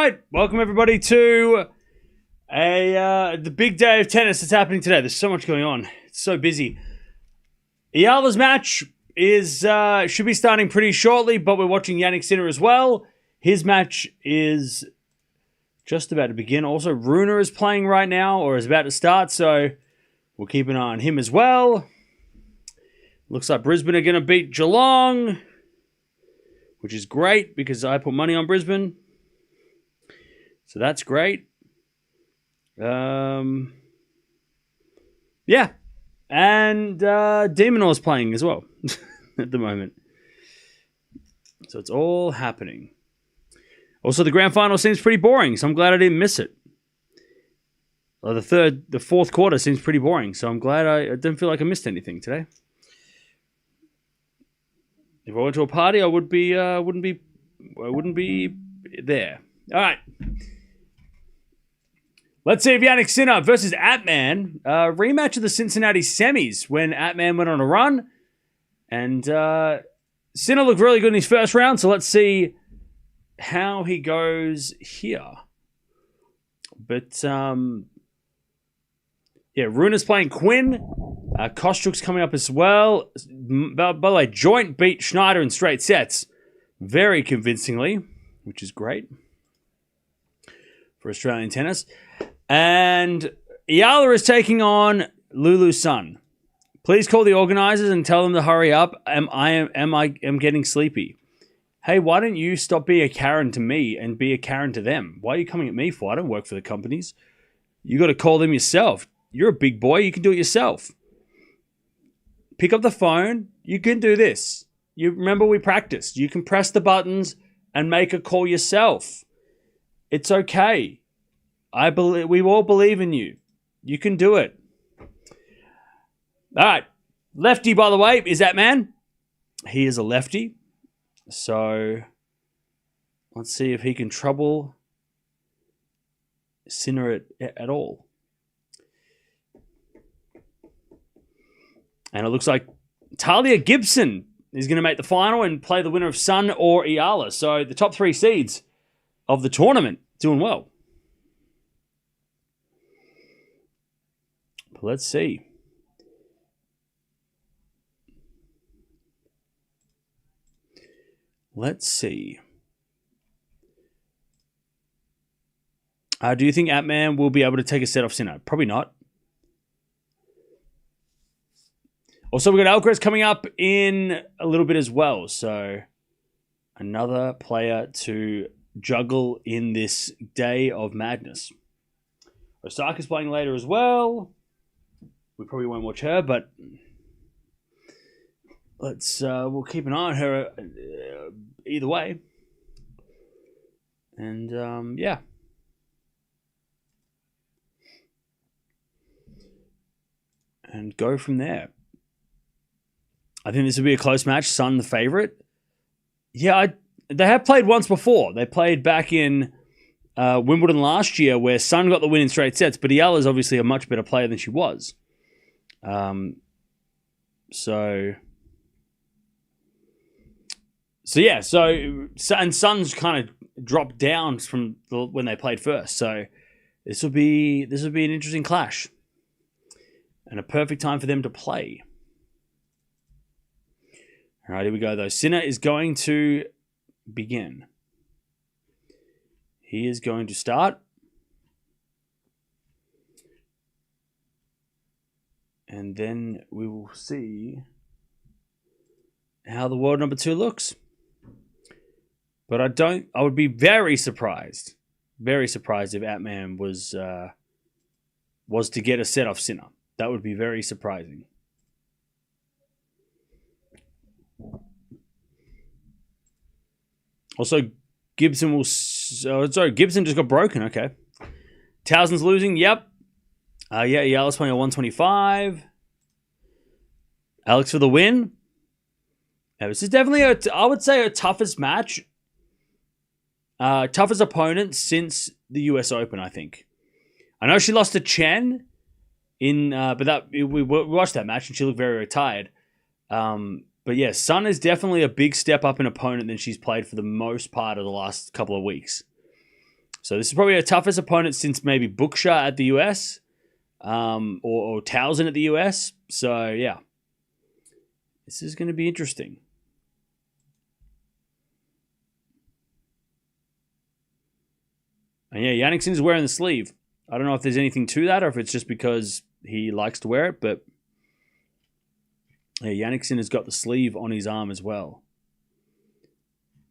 right, welcome everybody to the big day of tennis that's happening today. There's so much going on. It's so busy. Eala's match is should be starting pretty shortly, but we're watching Jannik Sinner as well. His match is just about to begin. Also, Rune is playing right now, or is about to start, so we'll keep an eye on him as well. Looks like Brisbane are going to beat Geelong, which is great because I put money on Brisbane. So that's great. Yeah. And Demonor's playing as well at the moment. So it's all happening. Also, the grand final seems pretty boring, so I'm glad I didn't miss it. Well, the fourth quarter seems pretty boring, so I'm glad I didn't feel like I missed anything today. If I went to a party, I wouldn't be there. All right. Let's see if Jannik Sinner versus Atmane. Rematch of the Cincinnati semis when Atmane went on a run. And Sinner looked really good in his first round, so let's see how he goes here. But, yeah, Rune's playing Quinn. Kostruk's coming up as well. By the way, Joint beat Schneider in straight sets very convincingly, which is great for Australian tennis. And Eala is taking on Lulu Sun. Please call the organizers and tell them to hurry up. I'm getting sleepy. Hey, why don't you stop being a Karen to me and be a Karen to them? Why are you coming at me for? I don't work for the companies. You got to call them yourself. You're a big boy. You can do it yourself. Pick up the phone. You can do this. You remember we practiced. You can press the buttons and make a call yourself. It's okay. We all believe in you. You can do it. All right. Lefty, by the way, is Atmane. He is a lefty. So let's see if he can trouble Sinner at all. And it looks like Talia Gibson is going to make the final and play the winner of Sun or Eala. So the top three seeds of the tournament doing well. But let's see. Let's see. Do you think Atmane will be able to take a set off Sinner? Probably not. Also, we've got Alcaraz coming up in a little bit as well. So, another player to juggle in this day of madness. Osaka's playing later as well. We probably won't watch her, but we'll keep an eye on her either way. And, yeah. And go from there. I think this will be a close match. Sun the favorite. Yeah, they have played once before. They played back in Wimbledon last year where Sun got the win in straight sets, but Eala is obviously a much better player than she was. So Sun's kind of dropped down from when they played first. So this will be an interesting clash and a perfect time for them to play. All right, here we go, though. Sinner is going to begin. He is going to start. And then we will see how the world number 2 looks. But I would be very surprised if Atmane was to get a set off Sinner. That would be very surprising. Also, Gibson just got broken. Okay. Towson's losing. Yep. Yeah, Eala's playing a 125. Alex for the win. Yeah, this is definitely I would say, a toughest match. Toughest opponent since the US Open, I think. I know she lost to Chen but we watched that match and she looked very, very tired. But yeah, Sun is definitely a big step up in opponent than she's played for the most part of the last couple of weeks. So this is probably the toughest opponent since maybe Bookshire at the US, or Towson at the US. So yeah, this is going to be interesting. And yeah, Jannik Sinner's wearing the sleeve. I don't know if there's anything to that or if it's just because he likes to wear it, but yeah, Jannik Sinner's got the sleeve on his arm as well.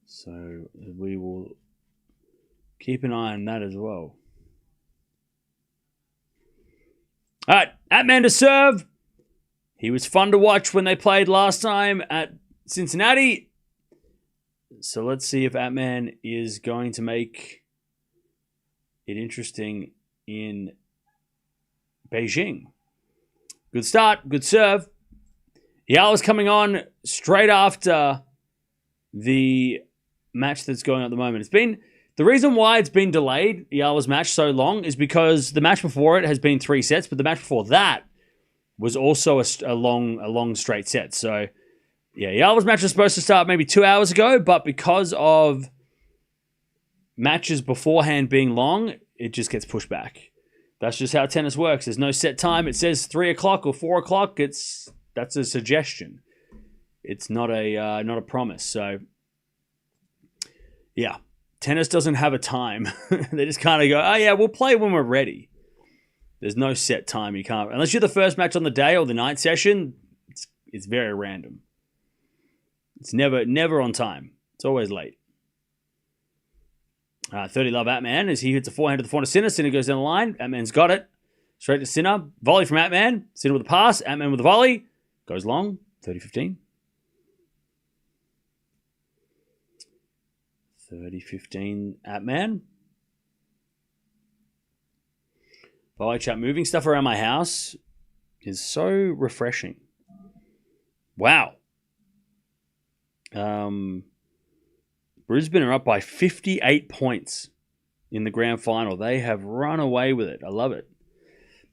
So we will keep an eye on that as well. All right, Atmane to serve. He was fun to watch when they played last time at Cincinnati. So let's see if Atmane is going to make it interesting in Beijing. Good start, good serve. Eala's coming on straight after the match that's going on at the moment. The reason why it's been delayed, Eala's match, so long is because the match before it has been 3 sets, but the match before that was also a long straight set. So yeah, Eala's match was supposed to start maybe 2 hours ago, but because of matches beforehand being long, it just gets pushed back. That's just how tennis works. There's no set time. It says 3 o'clock or 4 o'clock. That's a suggestion. It's not a promise. So yeah, tennis doesn't have a time. They just kind of go, oh yeah, we'll play when we're ready. There's no set time. You can't, unless you're the first match on the day or the night session. It's very random. It's never on time. It's always late. 30 love Atmane as he hits a forehand to the forehand to Sinner. Sinner goes down the line. Atmane's got it. Straight to Sinner. Volley from Atmane. Sinner with a pass. Atmane with a volley. Goes long. 30-15. 30-15 Atmane. Volley chat. Moving stuff around my house is so refreshing. Wow. Brisbane are up by 58 points in the grand final. They have run away with it. I love it.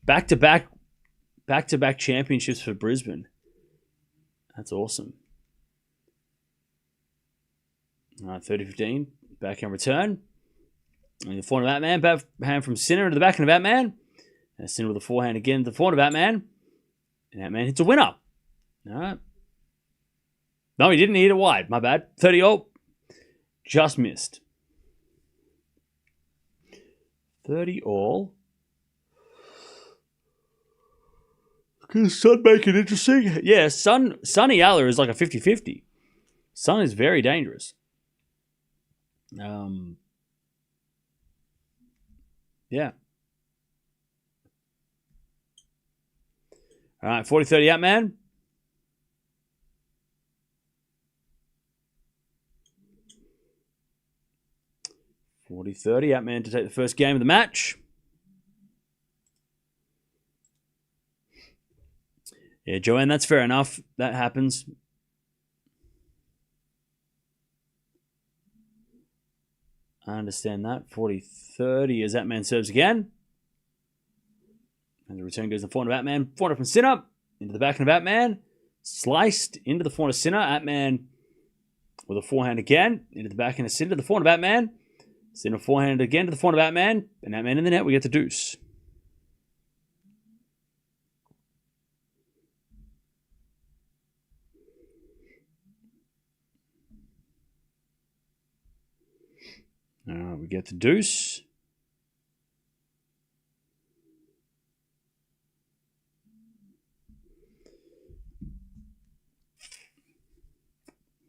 Back-to-back championships for Brisbane. That's awesome. All right, 30-15. Backhand return. And the forehand of Atmane. Backhand from Sinner into the backhand of Atmane. And Sinner with the forehand again to the forehand of Atmane. And Atmane hits a winner. All right. No, he didn't. He hit it wide. My bad. 30-all. Just missed. 30-all. Can Sun make it interesting? Yeah, Sun Eala is like a 50-50. Sun is very dangerous. Yeah. All right, 40-30 Atmane. Atmane to take the first game of the match. Yeah, Joanne, that's fair enough. That happens. I understand that. 40-30 as Atmane serves again. And the return goes to the forehand of Atmane. Forehand from Sinner. Into the backhand of Atmane. Sliced into the forehand of Sinner. Atmane with a forehand again. Into the backhand of Sinner. The forehand of Atmane. Sinner forehand again to the forehand of Atmane. And Atmane in the net. We get the deuce. We get the deuce.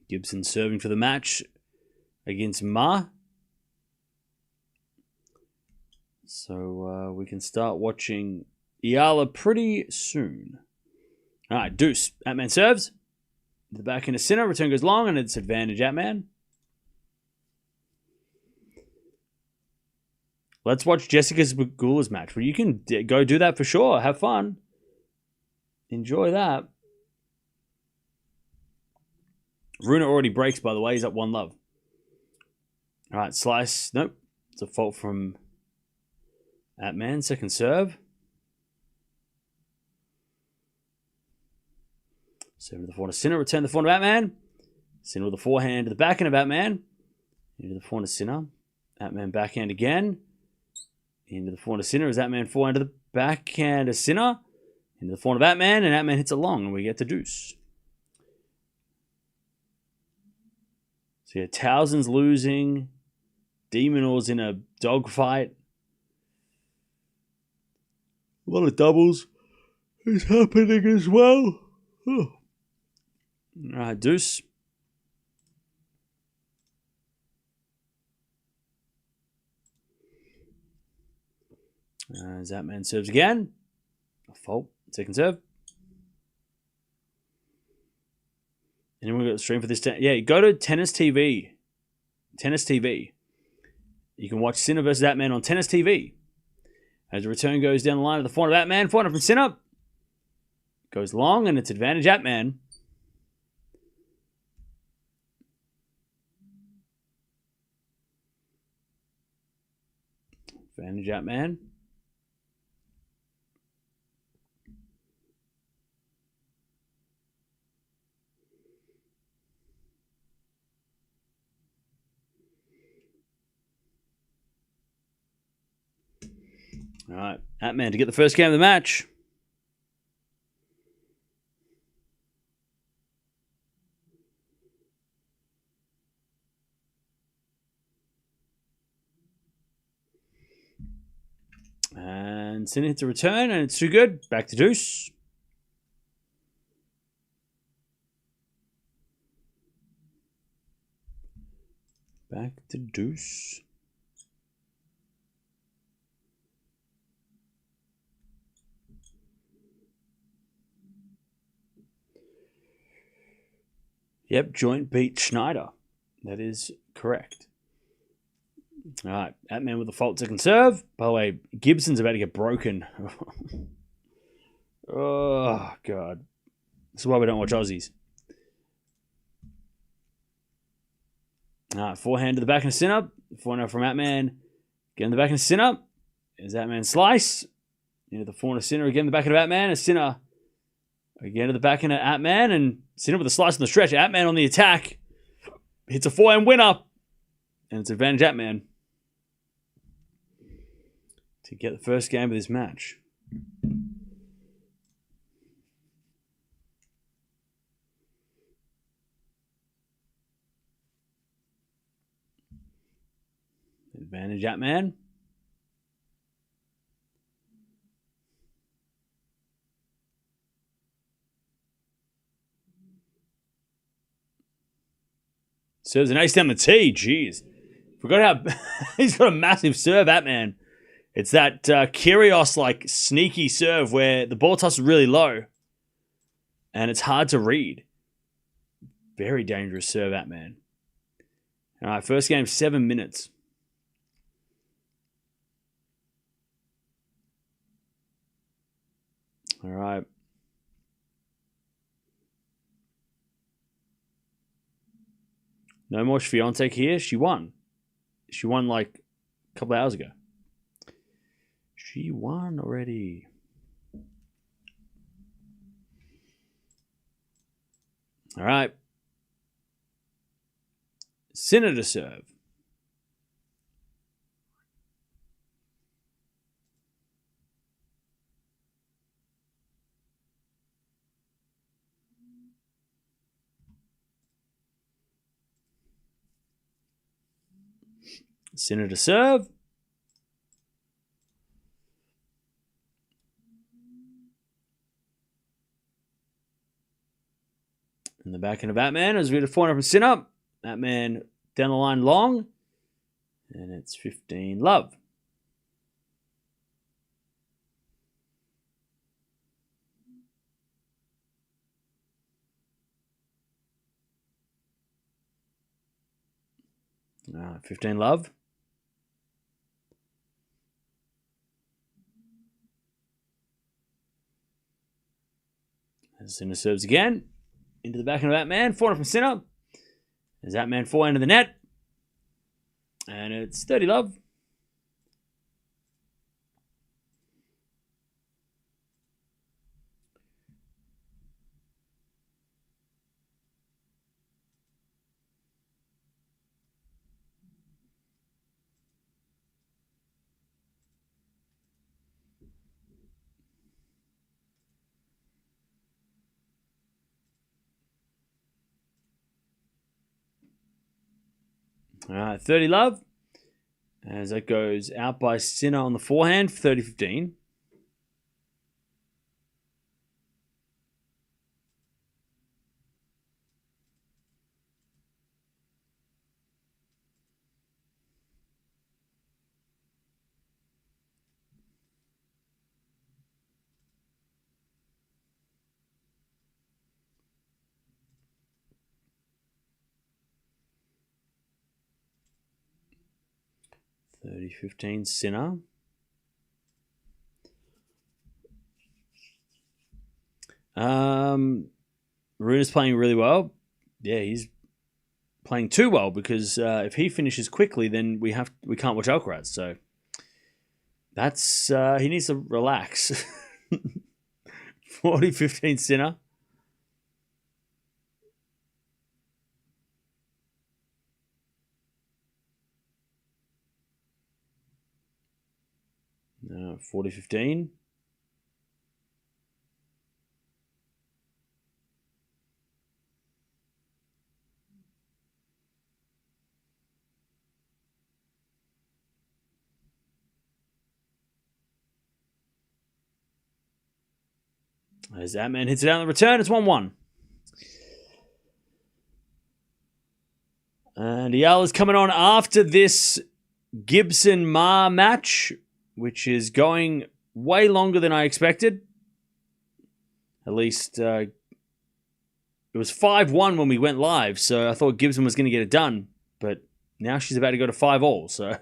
Gibson serving for the match against Ma. So we can start watching Eala pretty soon. All right, deuce. Atmane serves. The back into Sinner. Return goes long, and it's advantage Atmane. Let's watch Jessica Pegula's match. Well, you can go do that for sure. Have fun. Enjoy that. Runa already breaks, by the way. He's up 1 love. All right, slice. Nope. It's a fault from Atmane. Second serve. Serve to the forehand of Sinner. Return the forehand of Atmane. Sinner with the forehand to the backhand of Atmane. Into the forehand of Sinner. Atmane backhand again. Into the forehand of Sinner. As Atmane forehand to the backhand of Sinner. Into the forehand of Atmane. And Atmane hits a long. And we get to deuce. So yeah, Towson's losing. Demonor's in a dogfight. A lot of doubles is happening as well. Oh. All right, deuce. Atmane serves again. A fault. Second serve. And then we've got the stream for this. Yeah, go to Tennis TV. Tennis TV. You can watch Sinner versus Atmane on Tennis TV. As the return goes down the line of the forehand of Atmane. Forehand from Sinner. Goes long, and it's advantage Atmane. Advantage Atmane. All right, Atmane to get the first game of the match. And Sinner hits a return, and it's too good. Back to deuce. Back to deuce. Yep, joint beat Schneider. That is correct. All right, Atmane with a fault second serve. By the way, Gibson's about to get broken. Oh, God. This is why we don't watch Aussies. All right, forehand to the back and Sinner. Forehand from Atmane. Again, the back and Sinner. There's Atmane slice. Into the forehand of Sinner. Again, the back of Atmane. And Sinner again to the back end of Atmane. And Sinner with a slice on the stretch. Atmane on the attack. Hits a forehand winner. And it's advantage Atmane to get the first game of this match. Advantage Atmane. Serves an ace down the tee. Jeez. Forgot how he's got a massive serve, Atmane. It's that Kyrgios sneaky serve where the ball toss is really low and it's hard to read. Very dangerous serve, Atmane. All right, first game, 7 minutes. All right. No more Swiatek here. She won. She won like a couple hours ago. She won already. All right. Sinner to serve. Sinner to serve. In the back end of Atmane, as we get a forehand from Sinner. Atmane down the line long. And it's 15 love. All right, 15 love. Sinner serves again. Into the back end of Atmane. Forehand from Sinner. There's Atmane forehand to the net. And it's 30 love. All right, 30 love. As that goes out by Sinner on the forehand, 30-15. $30-15 Sinner. Rune is playing really well. Yeah, he's playing too well because if he finishes quickly, then we can't watch Alcaraz. So that's he needs to relax. 40-15 Sinner. No, 40-15. As Atmane hits it out on the return, it's 1-1. And Eala's coming on after this Gibson-Ma match, which is going way longer than I expected. At least it was 5-1 when we went live, so I thought Gibson was going to get it done. But now she's about to go to 5-all, so...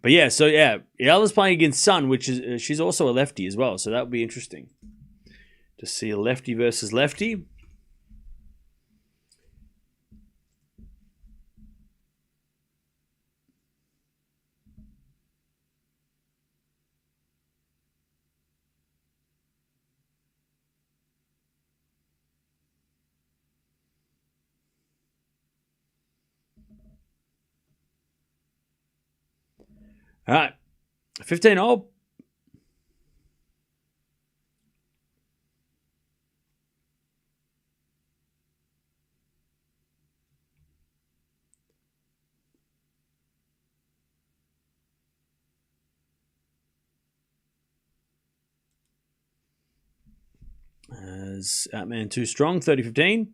But yeah, so yeah, Eala's playing against Sun, which is she's also a lefty as well, so that would be interesting to see a lefty versus lefty. All right, 15-all. As Atmane too strong, 30-15.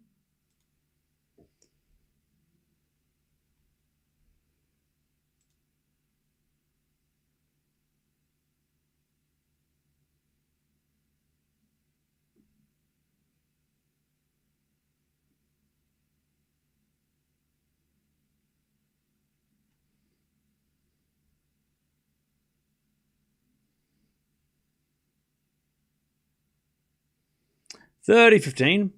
$30-15.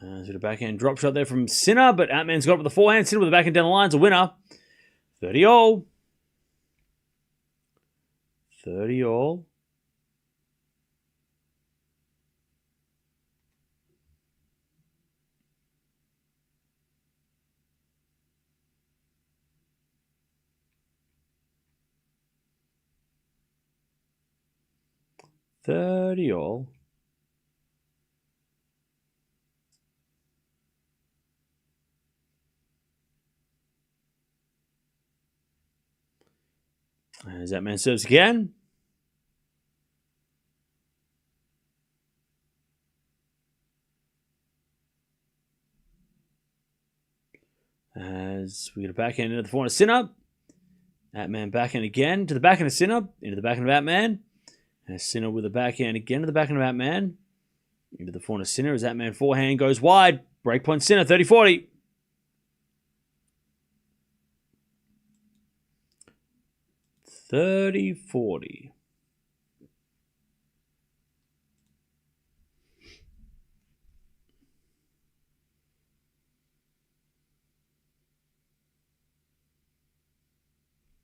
To the backhand drop shot there from Sinner, but Atmane's got it with the forehand. Sinner with the backhand down the line's a winner. 30-all. 30-all. $30-all. As Atmane serves again. As we get a backhand into the forehand of Sinner. Atmane backhand again to the backhand of Sinner. Into the backhand of Atmane. As Sinner with a backhand again to the backhand of Atmane. Into the forehand of Sinner as Atmane forehand goes wide. Breakpoint Sinner, 30-40. $30-40.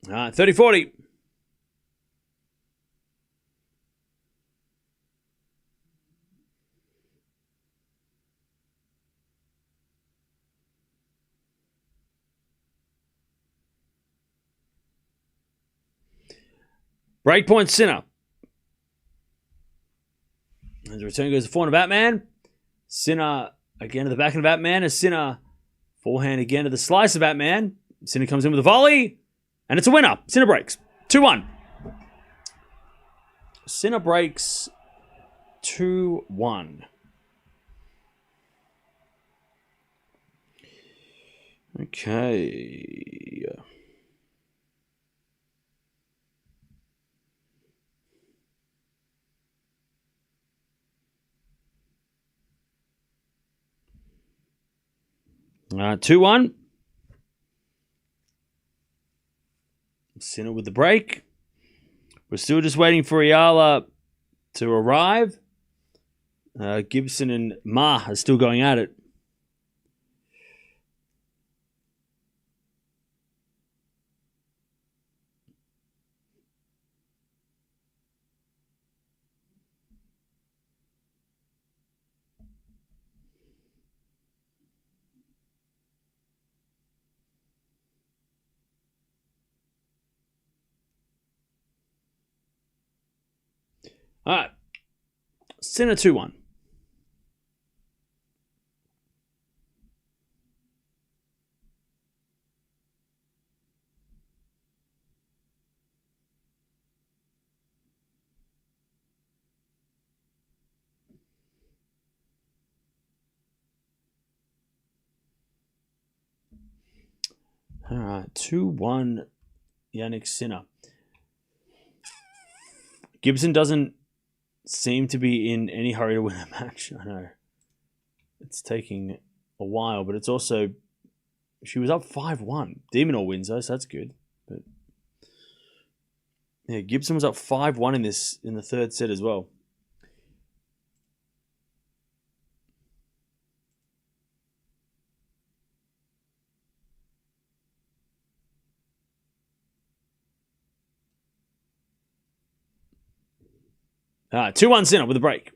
All right, 30-40. Breakpoint Sinner. And the return goes to forehand of Atmane. Sinner again to the back of Atmane. As Sinner forehand again to the slice of Atmane. Sinner comes in with a volley. And it's a winner. Sinner breaks. 2-1. Sinner breaks 2-1. Okay. 2-1. Sinner with the break. We're still just waiting for Eala to arrive. Gibson and Ma are still going at it. All right. Sinner 2-1. All right. 2-1 Jannik Sinner. Gibson doesn't seem to be in any hurry to win a match. I know. It's taking a while, but it's also... She was up 5-1. Demon all wins, though, so that's good. But yeah, Gibson was up 5-1 in the third set as well. All right, 2-1 Sinner with a break.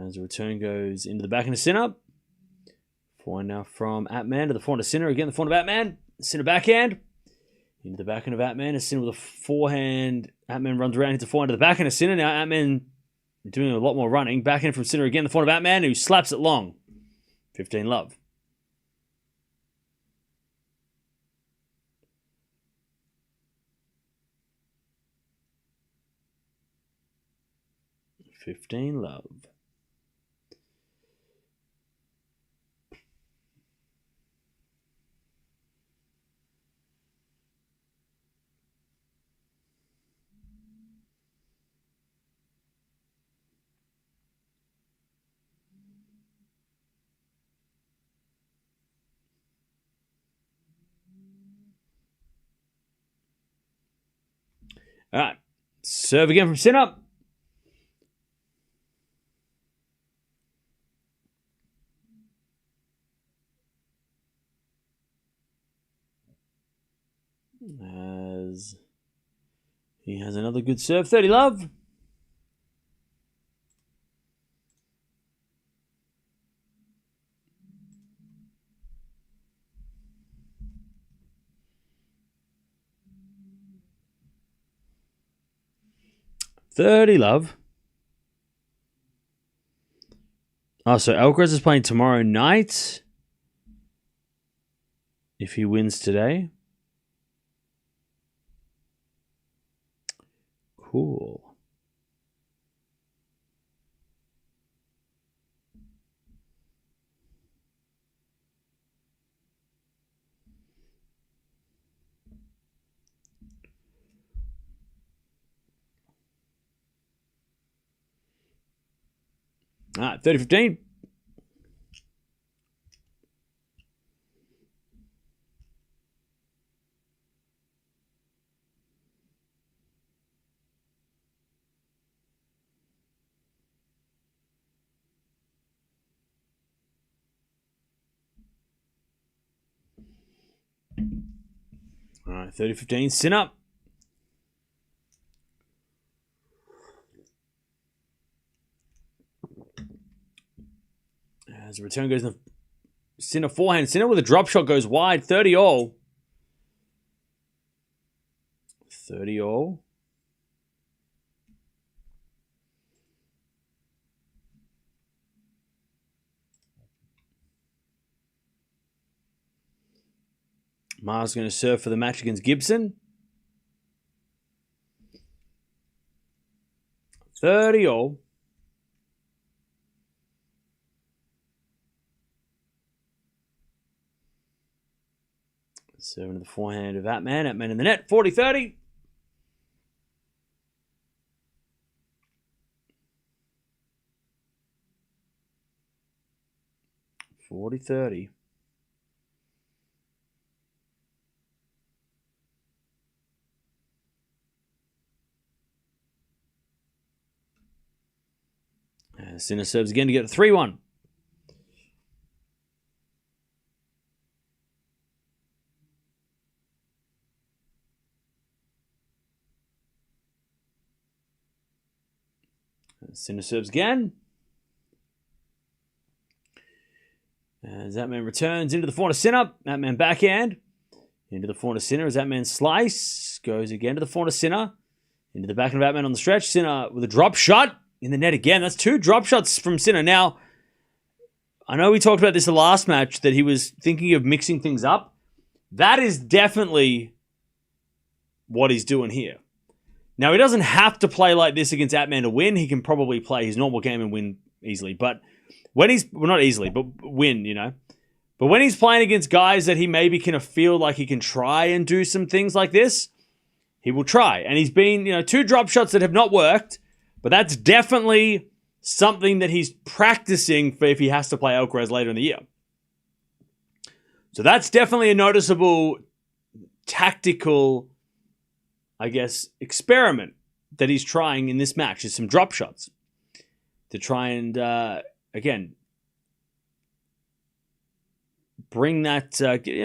As the return goes into the backhand of Sinner. Forehand now from Atmane to the forehand of Sinner. Again, the forehand of Atmane. Sinner backhand. Into the backhand of Atmane. As Sinner with a forehand. Atmane runs around into the forehand to the backhand of Sinner. Now Atmane doing a lot more running. Backhand from Sinner again. The forehand of Atmane who slaps it long. 15 love. $15 love. All right. Serve again from Sinner. As he has another good serve. 30 love. $30 love. Oh, so Alcaraz is playing tomorrow night. If he wins today. Cool. All right, 30-15. All right, 30-15. Sin up. As the return goes in the Sinner forehand. Sinner with a drop shot goes wide. 30 all. 30 all. Ma's going to serve for the match against Gibson. 30 all. Serving to the forehand of Atmane. Atmane in the net. 40-30. Sinner serves again to get a 3-1. Sinner serves again. As Atmane returns into the forehand of Sinner. Atmane backhand. Into the forehand of Sinner as Atmane slice. Goes again to the forehand of Sinner. Into the backhand of Atmane on the stretch. Sinner with a drop shot. In the net again. That's 2 drop shots from Sinner. Now, I know we talked about this the last match, that he was thinking of mixing things up. That is definitely what he's doing here. Now, he doesn't have to play like this against Atmane to win. He can probably play his normal game and win easily. But when he's, well, not easily, but win, you know. But when he's playing against guys that he maybe can feel like he can try and do some things like this, he will try. And he's been, 2 drop shots that have not worked. But that's definitely something that he's practicing for if he has to play Alcaraz later in the year. So that's definitely a noticeable tactical, I guess, experiment that he's trying in this match. Is some drop shots to try and, again, bring that,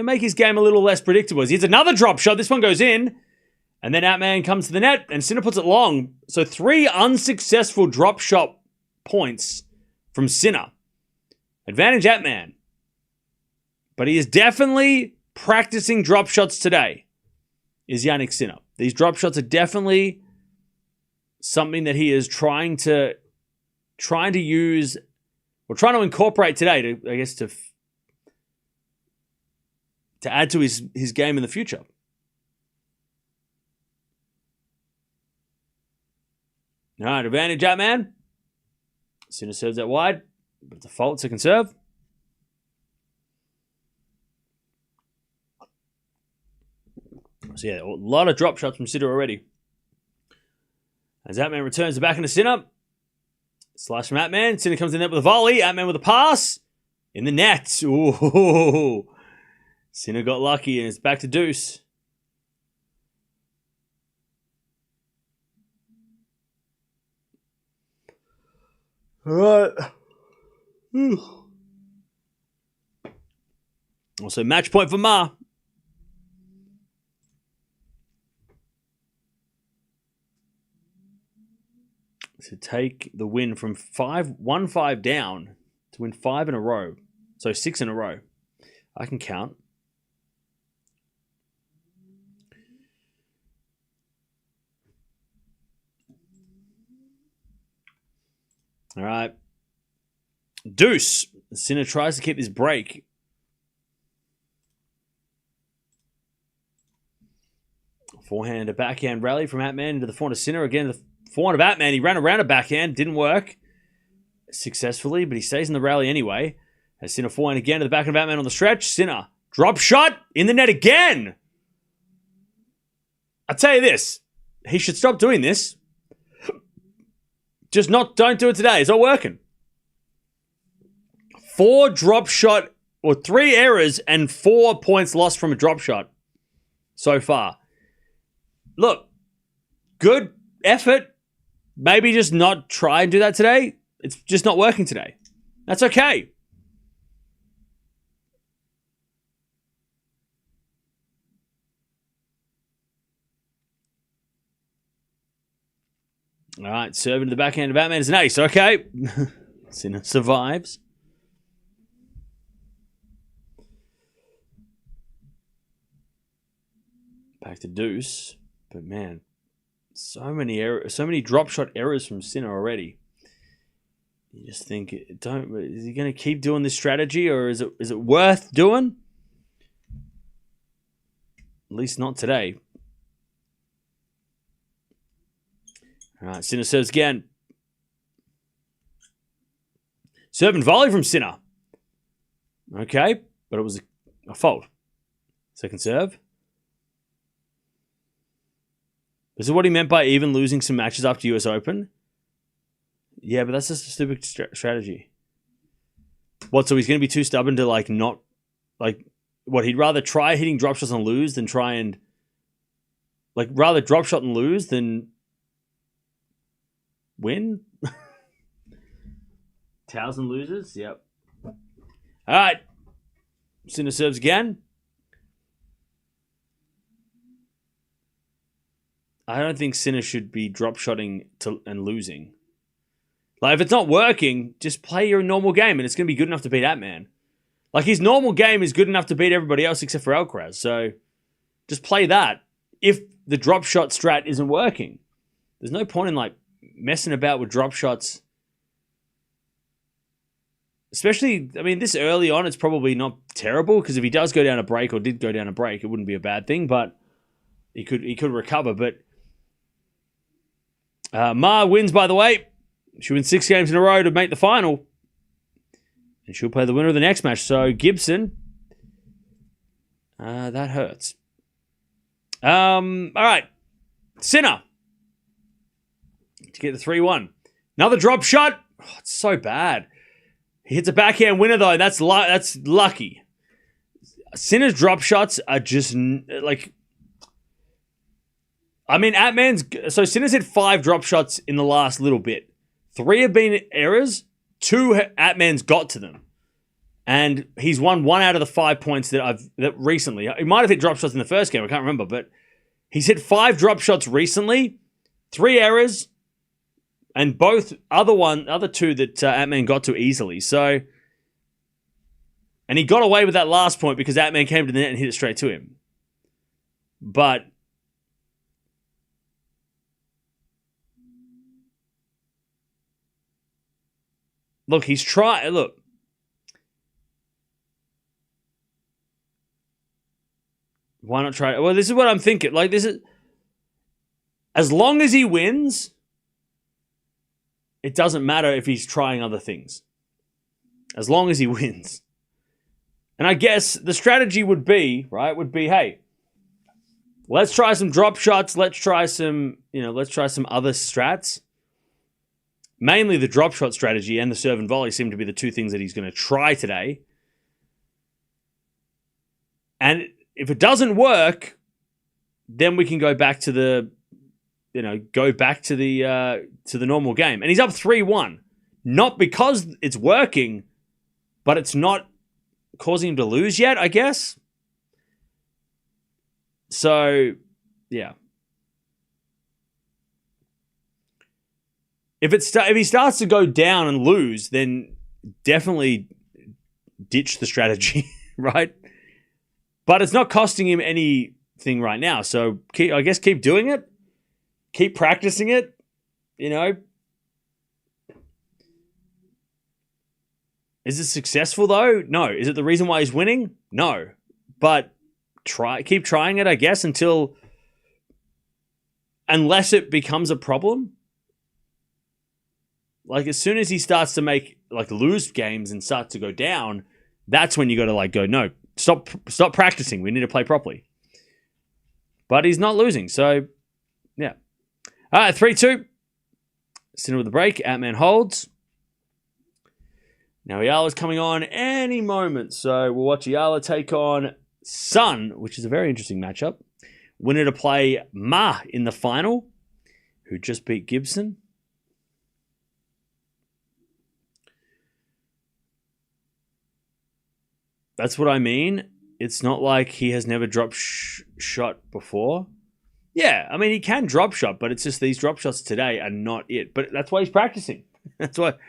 make his game a little less predictable. Here's another drop shot. This one goes in. And then Atmane comes to the net, and Sinner puts it long. So 3 unsuccessful drop shot points from Sinner. Advantage Atmane. But he is definitely practicing drop shots today, is Jannik Sinner. These drop shots are definitely something that he is trying to use, or trying to incorporate today to, I guess, to add to his game in the future. All right, advantage Atmane. Sinner serves that wide, but the fault second serve. So yeah, a lot of drop shots from Sinner already. As Atmane returns the back into Sinner. Slice from Atmane. Sinner comes in there with a volley. Atmane with a pass. In the net. Ooh. Sinner got lucky and it's back to deuce. All right. Also, match point for Ma. To take the win from 1-5 down to win 5 in a row. So 6 in a row. I can count. All right. Deuce. Sinner tries to keep this break. Forehand, a backhand rally from Atmane into the forehand of Sinner. Again, the forehand of Atmane. He ran around a backhand. Didn't work successfully, but he stays in the rally anyway. As Sinner forehand again to the back of Atmane on the stretch. Sinner. Drop shot in the net again. I'll tell you this. He should stop doing this. Don't do it today. It's not working. 4 drop shot, or 3 errors and 4 points lost from a drop shot so far. Look, good effort. Maybe just not try and do that today. It's just not working today. That's okay. All right, serving to the backhand of Atmane is an ace. Okay. Sinner survives. back to deuce. But man, so many drop shot errors from Sinner already. You just think, is he going to keep doing this strategy, or is it worth doing? At least not today. All right, Sinner serves again. Serve and volley from Sinner. Okay, but it was a fault. Second serve. This is what he meant by even losing some matches after US Open. Yeah, but that's just a stupid strategy. What, so he's going to be too stubborn to not... what, he'd rather try hitting drop shots and lose than try and... rather drop shot and lose than win? 1,000 losers? Yep. All right. Sinner serves again. I don't think Sinner should be drop shotting and losing. If it's not working, just play your normal game and it's going to be good enough to beat Atmane. His normal game is good enough to beat everybody else except for Alcaraz. So just play that if the drop shot strat isn't working. There's no point in messing about with drop shots. Especially, this early on, it's probably not terrible because if he does go down a break or did go down a break, it wouldn't be a bad thing, but he could recover. But Ma wins, by the way. She wins 6 games in a row to make the final. And she'll play the winner of the next match. So, Gibson. That hurts. All right. Sinner. To get the 3-1. Another drop shot. Oh, it's so bad. He hits a backhand winner, though. That's lucky. Sinner's drop shots are just Atmane's... So, Sinner's hit 5 drop shots in the last little bit. 3 have been errors. 2 Atmane's got to them. And he's won 1 out of the 5 points that recently. He might have hit drop shots in the first game. I can't remember. But he's hit 5 drop shots recently. 3 errors. And both other 2 that Atmane got to easily. So... And he got away with that last point because Atmane came to the net and hit it straight to him. But... Look, he's trying... Look. Why not try... Well, this is what I'm thinking. This is... As long as he wins, it doesn't matter if he's trying other things. As long as he wins. And I guess the strategy would be, hey, let's try some drop shots. Let's try some other strats. Mainly the drop shot strategy and the serve and volley seem to be the 2 things that he's going to try today. And if it doesn't work, then we can go back to the normal game. And he's up 3-1. Not because it's working, but it's not causing him to lose yet, I guess. So, yeah. If he starts to go down and lose, then definitely ditch the strategy, right? But it's not costing him anything right now. So keep doing it. Keep practicing it. Is it successful though? No. Is it the reason why he's winning? No. But keep trying it, I guess, unless it becomes a problem. As soon as he starts to make lose games and start to go down, that's when you got to go, no, stop practicing. We need to play properly. But he's not losing, so yeah. All right, 3-2. Sinner with the break. Atmane holds. Now Eala's coming on any moment, so we'll watch Eala take on Sun, which is a very interesting matchup. Winner to play Ma in the final, who just beat Gibson. That's what I mean. It's not like he has never dropped shot before. Yeah, he can drop shot, but it's just these drop shots today are not it. But that's why he's practicing. That's what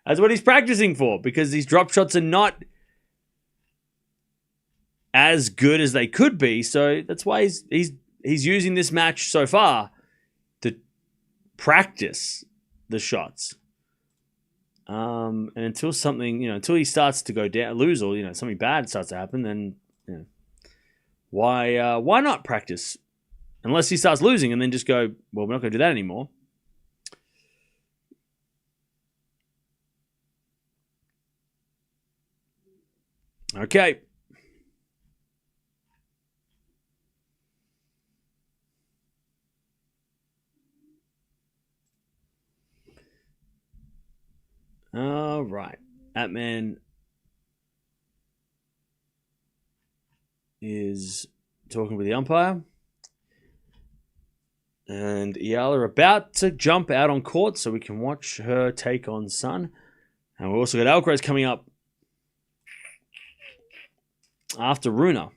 he's practicing for, because these drop shots are not as good as they could be. So that's why he's he's using this match so far to practice the shots. And until something, until he starts to go down, lose, or something bad starts to happen, then why not practice? Unless he starts losing and then just go, well, we're not going to do that anymore. Okay. All right. Atmane is talking with the umpire. And Eala are about to jump out on court so we can watch her take on Sun. And we've also got Alcaraz coming up after Runa.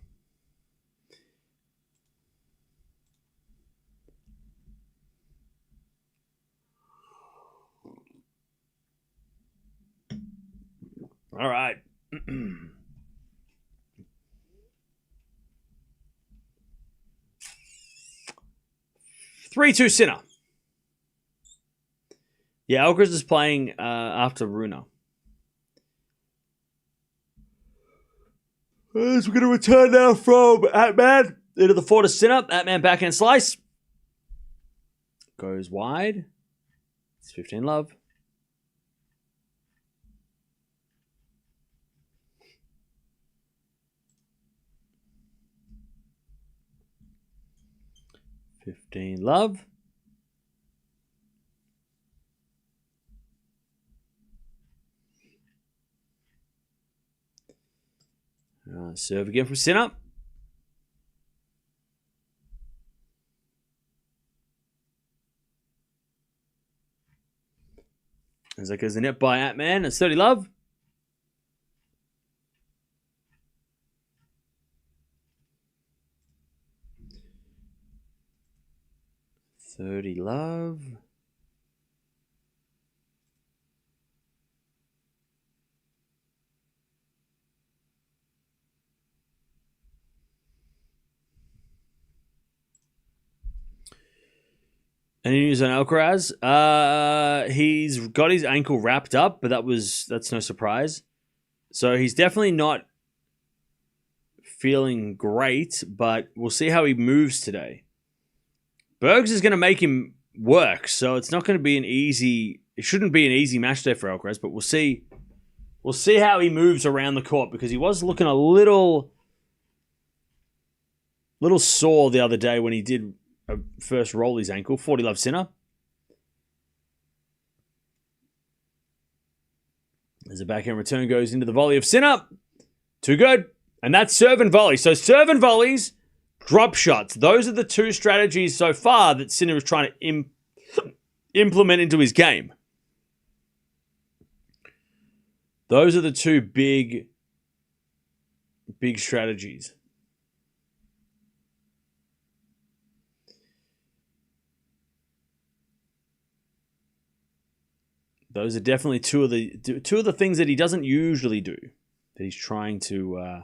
All right. 3-2 Sinner. Yeah, Alcaraz is playing after Runa. As we're going to return now from Atmane into the 4 to Sinner. Atmane backhand slice. Goes wide. It's 15 love. Love. Serve again from Sinner. As that goes the net by Atmane. It's 30 love. Love. Any news on Alcaraz? He's got his ankle wrapped up, but that's no surprise. So he's definitely not feeling great, but we'll see how he moves today. Bergs is going to make him work, so it's not going to be it shouldn't be an easy match there for Alcaraz, but we'll see. We'll see how he moves around the court, because he was looking a little sore the other day when he did first roll his ankle. 40 love Sinner. As a backhand return goes into the volley of Sinner. Too good. And that's serve and volley. So serve and volleys, drop shots. Those are the two strategies so far that Sinner is trying to implement into his game. Those are the two big strategies. Those are definitely two of the things that he doesn't usually do, that he's trying to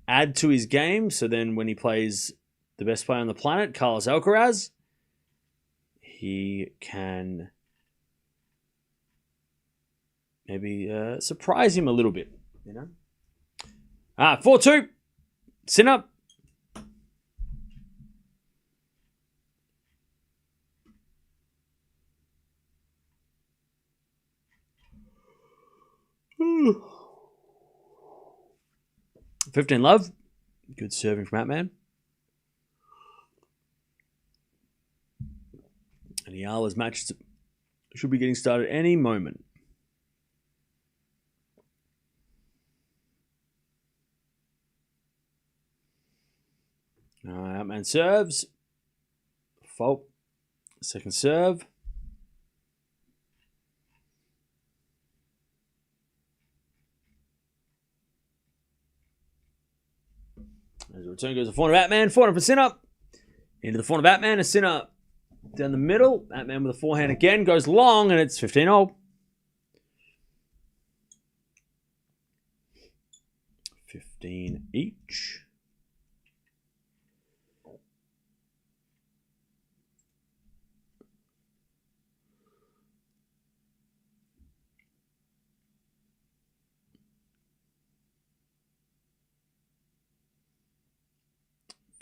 add to his game. So then when he plays the best player on the planet, Carlos Alcaraz, he can maybe surprise him a little bit, 4-2. Sinner. Ooh. 15 love. Good serving from Atmane. And Eala's match should be getting started any moment. Atmane serves. Fault. Second serve. As the return goes to the forehand of Atmane. Forehand for Sinner. Into the forehand of Atmane. A Sinner down the middle. Atmane with a forehand again. Goes long, and it's 15-all. 15-15. 15 each.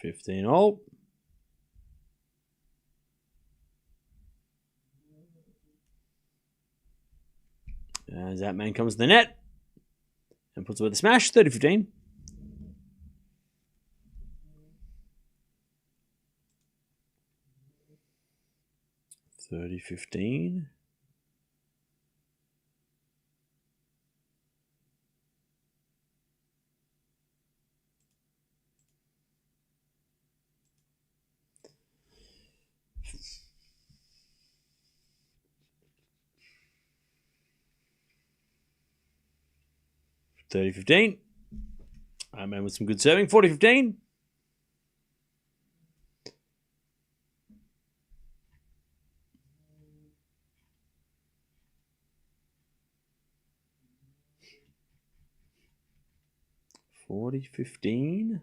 $15 all. As that man comes to the net and puts away the smash, 30-15. $30-15. $30-15. Man with some good serving. 40-15. $40-15.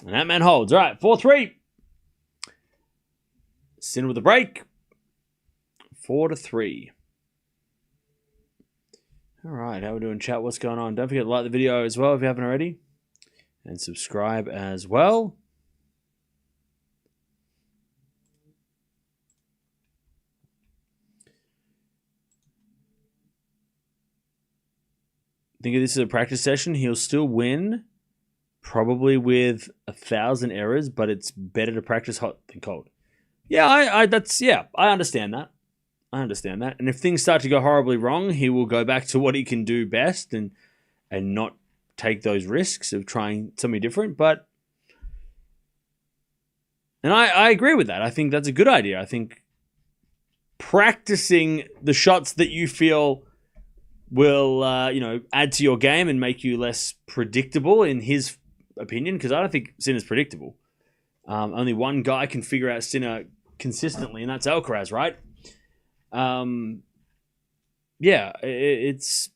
And that man holds. All right, 4-3. Sinner with a break. 4-3. All right, how we doing, chat? What's going on? Don't forget to like the video as well if you haven't already. And subscribe as well. Think of this as a practice session. He'll still win, probably with 1,000 errors, but it's better to practice hot than cold. Yeah, I understand that. I understand that. And if things start to go horribly wrong, he will go back to what he can do best and not take those risks of trying something different. But, and I agree with that. I think that's a good idea. I think practicing the shots that you feel will, add to your game and make you less predictable, in his opinion, because I don't think Sinner's predictable. Only one guy can figure out Sinner consistently, and that's Alcaraz, right? It's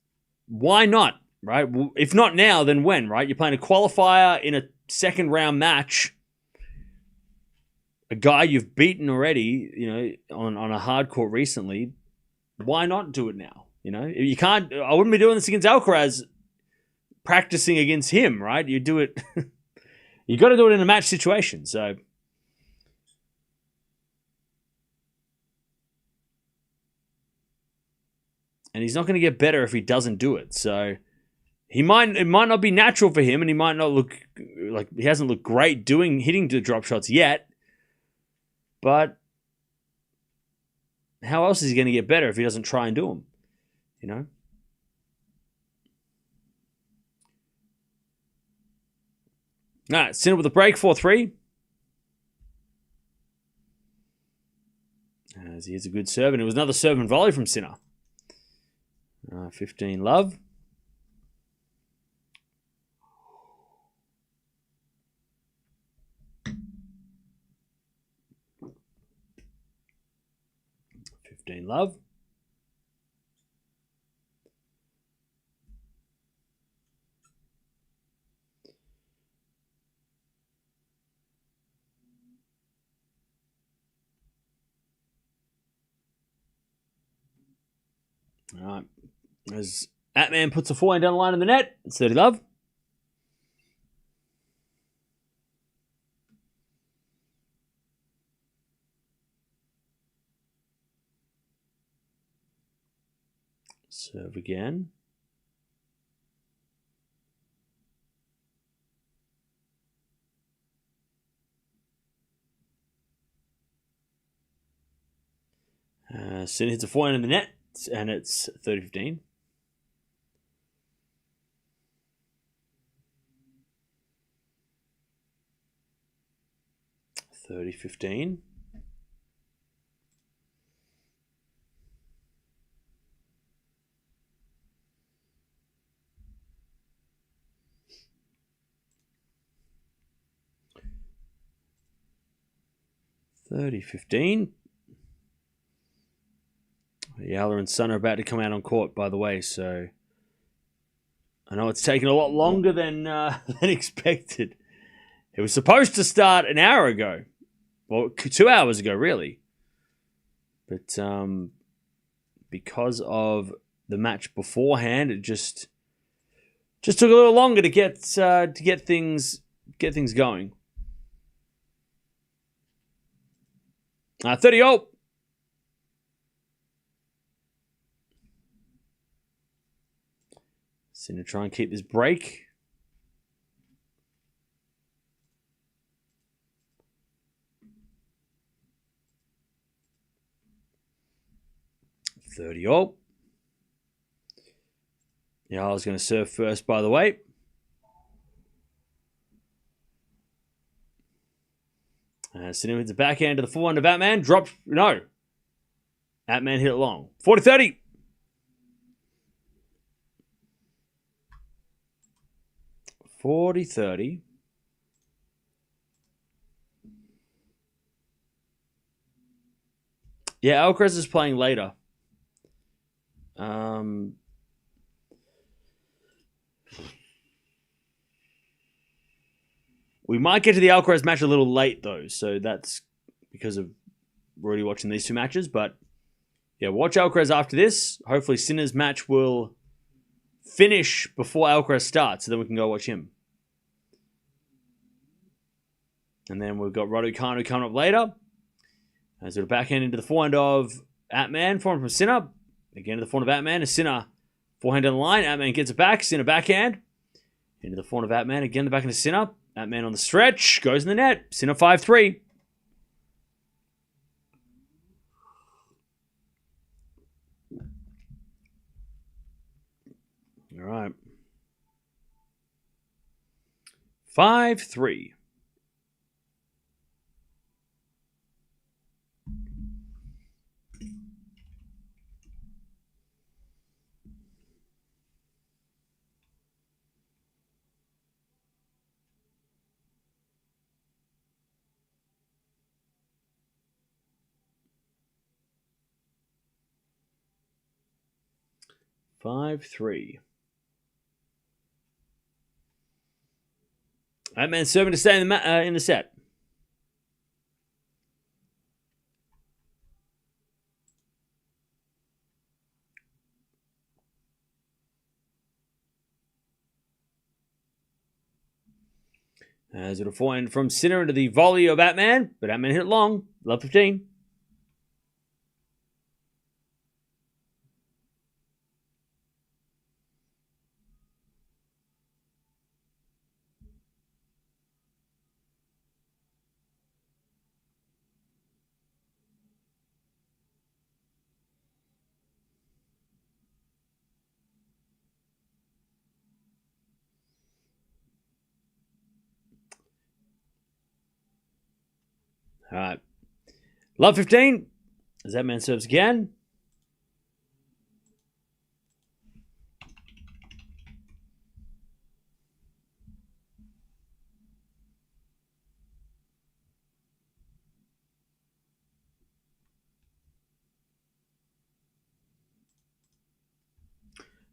why not, right? If not now, then when, right? You're playing a qualifier in a second round match, a guy you've beaten already, on a hard court recently. Why not do it now? You can't. I wouldn't be doing this against Alcaraz, practicing against him, right? You do it. You got to do it in a match situation. So. And he's not going to get better if he doesn't do it. So it might not be natural for him, and he might not look like he hasn't looked great hitting the drop shots yet. But how else is he going to get better if he doesn't try and do them? All right, Sinner with a break, 4-3. As he is a good serve, and it was another serve and volley from Sinner. 15 love. Love. All right. As Atmane puts a forehand down the line in the net, it's 30 love. Serve again. Sinner hits a forehand in the net, and it's 30-15. $30-15. $30-15. Eala and Sun are about to come out on court, by the way, so I know it's taken a lot longer than expected. It was supposed to start an hour ago. Well, 2 hours ago, really. But because of the match beforehand, it just took a little longer to get things going. 30-0. Sinner try and keep this break. $30-0. Yeah, I was going to serve first, by the way. Sinner hits the backhand to the forehand of Atmane. Dropped. No. Atmane hit it long. 40-30. 40-30. Yeah, Alcaraz is playing later. We might get to the Alcaraz match a little late, though, so that's because of we're already watching these two matches. But yeah, watch Alcaraz after this. Hopefully, Sinner's match will finish before Alcaraz starts, so then we can go watch him. And then we've got Raducanu coming up later. As a backhand into the forehand of Atmane, forehand from Sinner. Again to the forehand of Atmane, a Sinner forehand down the line. Atmane gets it back, Sinner backhand. Into the forehand of Atmane, again the backhand of Sinner. Atmane on the stretch, goes in the net. Sinner 5-3. All right. 5-3. Atmane serving to stay in the set. As it'll forehand from Sinner into the volley of Atmane, but Atmane hit it long. Love 15. All right. Love 15. As Atmane serves again.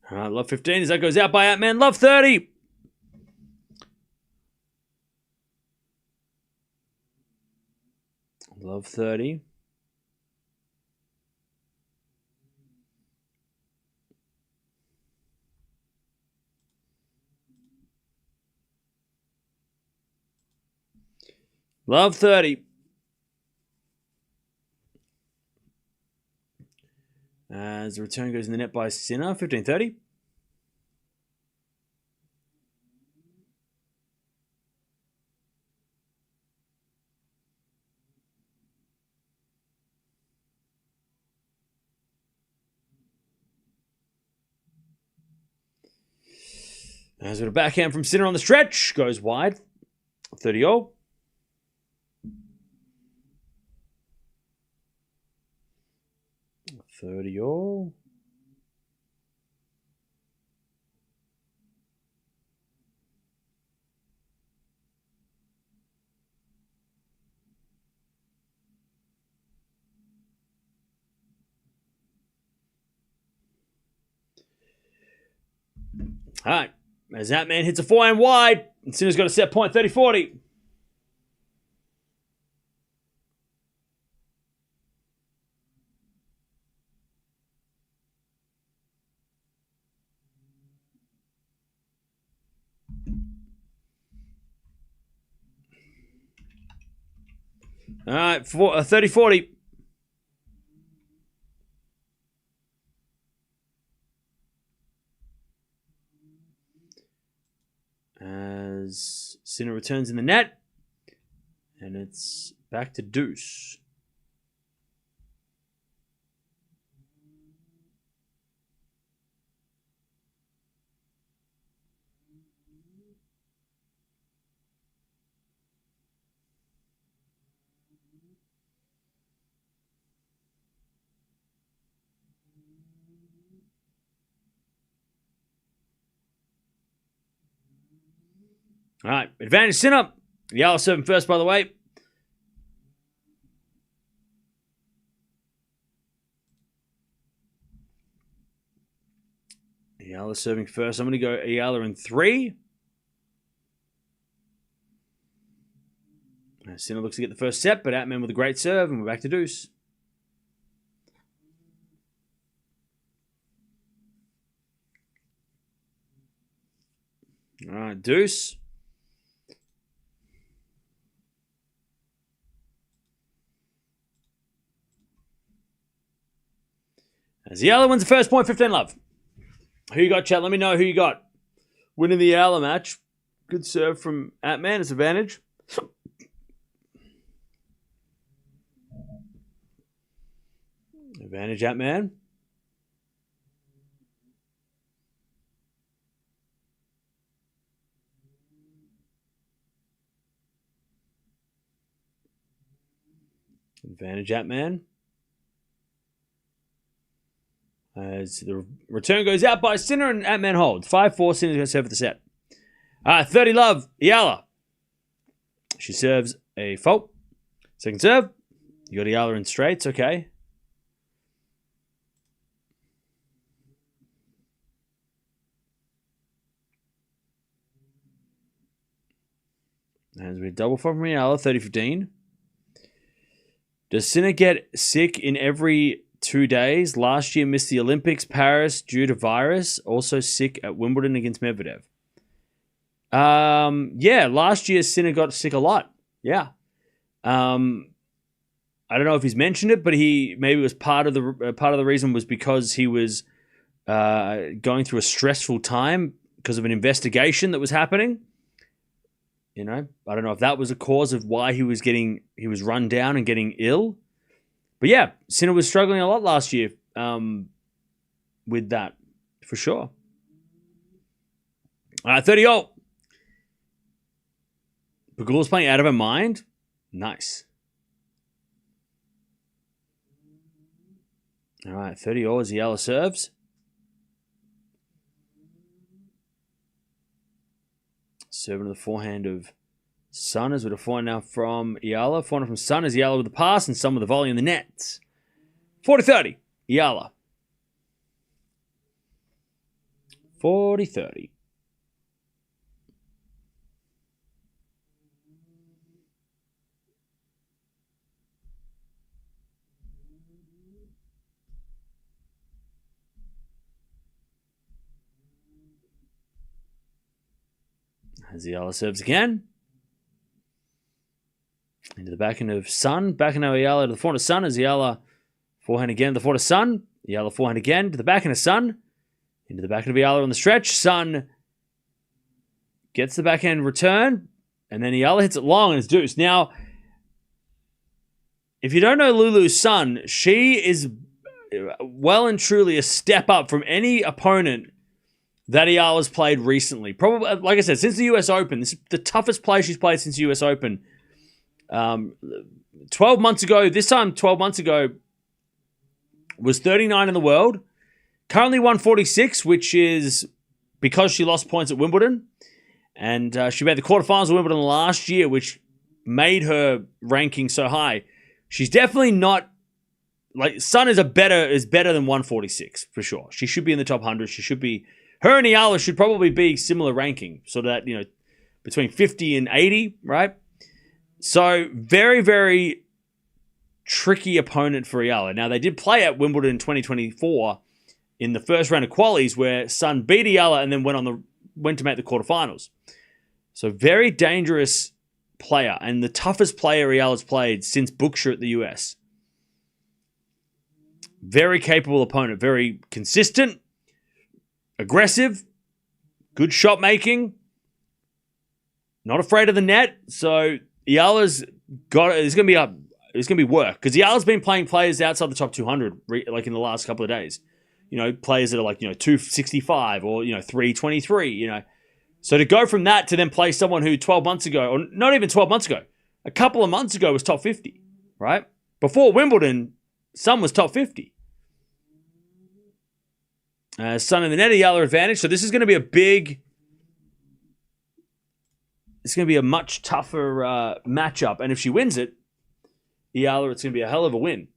All right, love 15 as that goes out by Atmane. Love 30. Love 30. Love 30. As the return goes in the net by Sinner. 15-30. As with a backhand from Sinner on the stretch. Goes wide. 30-0. All right. As Atmane hits a forehand wide, and Sinner's got a set point, 30-40. All right, 30-40. As Sinner returns in the net. And it's back to deuce. All right, advantage Sinner. Eala serving first, by the way. Eala serving first. I'm going to go Eala in 3. Sinner looks to get the first set, but Atmane with a great serve, and we're back to deuce. All right, deuce. As Eala wins the first point, 15-love. Who you got, chat? Let me know who you got. Winning the Eala match. Good serve from Atmane. It's advantage. Advantage Atmane. Advantage Atmane. As the return goes out by Sinner and Atmane holds. 5-4, Sinner's going to serve for the set. 30-love, Eala. She serves a fault. Second serve. You got Eala in straights, okay. As we double from Eala, 30-15. Does Sinner get sick in every 2 days? Last year missed the Olympics, Paris due to virus. Also sick at Wimbledon against Medvedev. Yeah, last year Sinner got sick a lot. Yeah. I don't know if he's mentioned it, but he maybe was part of the reason was because he was going through a stressful time because of an investigation that was happening. You know, I don't know if that was a cause of why he was run down and getting ill. But yeah, Sinner was struggling a lot last year with that, for sure. 30-all. Pegula's playing out of her mind. Nice. All right, 30-all as Eala serves. Serving to the forehand of Sun as with a forehand now from Eala. Forehand from Sun as Eala with the pass and Sun with the volley in the net. 40-30, Eala. 40-30. As Eala serves again. Into the backhand of Sun. Backhand of Eala to the forehand of Sun as Eala forehand again to the forehand of Sun. Eala forehand again to the backhand of Sun. Into the backhand of Eala on the stretch. Sun gets the backhand return. And then Eala hits it long and it's deuce. Now, if you don't know Lulu Sun, she is well and truly a step up from any opponent that Eala's played recently. Probably, like I said, since the US Open. This is the toughest play she's played since the US Open. 12 months ago, this time 12 months ago, was 39 in the world. Currently 146, which is because she lost points at Wimbledon. And she made the quarterfinals of Wimbledon last year, which made her ranking so high. She's definitely not... Like, Sun is better than 146, for sure. She should be in the top 100. She should be her and Eala should probably be similar ranking, sort of that, between 50 and 80, right? So very, very tricky opponent for Eala. Now, they did play at Wimbledon in 2024 in the first round of qualies where Sun beat Eala and then went to make the quarterfinals. So very dangerous player and the toughest player Eala's played since Booksher at the US. Very capable opponent, very consistent, aggressive, good shot making, not afraid of the net. So Eala's it's going to be work because Eala's been playing players outside the top 200 like in the last couple of days. Players that are like 265 or 323. So to go from that to then play someone who 12 months ago, or not even 12 months ago, a couple of months ago was top 50, right? Before Wimbledon, Sun was top 50. Sun in the net, Eala advantage. So this is going to be it's going to be a much tougher matchup. And if she wins it, Eala, it's going to be a hell of a win.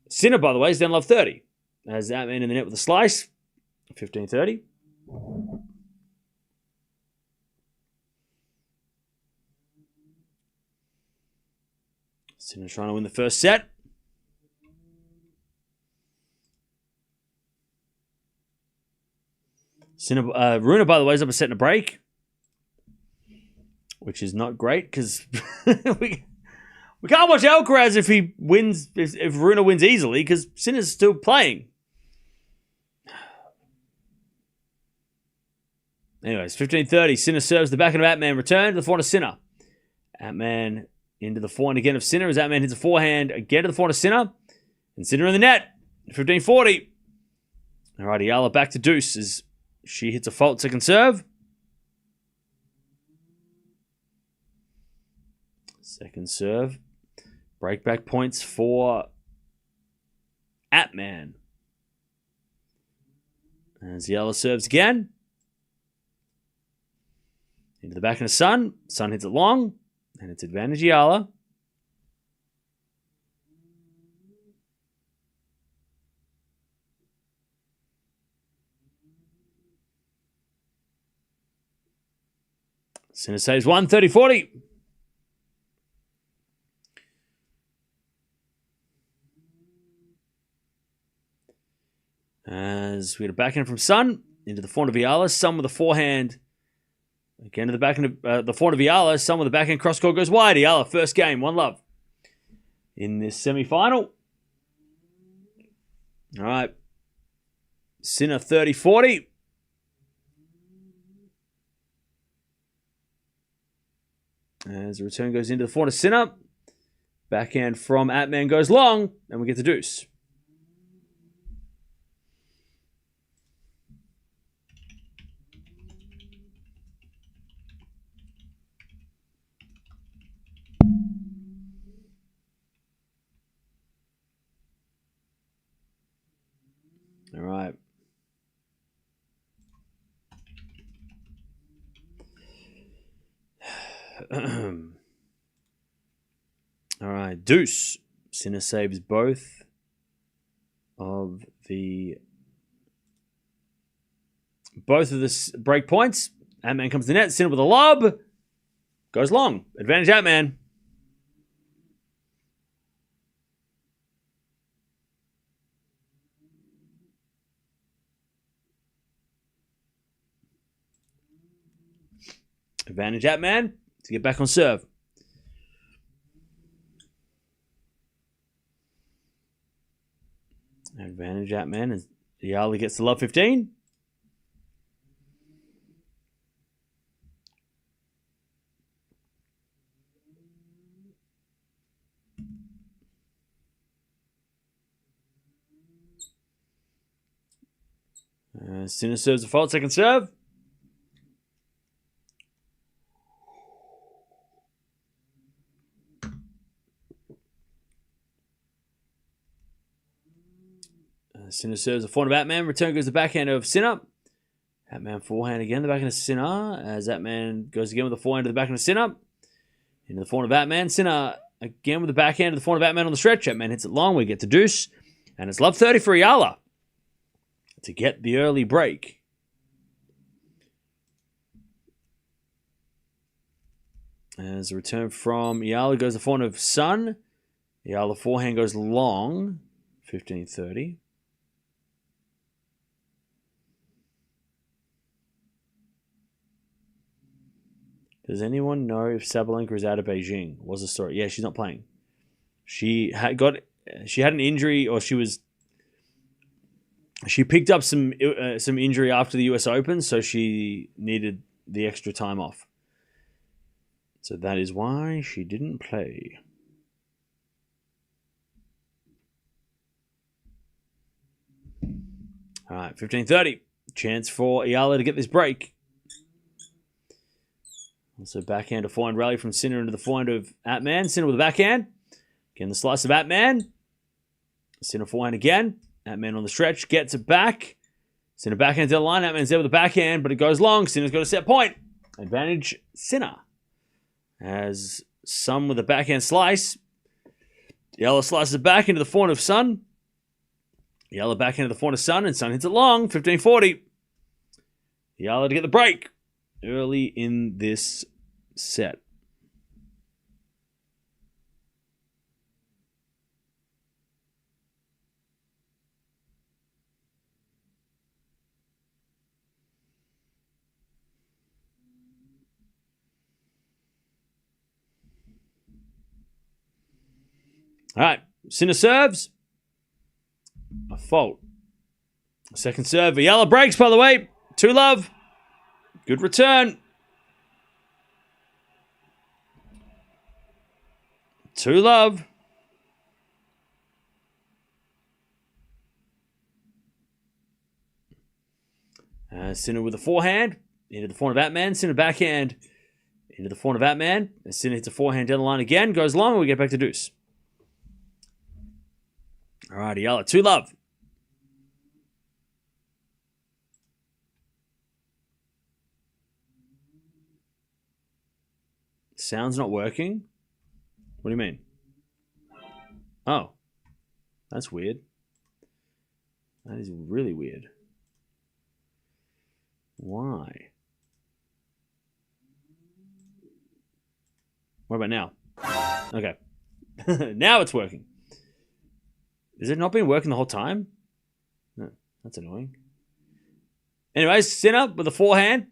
Sinner, by the way, is down love 30. As Atmane in the net with a slice. 15-30. Sinner trying to win the first set. Runa, by the way, is up a set and a break, which is not great because we can't watch Alcaraz if he wins, if Runa wins easily because Sinner's still playing. Anyways, 15-30. Sinner serves the backhand of Atmane. Return to the forehand of Sinner. Atmane into the forehand again of Sinner as Atmane hits a forehand again to the forehand of Sinner. And Sinner in the net. 15-40. All right, Eala back to deuce as she hits a fault second serve. Second serve. Breakback points for Atmane. As Eala serves again. Into the back of the Sun. Sun hits it long. And it's advantage Eala. Sinner saves 130-40. As we get a backhand from Sun into the forehand of Eala. Sun with a forehand. Again to the backhand of the forehand of Eala. Sun with the backhand cross court goes wide. Eala, first game, 1-love. In this semi-final. All right. Sinner 30-40. As the return goes into the forehand of Sinner. Backhand from Atmane goes long. And we get the deuce. All right. All right. Deuce. Sinner saves both of the break points. Atmane comes to the net. Sinner with a lob. Goes long. Advantage Atmane. Advantage Atmane to get back on serve. Advantage Atmane as Eala gets the love 15. Sinner serves a fault, second serve. Sinner serves a forehand of Atmane. Return goes the backhand of Sinner. Atmane forehand again, the backhand of Sinner. As Atmane goes again with the forehand to the backhand of Sinner. Into the forehand of Atmane. Sinner again with the backhand to the forehand of Atmane on the stretch. Atmane hits it long. We get to deuce. And it's love 30 for Eala to get the early break As a return from Eala goes the forehand of Sun. Eala forehand goes long. 15-30. Does anyone know if Sabalenka is out of Beijing? What's the story? Yeah, she's not playing. She had an injury, or she picked up some injury after the US Open, so she needed the extra time off. So that is why she didn't play. All right, 15-30. Chance for Eala to get this break. Also backhand to forehand rally from Sinner into the forehand of Atmane. Sinner with a backhand. Again, the slice of Atmane. Sinner forehand again. Atmane on the stretch. Gets it back. Sinner backhand to the line. Atmane's there with the backhand, but it goes long. Sinner's got a set point. Advantage Sinner. As Sun with a backhand slice. Eala slices it back into the forehand of Sun. Eala backhand to the forehand of Sun, and Sun hits it long. 15-40. Eala to get the break early in this set. All right, Sinner serves. A fault. Second serve. Eala breaks, by the way. 2-love. Good return. 2-love. Sinner with a forehand. Into the forehand of Atmane. Sinner backhand. Into the forehand of Atmane. Sinner hits a forehand down the line again. Goes long, and we get back to deuce. All right, Eala. 2-love. Sound's not working? What do you mean? Oh. That's weird. That is really weird. Why? What about now? Okay. Now it's working. Has it not been working the whole time? No, that's annoying. Anyways, Sinner with a forehand.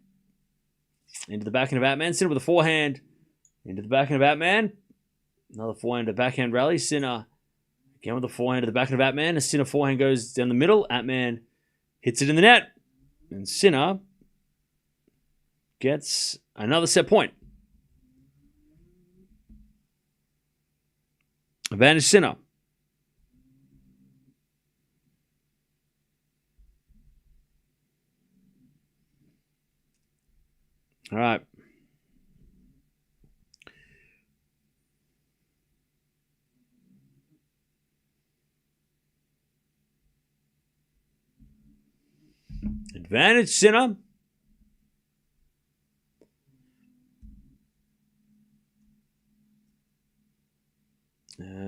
Into the backhand of Atmane. Sinner with a forehand. Into the backhand of Atmane. Another forehand to backhand rally. Sinner again with a forehand to the backhand of Atmane. A Sinner forehand goes down the middle. Atmane hits it in the net. And Sinner gets another set point. Advantage Sinner. All right. Advantage Sinner.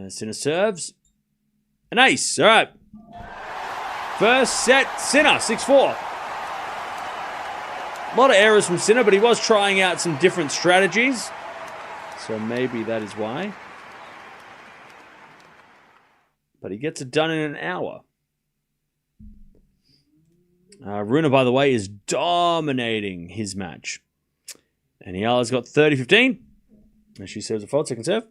Sinner serves. An ace. All right. First set, Sinner, 6-4. A lot of errors from Sinner, but he was trying out some different strategies. So maybe that is why. But he gets it done in an hour. Runa, by the way, is dominating his match. And Eala's got 30-15. And she serves a fault, second serve.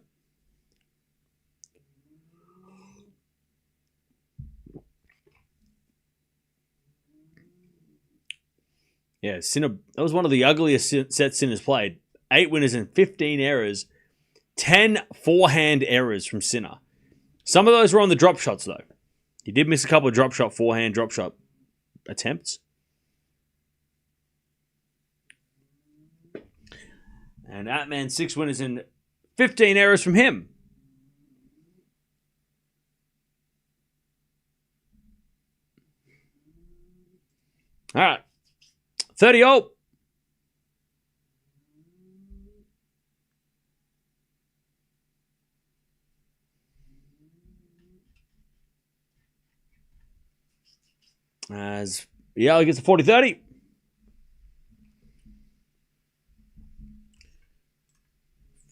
Yeah, Sinner, that was one of the ugliest sets Sinner's played. 8 winners and 15 errors. 10 forehand errors from Sinner. Some of those were on the drop shots, though. He did miss a couple of drop shot, forehand drop shot attempts. And Atmane, 6 winners and 15 errors from him. All right. 30-0. As Eala gets a 40-30.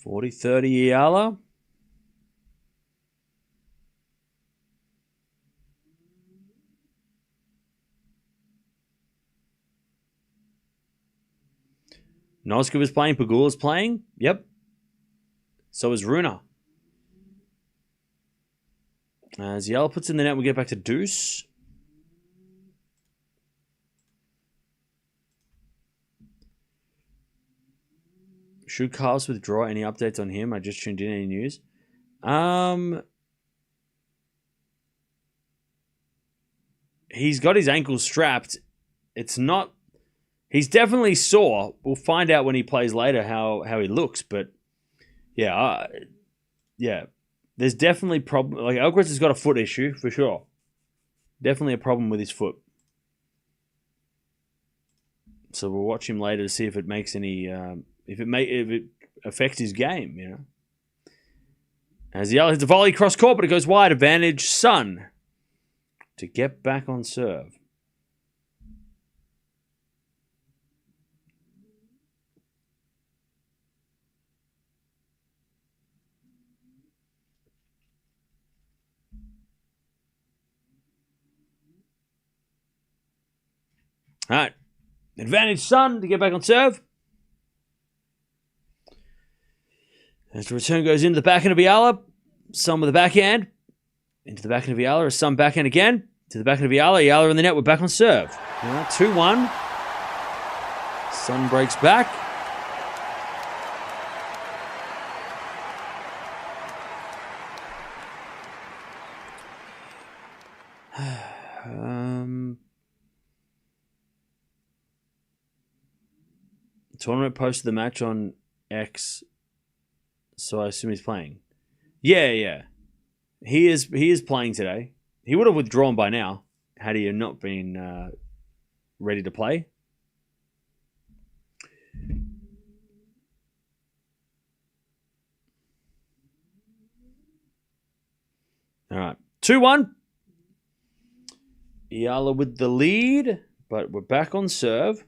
40-30 Eala. Noskov is playing. Pegula's playing. Yep. So is Runa. As Eala puts in the net, we get back to deuce. Should Carlos withdraw? Any updates on him? I just tuned in. Any news? He's got his ankle strapped. It's not... He's definitely sore. We'll find out when he plays later how he looks. But, yeah. There's definitely problem. Like, Alcaraz has got a foot issue, for sure. Definitely a problem with his foot. So we'll watch him later to see if it makes any... if it affects his game, you know. As Eala hits a volley cross court, but it goes wide. Advantage, Sun. To get back on serve. All right. Advantage, Sun, to get back on serve. As the return goes into the backhand of Eala, Sun with the backhand. Into the backhand of Eala, a Sun backhand again. To the backhand of Eala. Eala in the net, we're back on serve. 2-1. Sun breaks back. Tournament posted the match on X, so I assume he's playing. Yeah. He is playing today. He would have withdrawn by now had he not been ready to play. All right. 2-1. Eala with the lead, but we're back on serve.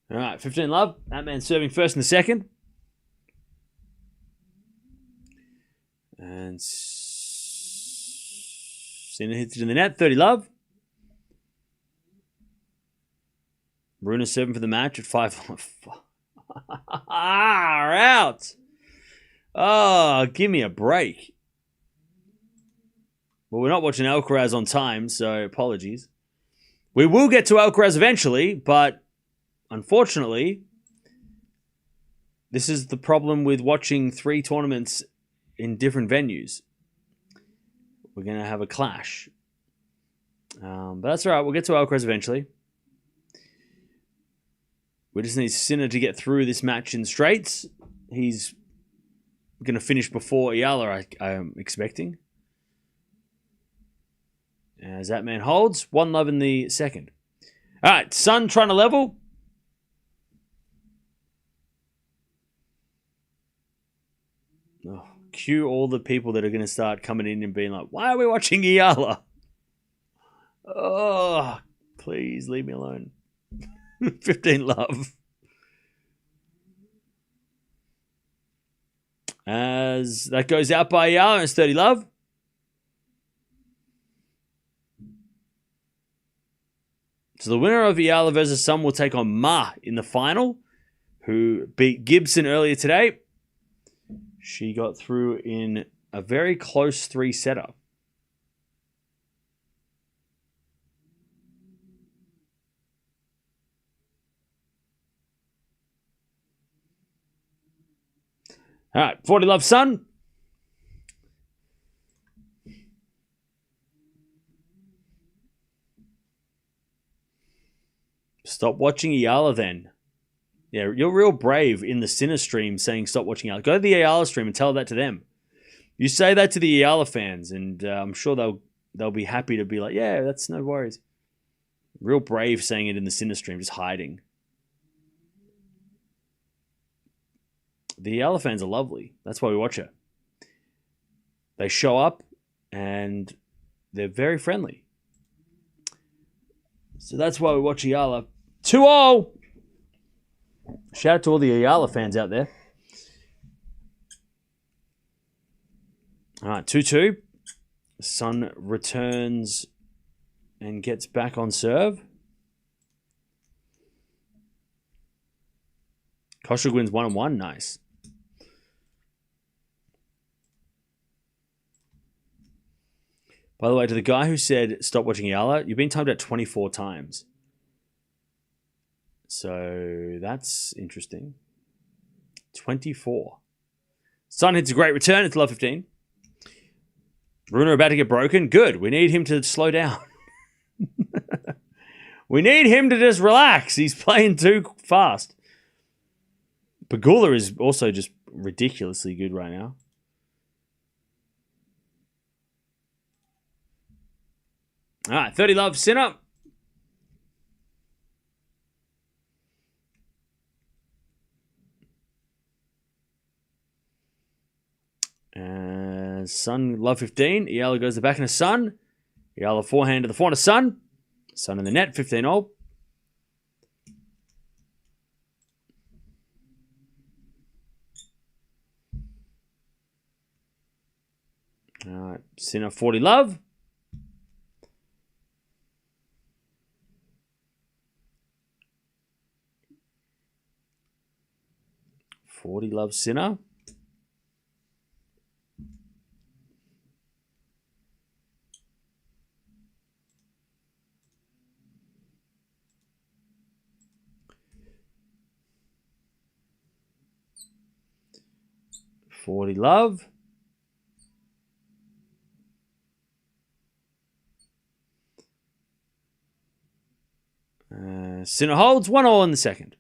All right, 15 love. That man serving first in the second. And Sinner hits it in the net. 30 love. Runa serving for the match at 5. Out. Oh, give me a break. Well, we're not watching Alcaraz on time, so apologies. We will get to Alcaraz eventually, but unfortunately, this is the problem with watching 3 tournaments in different venues. We're going to have a clash. But that's all right. We'll get to Alcaraz eventually. We just need Sinner to get through this match in straights. He's going to finish before Eala, I'm expecting. As that man holds. 1 love in the second. All right. Sun trying to level. Oh, cue all the people that are going to start coming in and being like, why are we watching Eala? Oh, please leave me alone. 15 love. As that goes out by Eala, it's 30 love. So the winner of Eala versus Sun will take on Ma in the final, who beat Gibson earlier today. She got through in a very close 3-setter. All right, 40 love Sun. Stop watching Eala then. Yeah, you're real brave in the Sinner stream saying stop watching Eala. Go to the Eala stream and tell that to them. You say that to the Eala fans, and I'm sure they'll be happy to be like, yeah, that's no worries. Real brave saying it in the Sinner stream, just hiding. The Eala fans are lovely. That's why we watch her. They show up and they're very friendly. So that's why we watch Eala. 2-0. Shout out to all the Eala fans out there. All right, 2-2. Sun returns and gets back on serve. Koshuk wins 1-1. Nice. By the way, to the guy who said stop watching Eala, you've been timed out 24 times. So that's interesting. 24. Sun hits a great return. It's love 15. Bruno about to get broken. Good. We need him to slow down. We need him to just relax. He's playing too fast. Pegula is also just ridiculously good right now. All right, 30 love, Sinner. Sun, love 15. Eala goes to the back of Sun. Eala forehand to the forehand of Sun. Sun in the net, 15-0. All right, Sinner, 40 love. Love Sinner. Love. Sinner holds 1-0 in the second.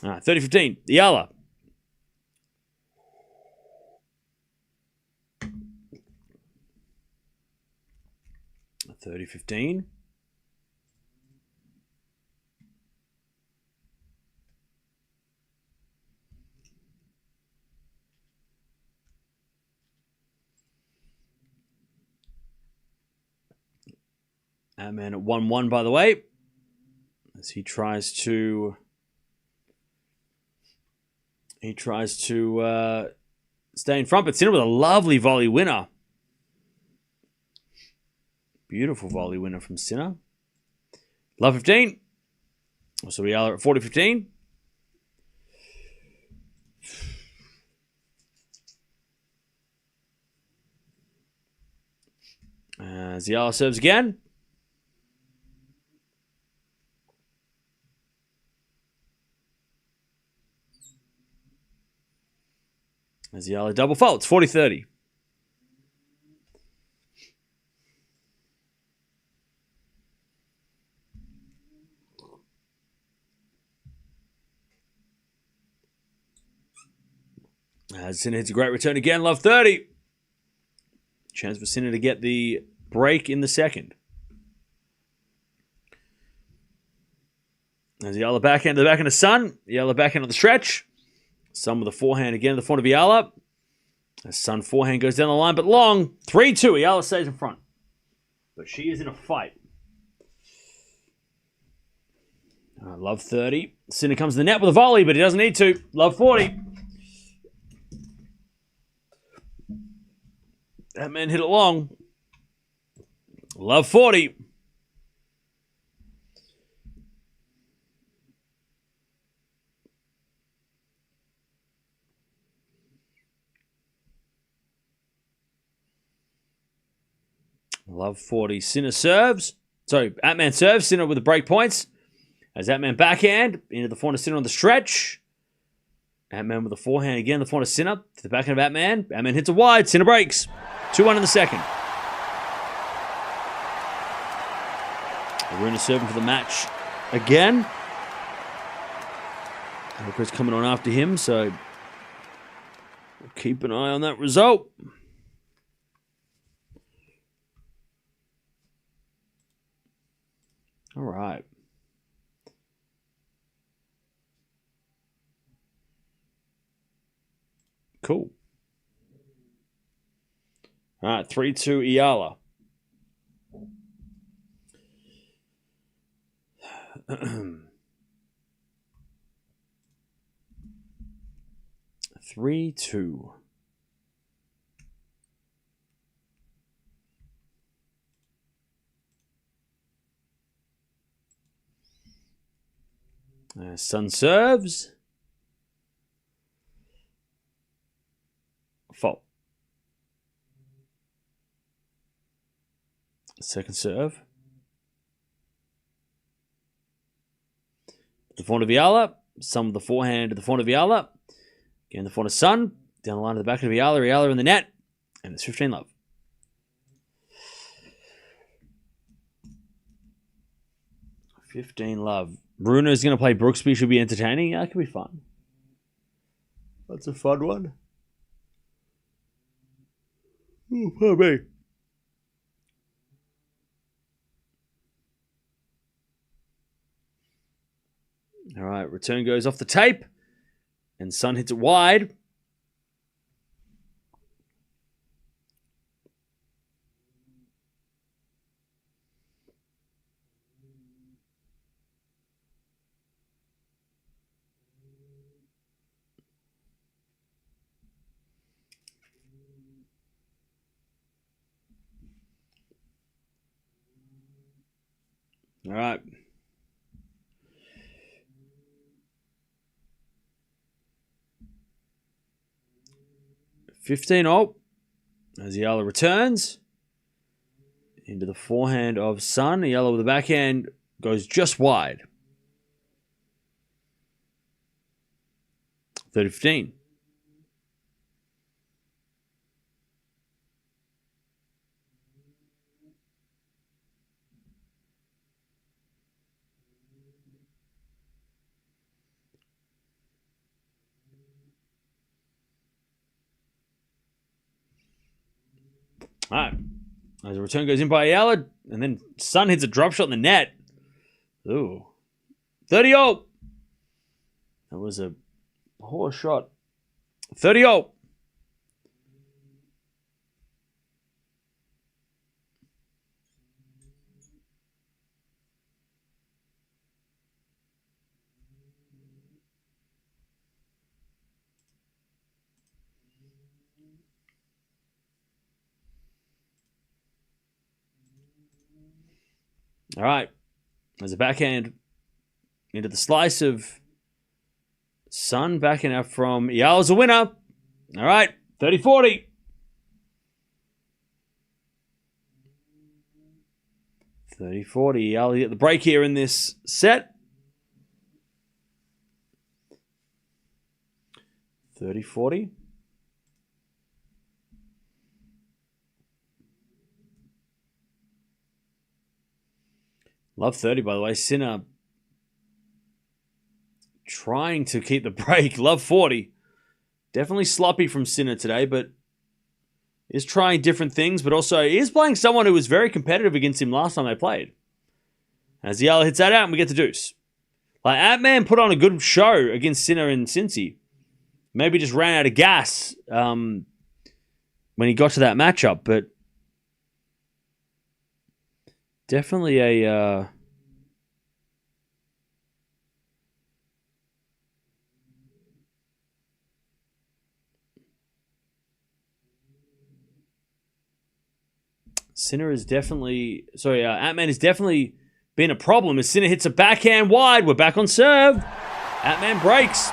30-15. Eala. $30-15. Atmane at 1-1, by the way, as he tries to stay in front, but Sinner with a lovely volley winner. Beautiful volley winner from Sinner. Love 15. So we are at 40-15. Eala serves again. As Eala double faults, 40-30. Sinner hits a great return again, love 30. Chance for Sinner to get the break in the second. As Eala backhand to the backhand of Sun. Eala backhand on the stretch. Sun with a forehand again, the front of Eala. As Sun forehand goes down the line, but long. 3-2. Eala stays in front. But she is in a fight. Love 30. Sinner comes to the net with a volley, but he doesn't need to. Love 40. That man hit it long. Love 40. Love 40. Sinner serves. Sorry, Atmane serves. Sinner with the break points. As Atmane backhand into the forehand of Sinner on the stretch. Atmane with the forehand again. The forehand of Sinner to the backhand of Atmane. Atmane hits a wide. Sinner breaks. 2-1 in the second. Aruna serving for the match again. Alcaraz coming on after him, so we'll keep an eye on that result. All right. Cool. All right, 3-2 Eala. Three, two. Sun serves. Fault. Second serve. The forehand of Eala. Some of the forehand to the forehand of Eala. Again, the forehand of Sun. Down the line to the back of Eala. Eala in the net. And it's 15-love. $15-love. Bruno's going to play Brooksby. Should be entertaining. That could be fun. That's a fun one. Oh, pardon me. All right, return goes off the tape. And Sun hits it wide. All right. $15-all as Eala returns into the forehand of Sun. Eala with the backhand goes just wide. 30-15. All right. As the return goes in by Eala, and then Sun hits a drop shot in the net. Ooh. 30-all. That was a poor shot. 30-all. All right. There's a backhand into the slice of Sun. Backhand out from Eala's a winner. All right. 30-40. 30-40. Eala get the break here in this set. 30-40. Love 30, by the way. Sinner trying to keep the break. Love 40. Definitely sloppy from Sinner today, but is trying different things, but also is playing someone who was very competitive against him last time they played. As Eala hits that out, and we get the deuce. Like, Atmane put on a good show against Sinner in Cincy. Maybe just ran out of gas when he got to that matchup, but definitely a Sinner is definitely Atmane has definitely been a problem as Sinner hits a backhand wide. We're back on serve. Atmane breaks.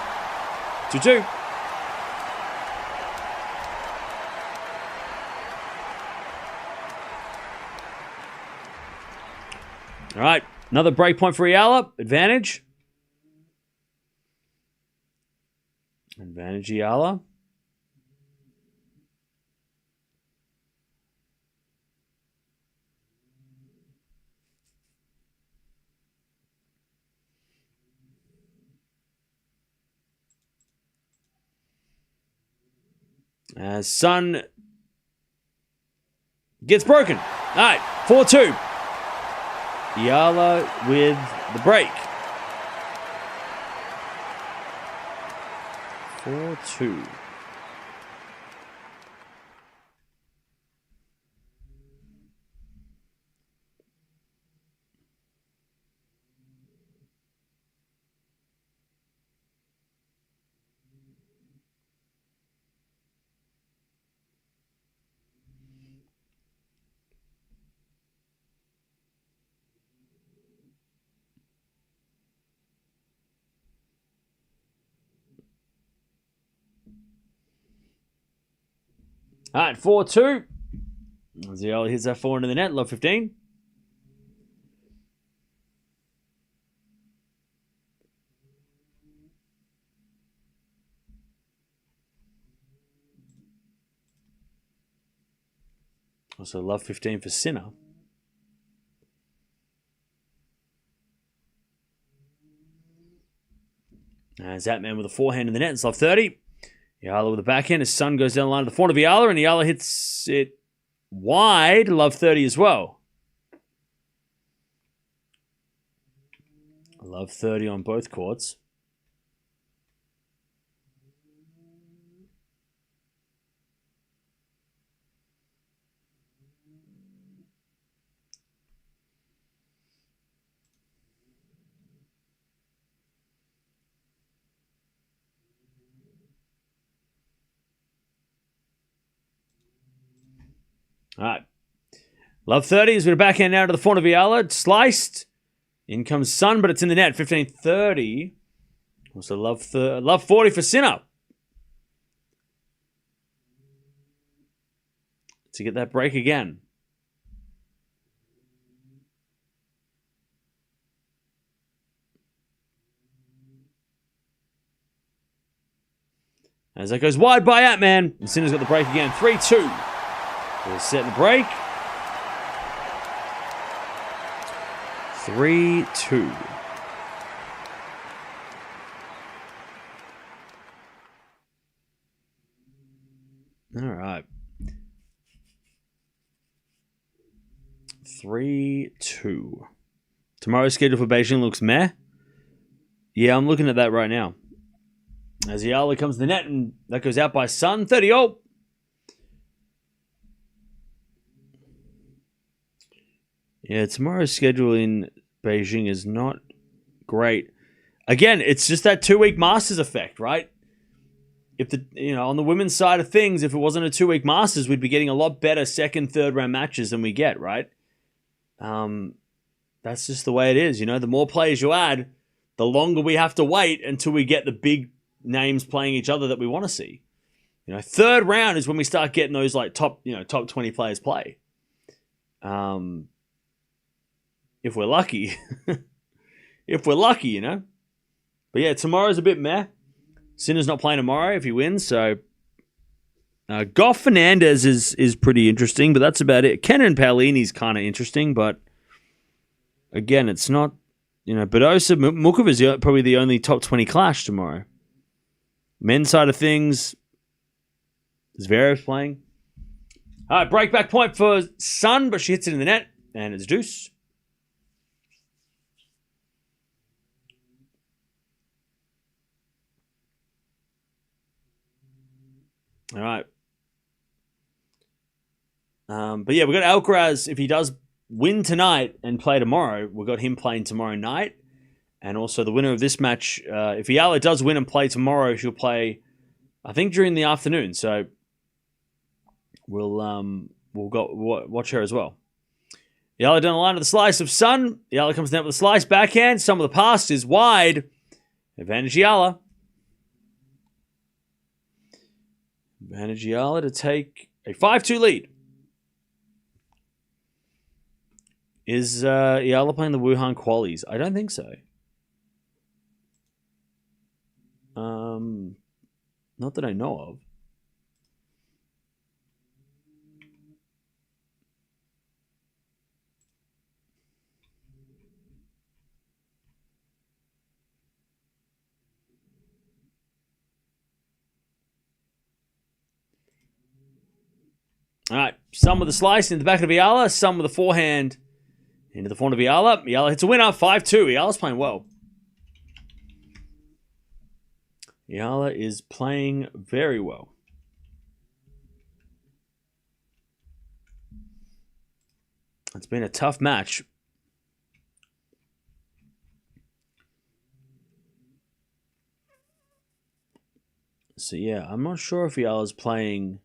2-2. All right, another break point for Eala. Advantage. Advantage Eala. As Sun gets broken. All right, 4-2. Eala with the break. 4-2. All right, 4-2. Eala hits that forehand in the net. Love 15. Also love 15 for Sinner. As Atmane with a forehand in the net. It's love 30. Eala with the backhand. His Sun goes down the line to the forehand of Eala, and Eala hits it wide. Love 30 as well. Love 30 on both courts. All right. Love 30 is with a backhand now to the front of Eala. Sliced. In comes Sun, but it's in the net. 15-30. Also love 40 for Sinner. To get that break again. As that goes wide by Atmane. And Sinner's got the break again. 3-2. We're setting the break. 3-2. All right. 3-2. Tomorrow's schedule for Beijing looks meh. Yeah, I'm looking at that right now. As Eala comes to the net, and that goes out by Sun. 30-0. Yeah, tomorrow's schedule in Beijing is not great. Again, it's just that 2-week Masters effect, right? If on the women's side of things, if it wasn't a 2-week Masters, we'd be getting a lot better second, third round matches than we get, right? That's just the way it is. The more players you add, the longer we have to wait until we get the big names playing each other that we want to see. Third round is when we start getting those like top 20 players play. If we're lucky. If we're lucky, But yeah, tomorrow's a bit meh. Sinner's not playing tomorrow if he wins, so Gauff Fernandez is pretty interesting, but that's about it. Kenan Paolini's kind of interesting, but again, it's not, Badosa, Mukov is probably the only top 20 clash tomorrow. Men's side of things, Zverev's playing. All right, break back point for Sun, but she hits it in the net, and it's deuce. All right. But yeah, we've got Alcaraz. If he does win tonight and play tomorrow, we've got him playing tomorrow night. And also the winner of this match, if Eala does win and play tomorrow, she'll play, I think, during the afternoon. So we'll watch her as well. Eala down the line with the slice of Sun. Eala comes down with the slice backhand. Some of the pass is wide. Advantage Eala. Advantage Eala to take a 5-2 lead. Is Eala playing the Wuhan qualies? I don't think so. Not that I know of. All right, some with the slice into the back of Eala, some with the forehand into the front of Eala. Eala hits a winner, 5-2. Eala's playing well. Eala is playing very well. It's been a tough match. So yeah, I'm not sure if Eala's playing.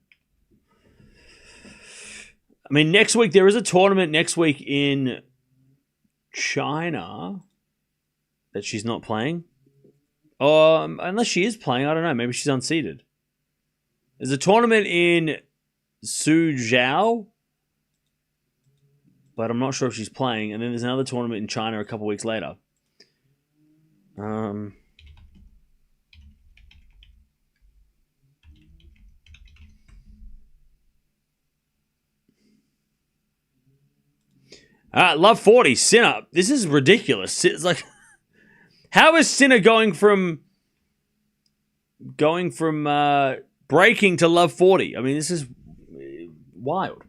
I mean, next week, there is a tournament next week in China that she's not playing. Unless she is playing, I don't know. Maybe she's unseeded. There's a tournament in Su Zhao, but I'm not sure if she's playing. And then there's another tournament in China a couple weeks later. Love 40, Sinner. This is ridiculous. It's like, how is Sinner going from breaking to love 40? I mean, this is wild.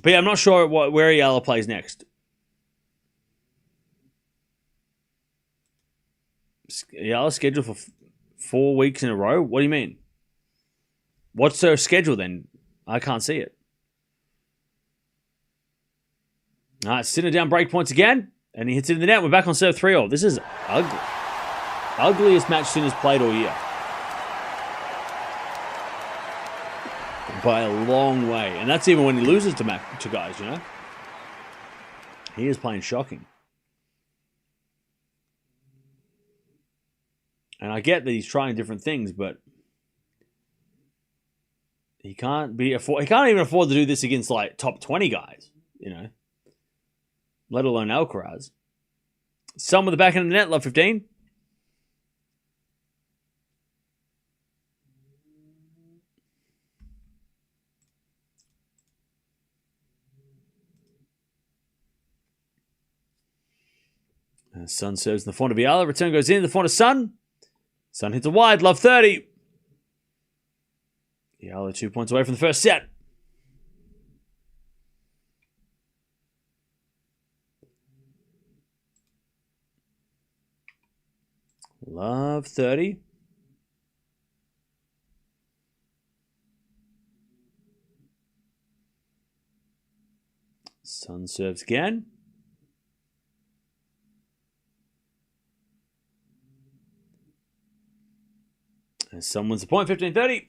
But yeah, I'm not sure where Eala plays next. Eala scheduled for 4 weeks in a row? What do you mean? What's her schedule then? I can't see it. All right, Sinner down break points again, and he hits it in the net. We're back on serve 3-all. This is ugly. Ugliest match Sinner's played all year. By a long way. And that's even when he loses to guys, you know? He is playing shocking. And I get that he's trying different things, but he can't even afford to do this against like top 20 guys, you know? Let alone Alcaraz. Some with the back end of the net, love 15. Sun serves in the front of Eala. Return goes in the front of Sun. Sun hits a wide, love 30. Eala 2 points away from the first set. Love 30. Sun serves again. And Sun wins the point, 15-30.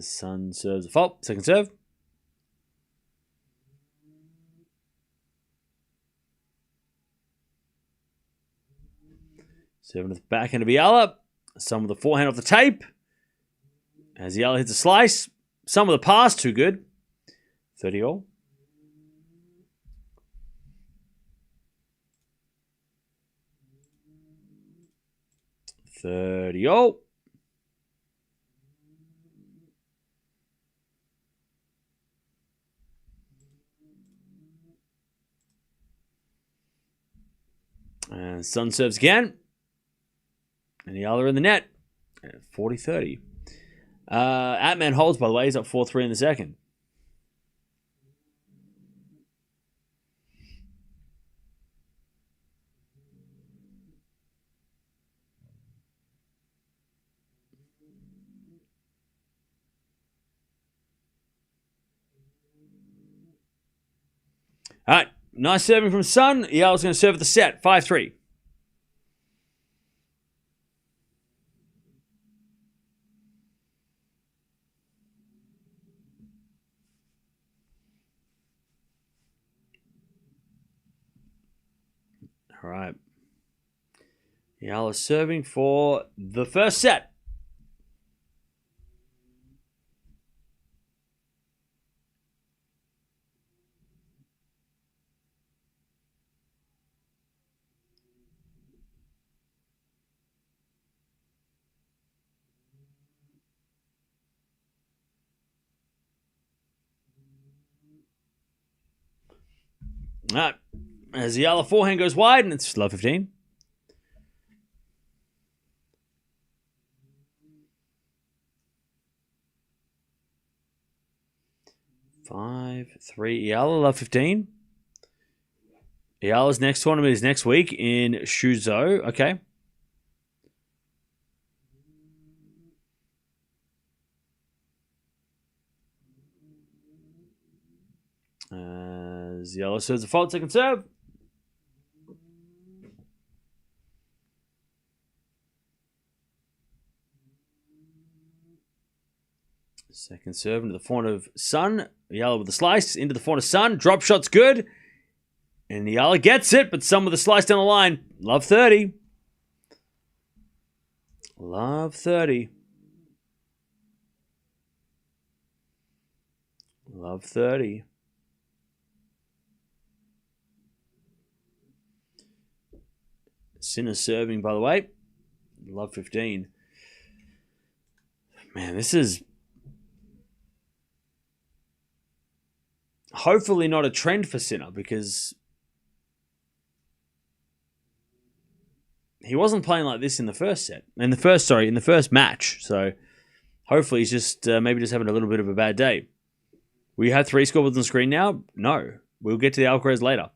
Sun serves a fault. Second serve. Serving at the back end of Eala. Sun with the forehand off the tape. As Eala hits a slice. Sun with a pass. Too good. 30-all. And Sun serves again. And Eala in the net. 40-30. Atmane holds, by the way. He's up 4-3 in the second. All right. Nice serving from Sun. Eala's going to serve at the set. 5-3. All right. Eala serving for the first set. All right. As the Eala forehand goes wide, and it's love 15. Five, 3. Eala, love 15. Eala's next tournament is next week in Suzhou. Okay. As Eala serves a fault, second serve. Second serve into the forehand of Sun. Eala with the slice. Into the forehand of Sun. Drop shot's good. And Eala gets it, but Sun with a slice down the line. Love 30. Love 30. Love 30. Sinner serving, by the way. Love 15. Man, this is hopefully not a trend for Sinner, because he wasn't playing like this in the first set. In the first match. So hopefully he's just maybe just having a little bit of a bad day. We have 3 scoreboards on the screen now? No. We'll get to the Alcaraz later.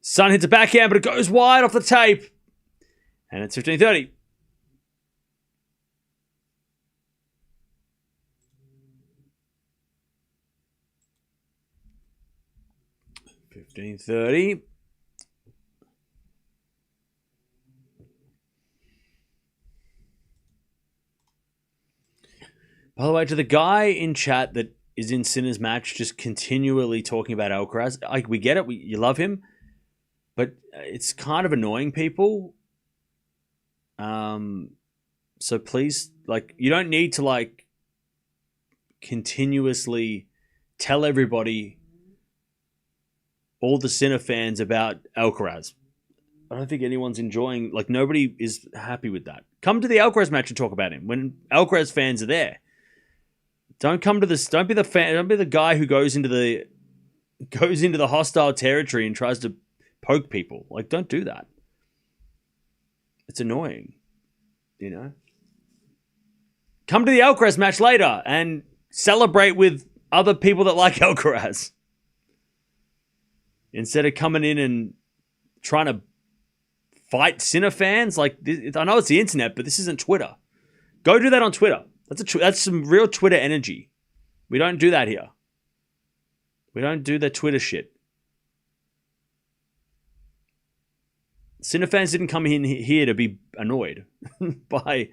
Sun hits a backhand, but it goes wide off the tape. And it's 15-30. By the way, to the guy in chat that is in Sinner's match just continually talking about Alcaraz, like, we get it, you love him, but it's kind of annoying people. So please, like, you don't need to, like, continuously tell everybody, all the Sinner fans, about Alcaraz. I don't think anyone's enjoying, like, nobody is happy with that. Come to the Alcaraz match and talk about him when Alcaraz fans are there. Don't come to this. Don't be the fan. Don't be the guy who goes into the hostile territory and tries to poke people. Like, don't do that. It's annoying, you know. Come to the Alcaraz match later and celebrate with other people that like Alcaraz, instead of coming in and trying to fight Sinner fans. Like, I know it's the internet, but this isn't Twitter. Go do that on Twitter. That's some real Twitter energy. We don't do that here. We don't do the Twitter shit. Sinner fans didn't come in here to be annoyed by,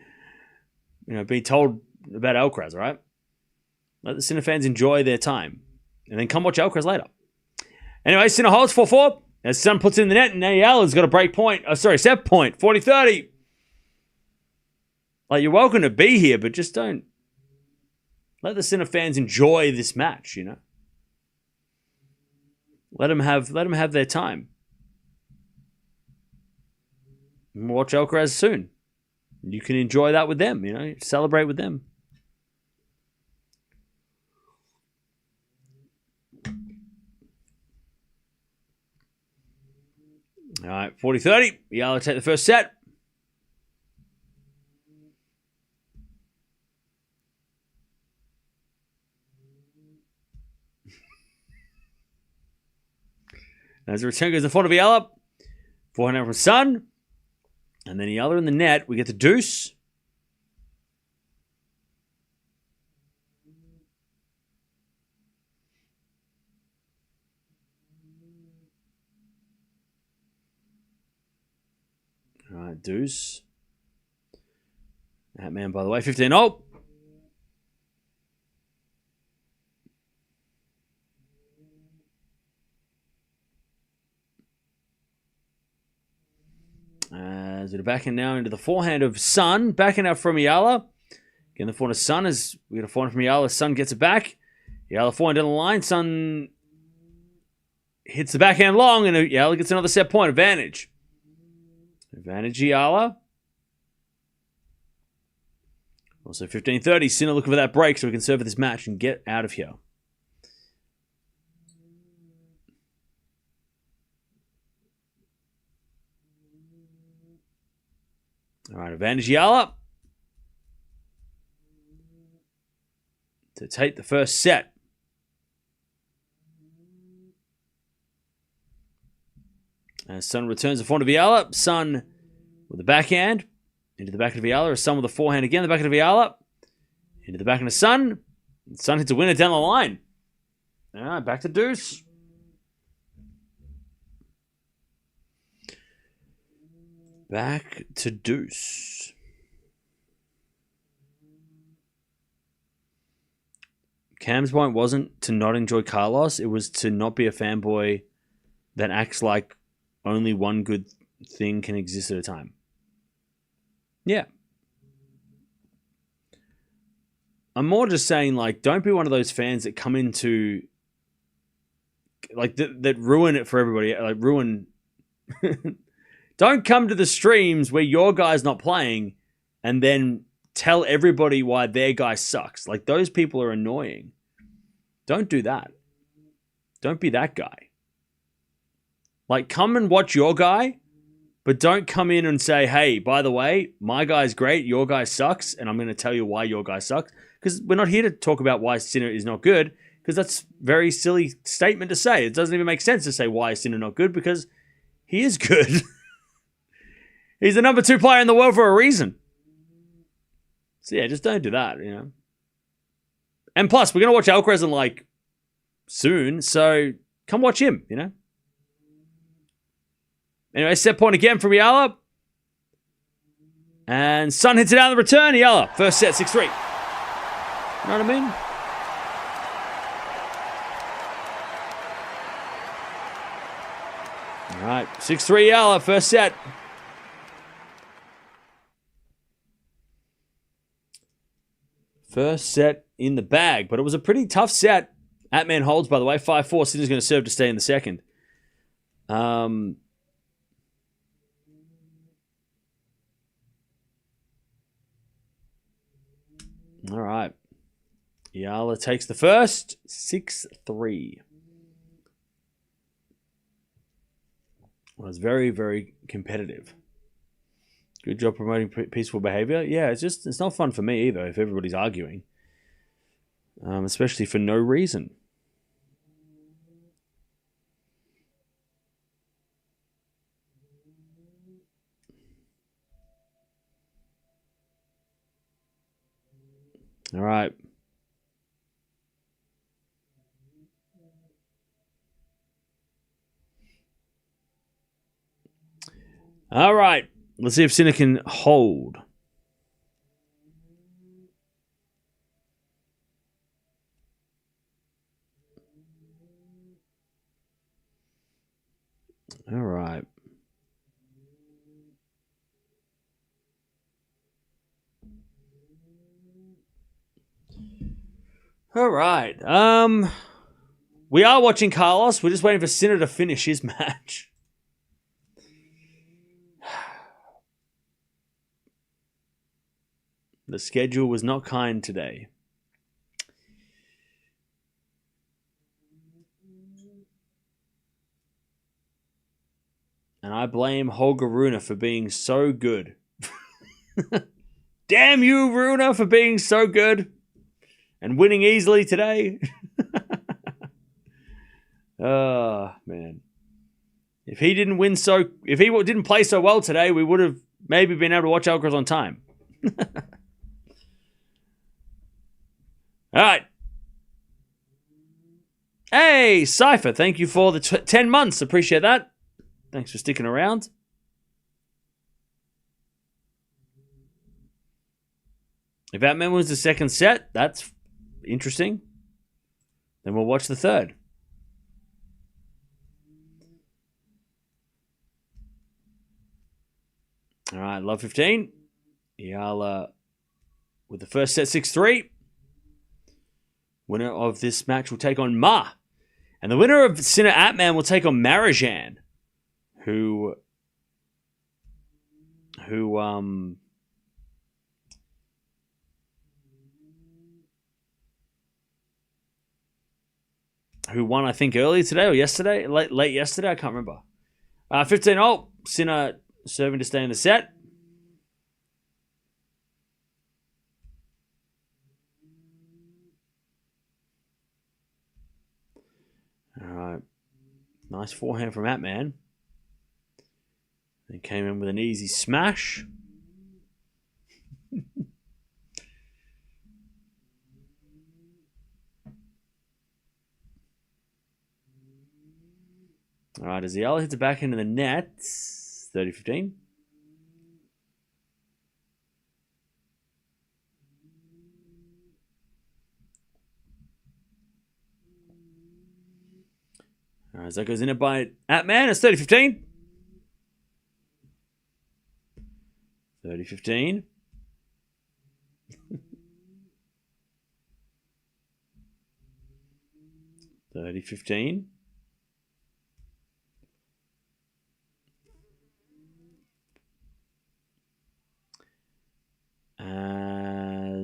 being told about Alcaraz, all right? Let the Sinner fans enjoy their time, and then come watch Alcaraz later. Anyway, Sinner holds 4-4. As Sun puts it in the net, and Eala's got a break point. Set point. 40-30. Like, you're welcome to be here, but just don't let the Sinner fans enjoy this match, you know? Let them have their time. And we'll watch Alcaraz soon. You can enjoy that with them, you know? Celebrate with them. All right, 40-30. Eala take the first set. As the return goes in front of Eala. Forehand out from Sun. And then Eala in the net. We get the deuce. All right, deuce. Atmane, by the way, 15-0. As it backhand now into the forehand of Sun. Backhand out from Eala. Again, the forehand of Sun is, we get a forehand from Eala. Sun gets it back. Eala forehand down the line. Sun hits the backhand long, and Eala gets another set point. Advantage. Advantage Eala. Also 15-30. Sinner looking for that break so we can serve this match and get out of here. All right, advantage Eala to take the first set. As Sun returns the forehand of Eala. Sun with the backhand into the back of Eala. Sun with the forehand again, the back of Eala. Into the backhand of Sun. Sun hits a winner down the line. All right, back to deuce. Back to deuce. Cam's point wasn't to not enjoy Carlos. It was to not be a fanboy that acts like only one good thing can exist at a time. Yeah. I'm more just saying, like, don't be one of those fans that come into, like, that ruin it for everybody. Like, ruin. Don't come to the streams where your guy's not playing and then tell everybody why their guy sucks. Like, those people are annoying. Don't do that. Don't be that guy. Like, come and watch your guy, but don't come in and say, hey, by the way, my guy's great, your guy sucks, and I'm going to tell you why your guy sucks. Because we're not here to talk about why Sinner is not good, because that's a very silly statement to say. It doesn't even make sense to say why is Sinner not good, because he is good. He's the number 2 player in the world for a reason. So yeah, just don't do that, you know. And plus, we're going to watch Alcaraz like soon, so come watch him, you know. Anyway, set point again from Eala. And Sun hits it out of the return. Eala, first set, 6-3. You know what I mean? All right, 6-3 Eala, first set. First set in the bag, but it was a pretty tough set. Atmane holds, by the way, 5-4. Sinner's going to serve to stay in the second. All right. Eala takes the first, 6-3. Well, it's very, very competitive. Good job promoting peaceful behavior. Yeah, it's not fun for me either if everybody's arguing. Especially for no reason. All right. All right. Let's see if Sinner can hold. All right. All right. We are watching Carlos. We're just waiting for Sinner to finish his match. The schedule was not kind today. And I blame Holger Rune for being so good. Damn you, Rune, for being so good and winning easily today. Oh, man. If he didn't play so well today, we would have maybe been able to watch Alcaraz on time. All right. Hey, Cypher, thank you for the 10 months. Appreciate that. Thanks for sticking around. If Atmane wins the second set, that's interesting. Then we'll watch the third. All right, love 15. Eala with the first set, 6-3. Winner of this match will take on Ma. And the winner of Sinner Atmane will take on Marijan, who won, I think, earlier today or yesterday, late yesterday, I can't remember. 15-0, Sinner serving to stay in the set. All right. Nice forehand from Atmane. He came in with an easy smash. All right, as Eala hits the back end of the net, 30-15. All right, so that goes in it by Atmane. It's 30-15. 30-15. 30-15.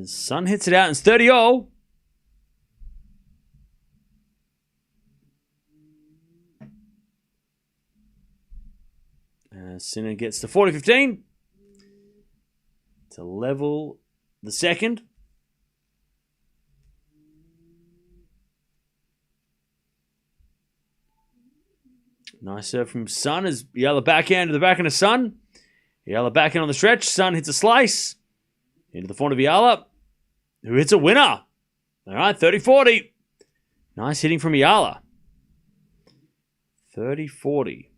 Sun hits it out and it's 30-all. Sinner gets to 40-15 to level the second. Nice serve from Sun as Eala backhand to the backhand of Sun. Eala backhand on the stretch. Sun hits a slice into the front of Eala, who hits a winner. All right, 30-40. Nice hitting from Eala. 30-40.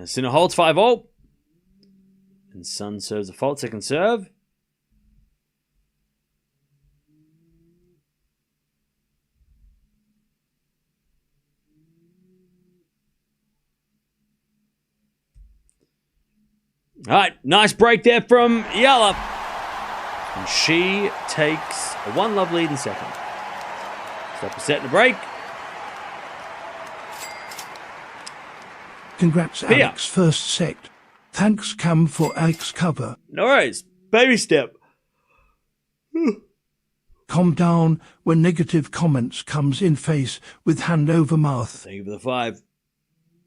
Sinner holds 5-all. And Sun serves a fault second serve. All right, nice break there from Eala. And she takes a 1-love lead in second. Stop a set and a break. Congrats, Alex. First set. Thanks, Cam, for Alex cover. No worries. Baby step. Calm down when negative comments comes in face with hand over mouth. Thank you for the 5.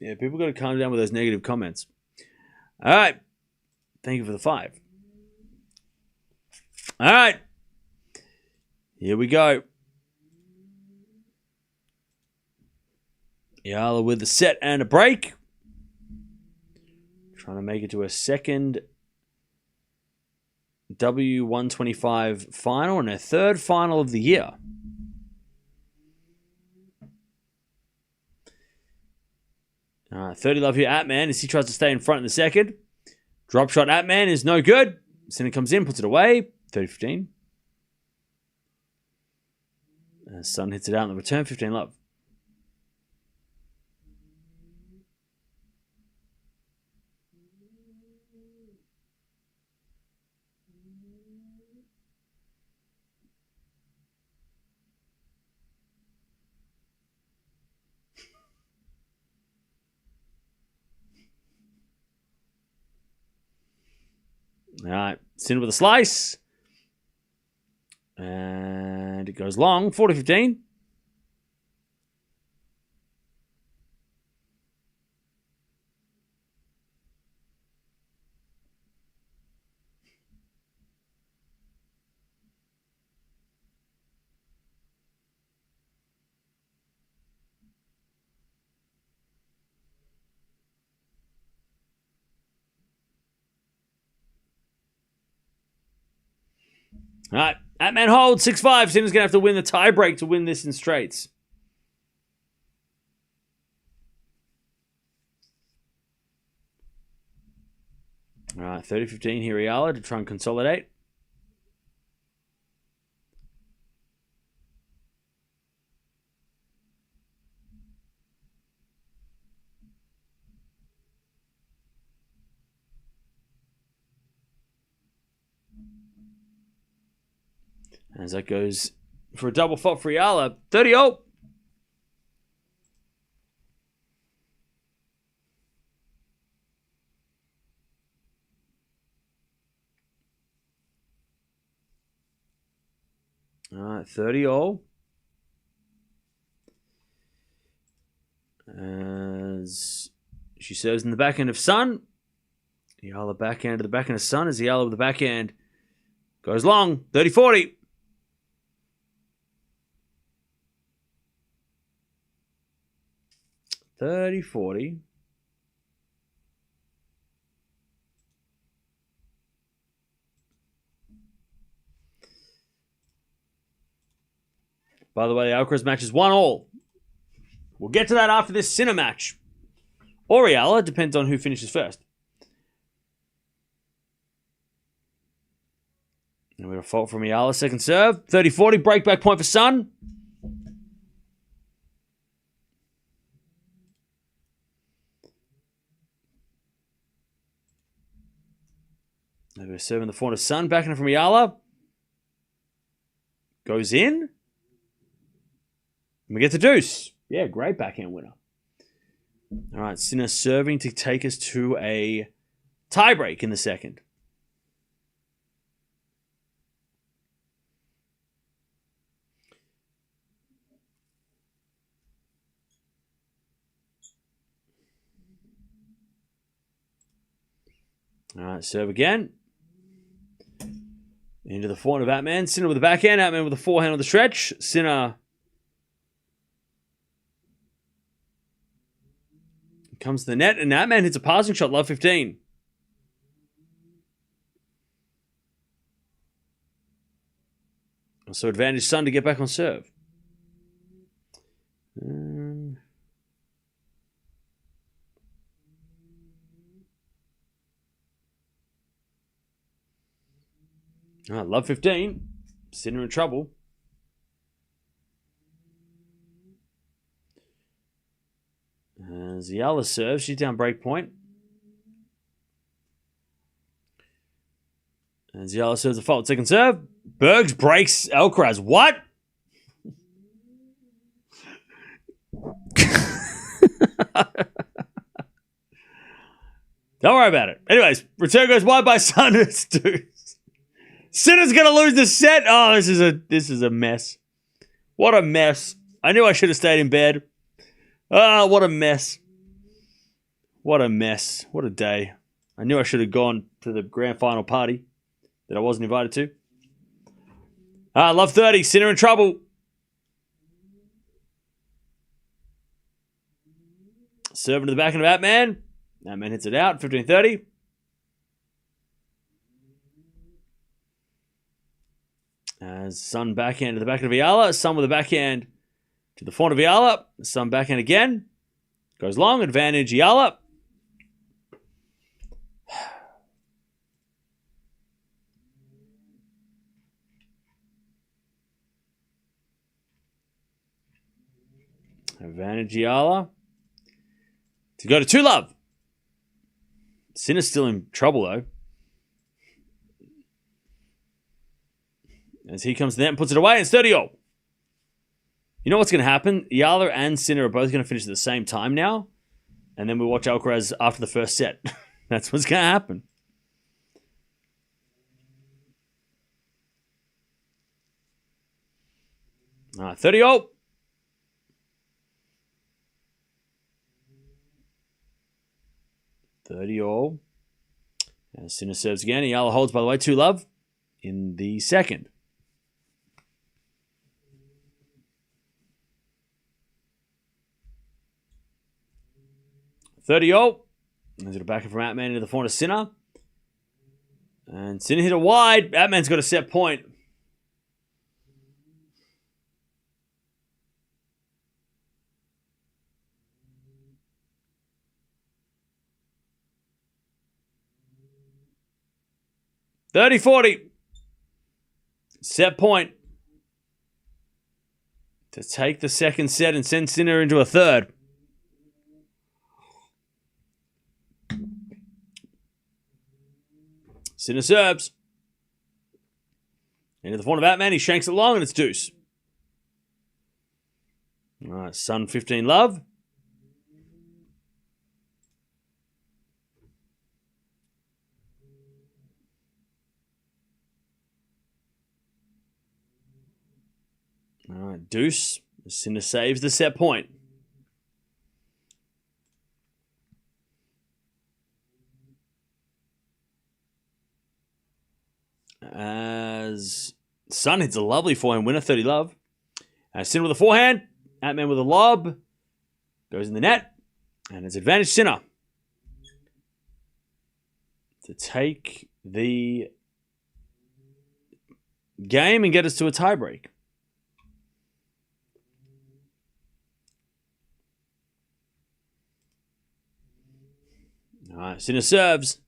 Yeah, people got to calm down with those negative comments. All right. Thank you for the 5. All right. Here we go. Eala with the set and a break. Trying to make it to a second W125 final and a third final of the year. All right, 30-love here, Atmane, as he tries to stay in front in the second. Drop shot, Atmane is no good. Sinner comes in, puts it away. 30-15. Sun hits it out in the return, 15-love. All right, Sinner with a slice. And it goes long, 40-15. All right, Atmane holds 6-5. Sinner's going to have to win the tiebreak to win this in straights. All right, 30-15 here, Eala, to try and consolidate. As that goes for a double fault for Eala. 30-0. All right, 30-0. As she serves in the backhand of Sun. Eala backhand to the backhand of Sun as Eala with the backhand goes long. 30-40. By the way, the Alcaraz match is 1-all. We'll get to that after this Sinner match. Or Eala, depends on who finishes first. And we got a fault from Eala. Second serve. 30-40. Breakback point for Sun. Maybe a serve in the forehand of Sun. Backing it from Eala. Goes in. And we get the deuce. Yeah, great backhand winner. All right, Sinner serving to take us to a tiebreak in the second. All right, serve again. Into the forehand of Atmane. Sinner with the backhand. Atmane with the forehand on the stretch. Sinner comes to the net, and Atmane hits a passing shot. Love 15. So advantage Sun to get back on serve. All right, love 15. Sinner in trouble. As Eala serves, she's down break point. As Eala serves a fault. Second serve. Bergs breaks Alcaraz. What? Don't worry about it. Anyways, return goes wide by Sun. Sinner's gonna lose the set. Oh, this is a mess. What a mess. I knew I should have stayed in bed. Oh, what a mess. What a mess. What a day. I knew I should have gone to the grand final party that I wasn't invited to. Love 30. Sinner in trouble. Serving to the backhand of Atmane. Atmane hits it out. 15-30. As Sun backhand to the backhand of Eala. Sun with the backhand to the forehand of Eala. Sun backhand again. Goes long. Advantage Eala. Advantage Eala. To go to 2-love. Sinner's still in trouble though. As he comes to the net and puts it away, it's 30-all. You know what's going to happen? Eala and Sinner are both going to finish at the same time now. And then we watch Alcaraz after the first set. That's what's going to happen. All right, 30-all. As Sinner serves again. Eala holds, by the way, 2-love in the second. There's a backer from Atmane into the forehand of Sinner. And Sinner hit it wide. Atmane's got a set point. $30-40. Set point to take the second set and send Sinner into a third. Sinner serves. Into the forehand of Atmane. He shanks it long and it's deuce. All right, Sun 15-love. All right, deuce. Sinner saves the set point. As Sun hits a lovely forehand winner, 30-love. Sinner with a forehand. Atmane with a lob. Goes in the net. And it's advantage Sinner to take the game and get us to a tiebreak. All right, Sinner serves.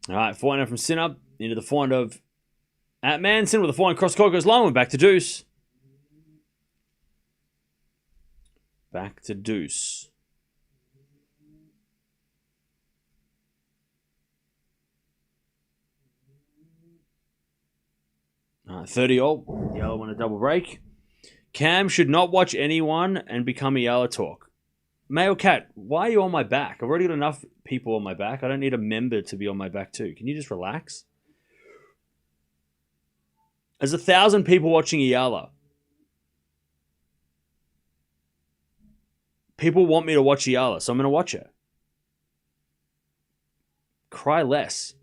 All right, forehand from Sinner into the forehand of Atmane. Sinner with the forehand cross court goes long. We're back to deuce. Back to deuce. All right, 30 all. Yellow won a double break. Cam should not watch anyone and become a yellow talk. Male Cat, why are you on my back? I've already got enough people on my back. I don't need a member to be on my back too. Can you just relax? There's 1,000 people watching Eala. People want me to watch Eala, so I'm going to watch her. Cry less.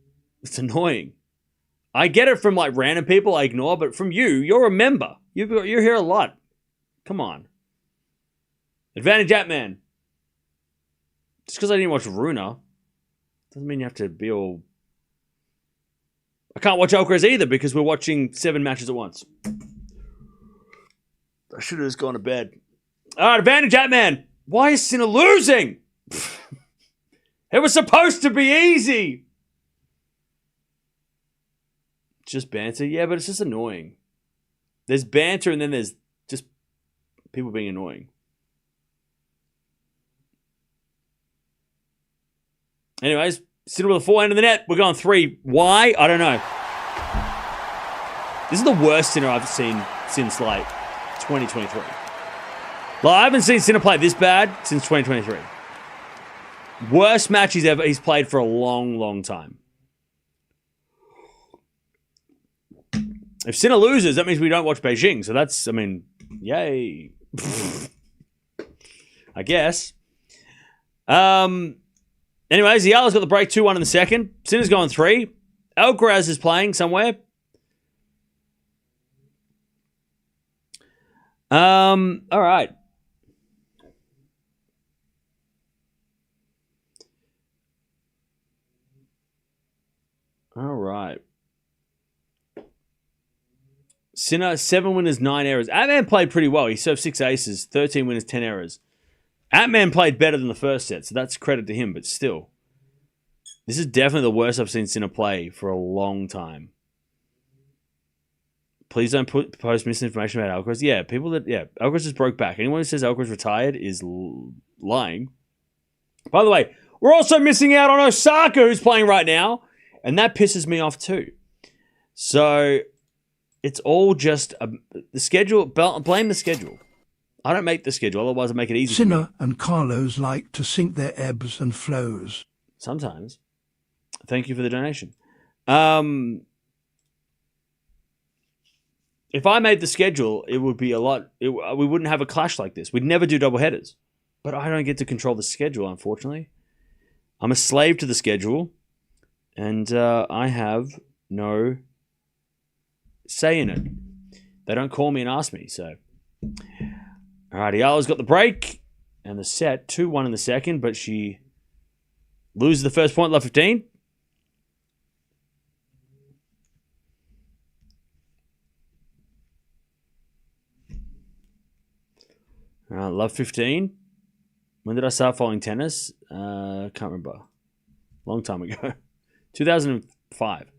It's annoying. I get it from like random people I ignore, but from you, you're a member. You're here a lot. Come on. Advantage Atman. Just because I didn't watch Runa doesn't mean you have to be all... I can't watch Alcaraz either because we're watching 7 matches at once. I should have just gone to bed. All right, advantage Atman. Why is Sinner losing? It was supposed to be easy. Just banter? Yeah, but it's just annoying. There's banter and then there's just people being annoying. Anyways, Sinner with a forehand in the net. We're going 3. Why? I don't know. This is the worst Sinner I've seen since like 2023. Like, I haven't seen Sinner play this bad since 2023. Worst match he's played for a long, long time. If Sinner loses, that means we don't watch Beijing. So that's, I mean, yay. I guess. Anyways, Eala's got the break 2-1 in the second. Sinner's going 3. Alcaraz is playing somewhere. All right. All right. Sinner, 7 winners, 9 errors. Atman played pretty well. He served 6 aces, 13 winners, 10 errors. Atman played better than the first set, so that's credit to him, but still. This is definitely the worst I've seen Sinner play for a long time. Please don't post misinformation about Alcaraz. Yeah, Alcaraz just broke back. Anyone who says Alcaraz retired is lying. By the way, we're also missing out on Osaka, who's playing right now, and that pisses me off too. So, it's all just the schedule. Blame the schedule. I don't make the schedule, otherwise I make it easy. Sinner and Carlos like to sink their ebbs and flows. Sometimes. Thank you for the donation. If I made the schedule, it would be a lot... we wouldn't have a clash like this. We'd never do double headers. But I don't get to control the schedule, unfortunately. I'm a slave to the schedule. And I have no say in it. They don't call me and ask me, so... All right, Eala's got the break and the set. 2-1 in the second, but she loses the first point, love 15. All right, love 15. When did I start following tennis? Can't remember. Long time ago. 2005.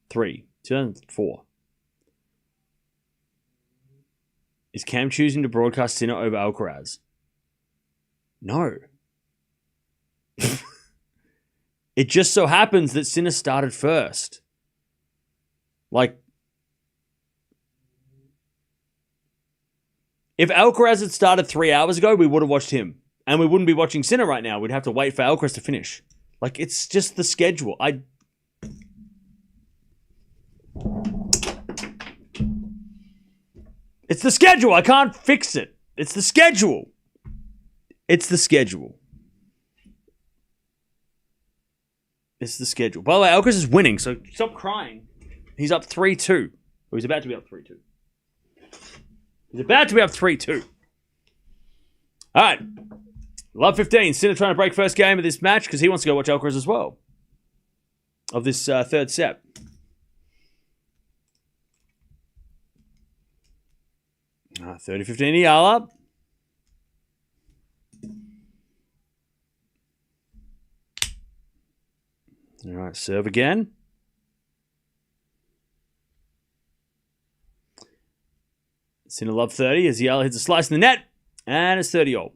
2004. Is Cam choosing to broadcast Sinner over Alcaraz? No. It just so happens that Sinner started first. Like, if Alcaraz had started 3 hours ago, we would have watched him. And we wouldn't be watching Sinner right now. We'd have to wait for Alcaraz to finish. Like, it's just the schedule. It's the schedule. I can't fix it. It's the schedule. It's the schedule. It's the schedule. By the way, Alcaraz is winning, so stop crying. He's up 3-2. Or he's about to be up 3-2. He's about to be up 3-2. All right. Love 15. Sinner trying to break first game of this match because he wants to go watch Alcaraz as well. Of this third set. 30-15 Eala. All right, serve again. Sinner love 30 as Eala hits a slice in the net. And it's 30-all.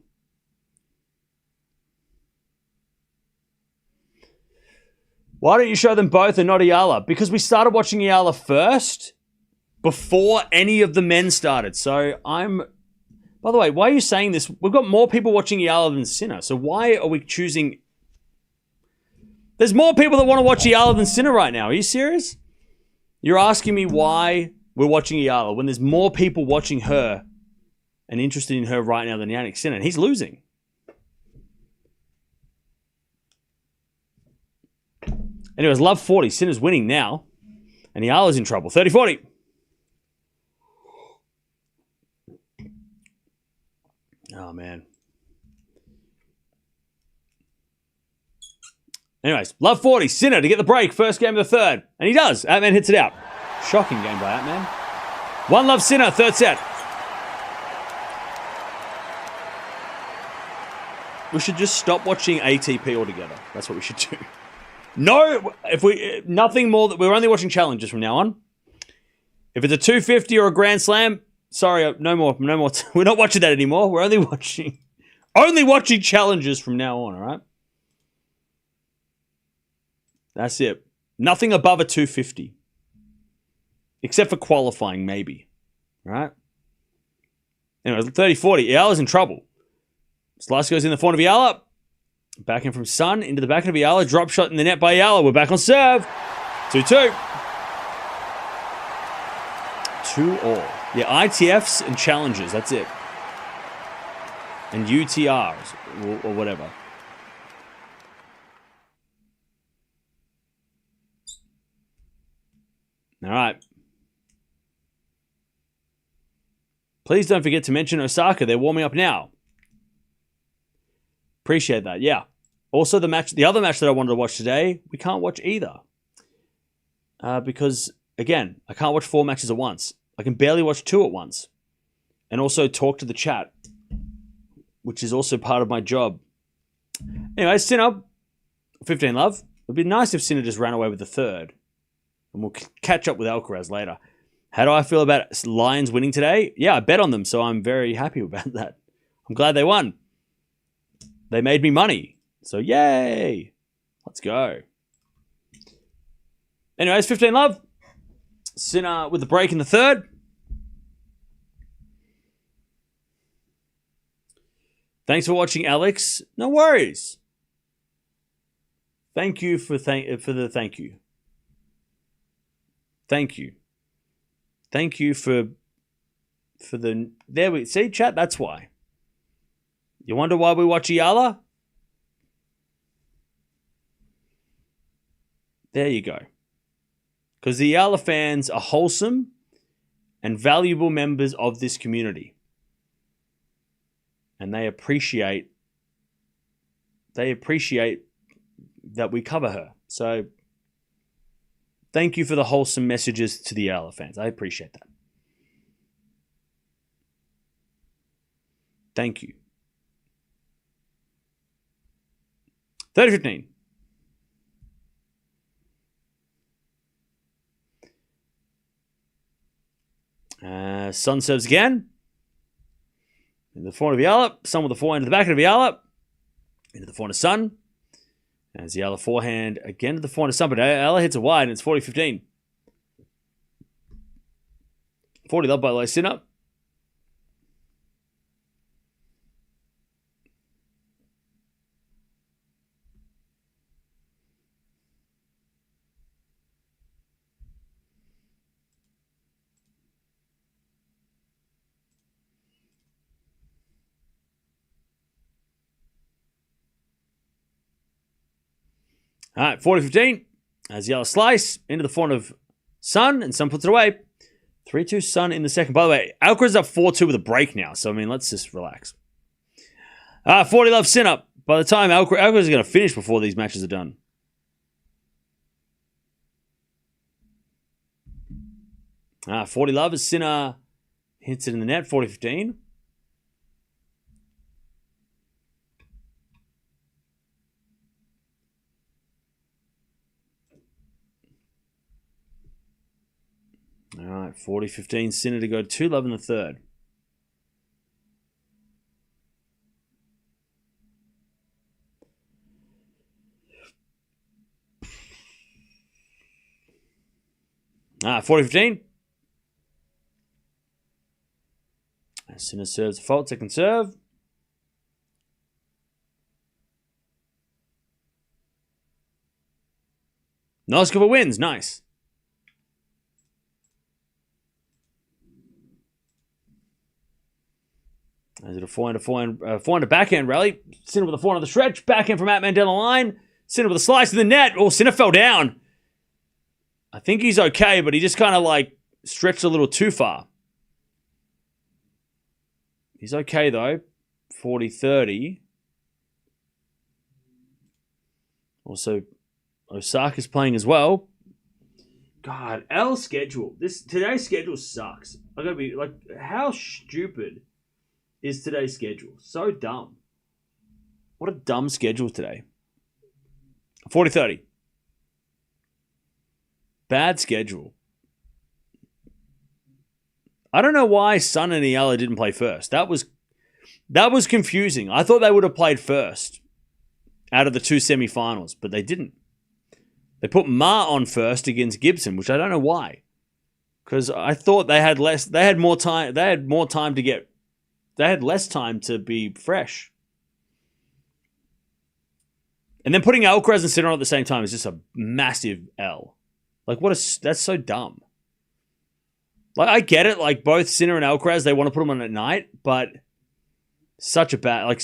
Why don't you show them both and not Eala? Because we started watching Eala first before any of the men started. So by the way, why are you saying this? We've got more people watching Eala than Sinner. So why are we choosing... There's more people that want to watch Eala than Sinner right now. Are you serious? You're asking me why we're watching Eala when there's more people watching her and interested in her right now than Jannik Sinner. And he's losing. Anyways, love 40. Sinner's winning now. And Eala's in trouble. 30-40. Oh, man. Anyways, love 40. Sinner to get the break. First game of the third. And he does. Atmane hits it out. Shocking game by Atmane. One love Sinner. Third set. We should just stop watching ATP altogether. That's what we should do. No, nothing more. We're only watching challenges from now on. If it's a 250 or a Grand Slam, sorry, no more. We're not watching that anymore. We're only watching challenges from now on. All right. That's it. Nothing above a 250, except for qualifying, maybe. All right. Anyway, 30-40. Eala's in trouble. Slice goes in the front of Eala. Back in from Sun into the back of Eala. Drop shot in the net by Eala. We're back on serve. 2-2. 2-all. Yeah, ITFs and challenges. That's it. And UTRs or whatever. All right. Please don't forget to mention Osaka. They're warming up now. Appreciate that. Yeah. Also, the other match that I wanted to watch today, we can't watch either. Because, again, I can't watch 4 matches at once. I can barely watch 2 at once. And also talk to the chat, which is also part of my job. Anyway, Sinner, 15 love. It would be nice if Sinner just ran away with the third. And we'll catch up with Alcaraz later. How do I feel about Lions winning today? Yeah, I bet on them, so I'm very happy about that. I'm glad they won. They made me money. So, yay. Let's go. Anyways, 15 love. Sinner with the break in the third. Thanks for watching, Alex. No worries. Thank you for the thank you. Thank you. Thank you for the... There we... See, chat? That's why. You wonder why we watch Eala? There you go. Because the Eala fans are wholesome and valuable members of this community. And they appreciate that we cover her. So thank you for the wholesome messages to the Eala fans. I appreciate that. Thank you. 30-15. Sun serves again. In the forehand of Eala. Sun with the forehand to the back of Eala. Into the forehand of Sun. As Eala forehand again to the forehand of Sun. But Eala hits it wide and it's 40-15. 40 love by Sinner. All right, 40-15. As Eala slice into the front of Sun, and Sun puts it away. 3-2 Sun in the second. By the way, Alcaraz up 4-2 with a break now. So, I mean, let's just relax. 40 love Sinner. By the time Alcaraz is going to finish before these matches are done. 40 love as Sinner hits it in the net. 40-15. All right, 40-15. Sinner to go 2-love in the third. All right, 40-15. Sinner serves a fault, second serve. Noskova wins. Nice. Is it a forehand backhand rally? Sinner with a forehand on the stretch. Backhand from Atmane down the line. Sinner with a slice to the net. Oh, Sinner fell down. I think he's okay, but he just kind of like stretched a little too far. He's okay though. 40-30. Also, Osaka's playing as well. God, L's schedule. Today's schedule sucks. I gotta be like, how stupid is today's schedule? So dumb. What a dumb schedule today. 40-30. Bad schedule. I don't know why Sun and Eala didn't play first. That was confusing. I thought they would have played first out of the two semifinals, but they didn't. They put Ma on first against Gibson, which I don't know why. Because I thought they had less time to be fresh. And then putting Alcaraz and Sinner on at the same time is just a massive L. Like, that's so dumb. Like, I get it, like, both Sinner and Alcaraz, they want to put them on at night, but so bad. Like,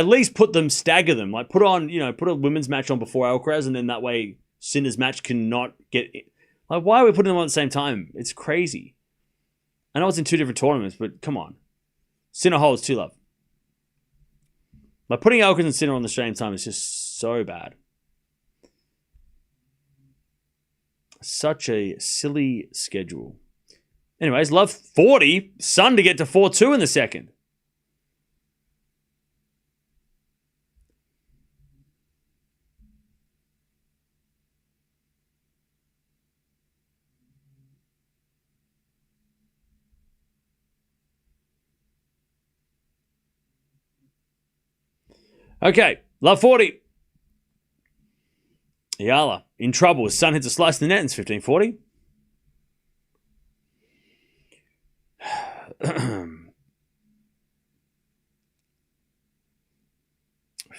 at least stagger them. Like, put a women's match on before Alcaraz, and then that way Sinner's match cannot get in. Like, why are we putting them on at the same time? It's crazy. I know it's in two different tournaments, but come on. Sinner holds 2-love. Like, putting Alcaraz and Sinner on the same time is just so bad. Such a silly schedule. Anyways, love 40. Sun to get to 4-2 in the second. Okay, love 40. Eala in trouble. Sun hits a slice in the net and it's 15-40.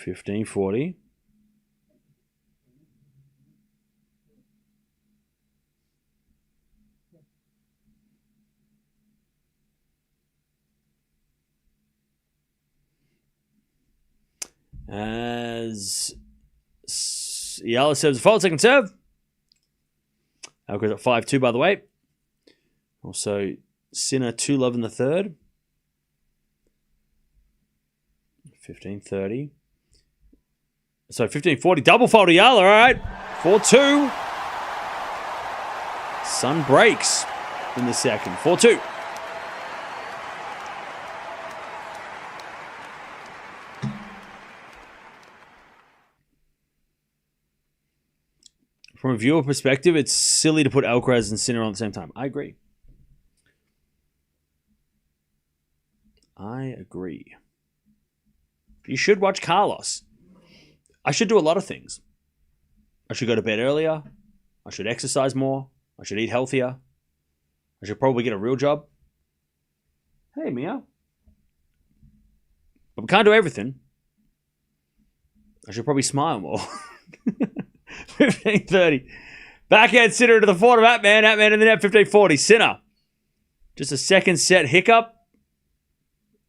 $15.40. As Eala serves a fault, second serve. Alcaraz at 5-2, by the way. Also, Sinner 2-love in the third. 15-30. So 15-40, double fault Eala, all right. 4-2. Sun breaks in the second. 4-2. From a viewer perspective, it's silly to put Alcaraz and Sinner on at the same time. I agree. You should watch Carlos. I should do a lot of things. I should go to bed earlier. I should exercise more. I should eat healthier. I should probably get a real job. Hey, Mia. But we can't do everything. I should probably smile more. 15-30. Backhand Sinner to the forward of Atmane. Atmane in the net, 15-40. Sinner. Just a second set hiccup.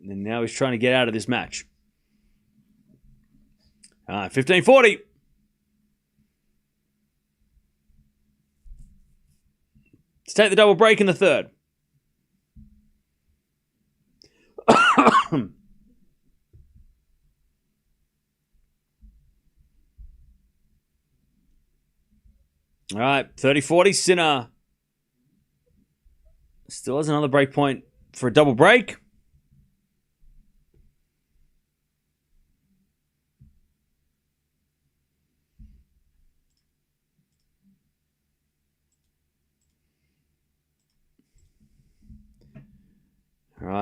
And now he's trying to get out of this match. 15-40. Let's take the double break in the third. All right, 30-40. Sinner still has another break point for a double break.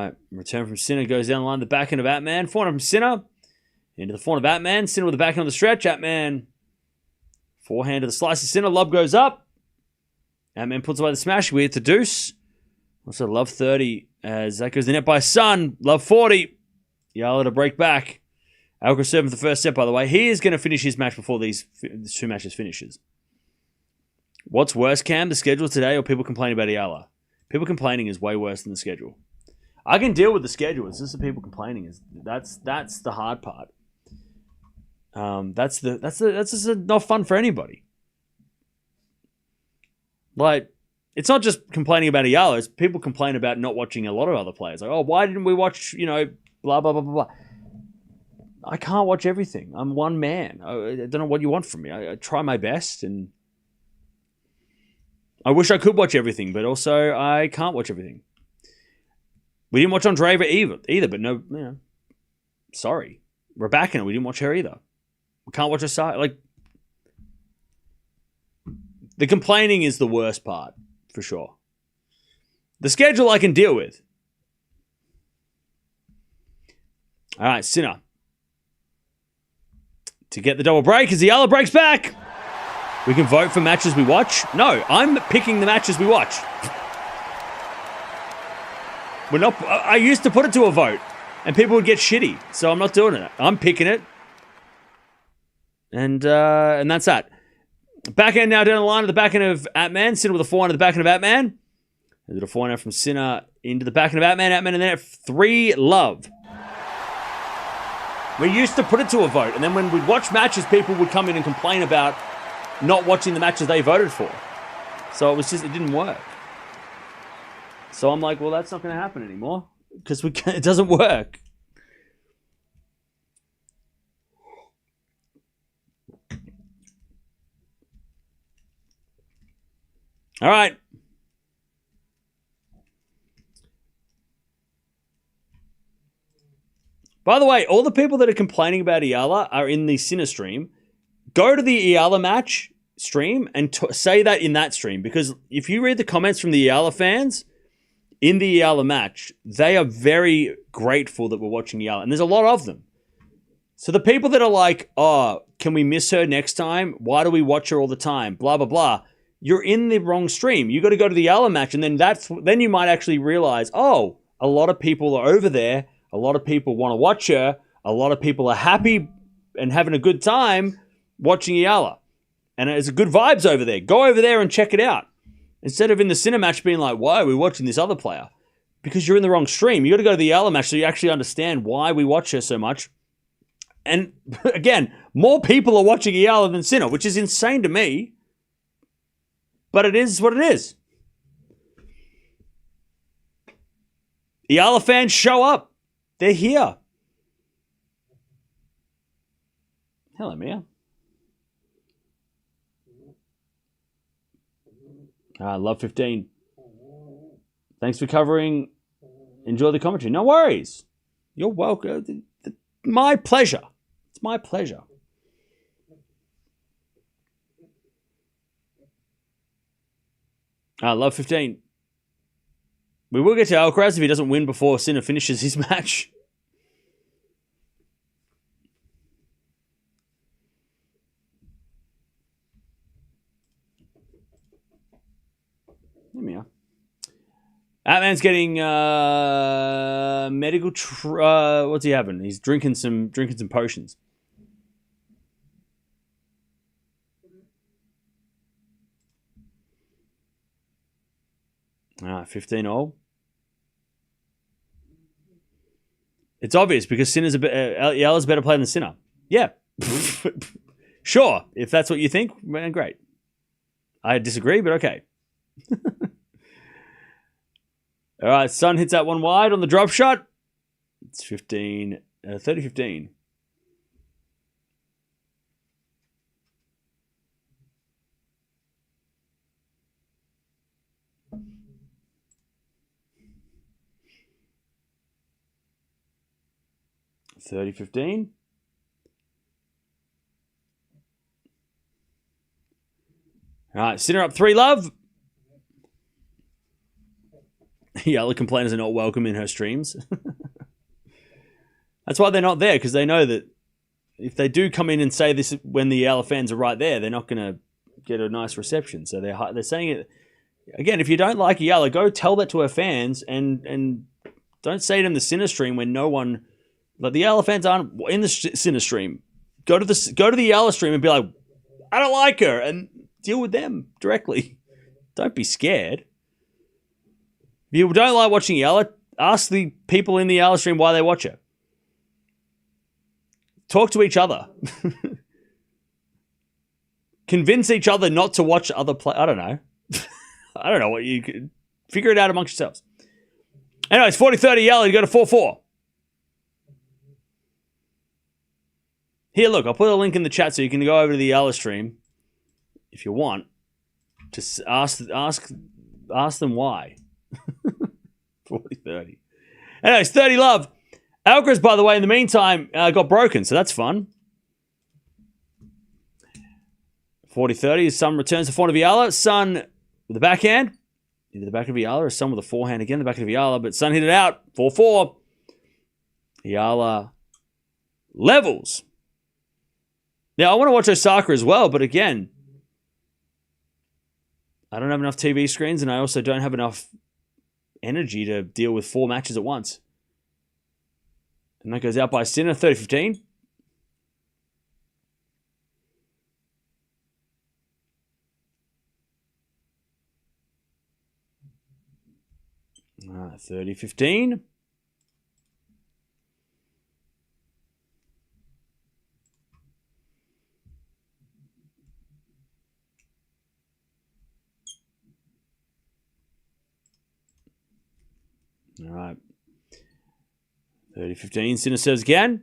right. Return from Sinner goes down the line. The backhand of Atmane. Forehand from Sinner. Into the forehand of Atmane. Sinner with the backhand on the stretch. Atmane. Forehand to the slice of Sinner. Lob goes up. Atmane puts away the smash. We hit the deuce. Also, love 30 as that goes in the net by Sun. Love 40. Eala to break back. Alcaraz serving the first set, by the way. He is going to finish his match before these two matches finishes. What's worse, Cam? The schedule today or people complaining about Eala? People complaining is way worse than the schedule. I can deal with the schedule. It's just the people complaining. That's the hard part. That's just not fun for anybody. Like, it's not just complaining about Eala. It's people complain about not watching a lot of other players. Like, oh, why didn't we watch, blah, blah, blah, blah, blah. I can't watch everything. I'm one man. I don't know what you want from me. I try my best, and I wish I could watch everything, but also I can't watch everything. We didn't watch Andreeva either, but no, sorry. Raducanu, we didn't watch her either. We can't watch her side. Like, the complaining is the worst part, for sure. The schedule I can deal with. All right, Sinner. To get the double break as Eala breaks back. We can vote for matches we watch. No, I'm picking the matches we watch. We're not. I used to put it to a vote, and people would get shitty, so I'm not doing it. I'm picking it, and that's that. Backhand now down the line of the backhand of Atmane. Sinner with a forehand of the backhand of Atmane. There's a forehand from Sinner into the backhand of Atmane. Atmane in there. 3 love. We used to put it to a vote, and then when we'd watch matches, people would come in and complain about not watching the matches they voted for. So it didn't work. So I'm like, well, that's not going to happen anymore because it doesn't work. All right. By the way, all the people that are complaining about Eala are in the Sinner stream. Go to the Eala match stream and say that in that stream, because if you read the comments from the Eala fans in the Eala match, they are very grateful that we're watching Eala, and there's a lot of them. So the people that are like, oh, can we miss her next time? Why do we watch her all the time? Blah, blah, blah. You're in the wrong stream. You got to go to the Eala match, and then you might actually realize, oh, a lot of people are over there. A lot of people want to watch her. A lot of people are happy and having a good time watching Eala. And there's good vibes over there. Go over there and check it out. Instead of in the Sinner match being like, why are we watching this other player? Because you're in the wrong stream. You got to go to the Eala match so you actually understand why we watch her so much. And again, more people are watching Eala than Sinner, which is insane to me. But it is what it is. Eala fans show up. They're here. Hello, Mia. Love 15. Thanks for covering. Enjoy the commentary. No worries. You're welcome. My pleasure. It's my pleasure. Love 15. We will get to Alcaraz if he doesn't win before Sinner finishes his match. Here we are. Atman's getting medical. What's he having? He's drinking some potions. All right, 15-all. It's obvious because Sinner's Eala's a better player than Sinner. Yeah. Sure. If that's what you think, man, great. I disagree, but okay. All right, Sun hits that one wide on the drop shot. It's 30-15. $30-15. All right, Sinner up 3 love. Eala complainers are not welcome in her streams. That's why they're not there, because they know that if they do come in and say this when the Eala fans are right there, they're not going to get a nice reception. So they're saying it. Again, if you don't like Eala, go tell that to her fans and don't say it in the Sinner stream when no one... Like, the Eala fans aren't in the Sinner stream. Go to the Eala stream and be like, I don't like her, and deal with them directly. Don't be scared. If you don't like watching Eala, ask the people in the Eala stream why they watch her. Talk to each other. Convince each other not to watch other play. I don't know. I don't know what you could... Figure it out amongst yourselves. Anyways, 40-30 Eala, you go to 4-4. Here, look, I'll put a link in the chat so you can go over to the Eala stream if you want. Just ask them why. 40-30. Anyways, 30 love. Alcaraz, by the way, in the meantime, got broken, so that's fun. 40-30, Sun returns to front of Eala. Sun with the backhand. Into the back of Eala, or Sun with a forehand again, the back of Eala, but Sun hit it out. 4-4. Eala levels. Now, I want to watch Osaka as well, but again, I don't have enough TV screens, and I also don't have enough energy to deal with 4 matches at once. And that goes out by Sinner, 30-15. All right, 30-15. All right. 30-15. Sinner serves again.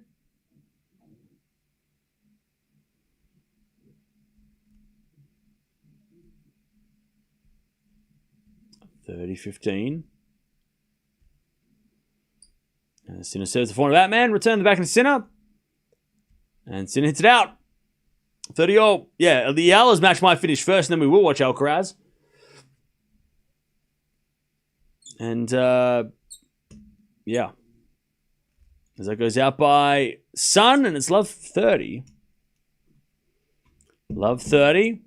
$30-15. And Sinner serves the forehand of Atmane. Return the back into Sinner. And Sinner hits it out. 30-all. Yeah, the Eala's match might finish first, and then we will watch Alcaraz. And, yeah. As that goes out by Sun, and it's love 30. Love 30.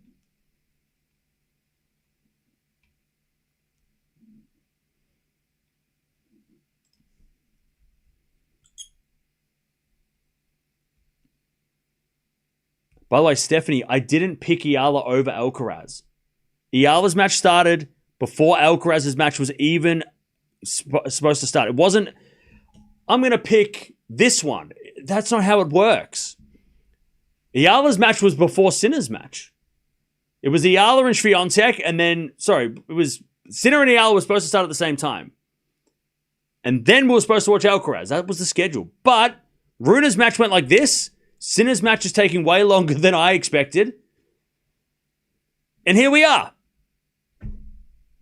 By the way, Stephanie, I didn't pick Eala over Alcaraz. Eala's match started before Alcaraz's match was even supposed to start. It wasn't, I'm going to pick this one. That's not how it works. Eala's match was before Sinner's match. It was Eala and Swiatek, and then, it was Sinner and Eala were supposed to start at the same time. And then we were supposed to watch Alcaraz. That was the schedule. But Runa's match went like this. Sinner's match is taking way longer than I expected. And here we are.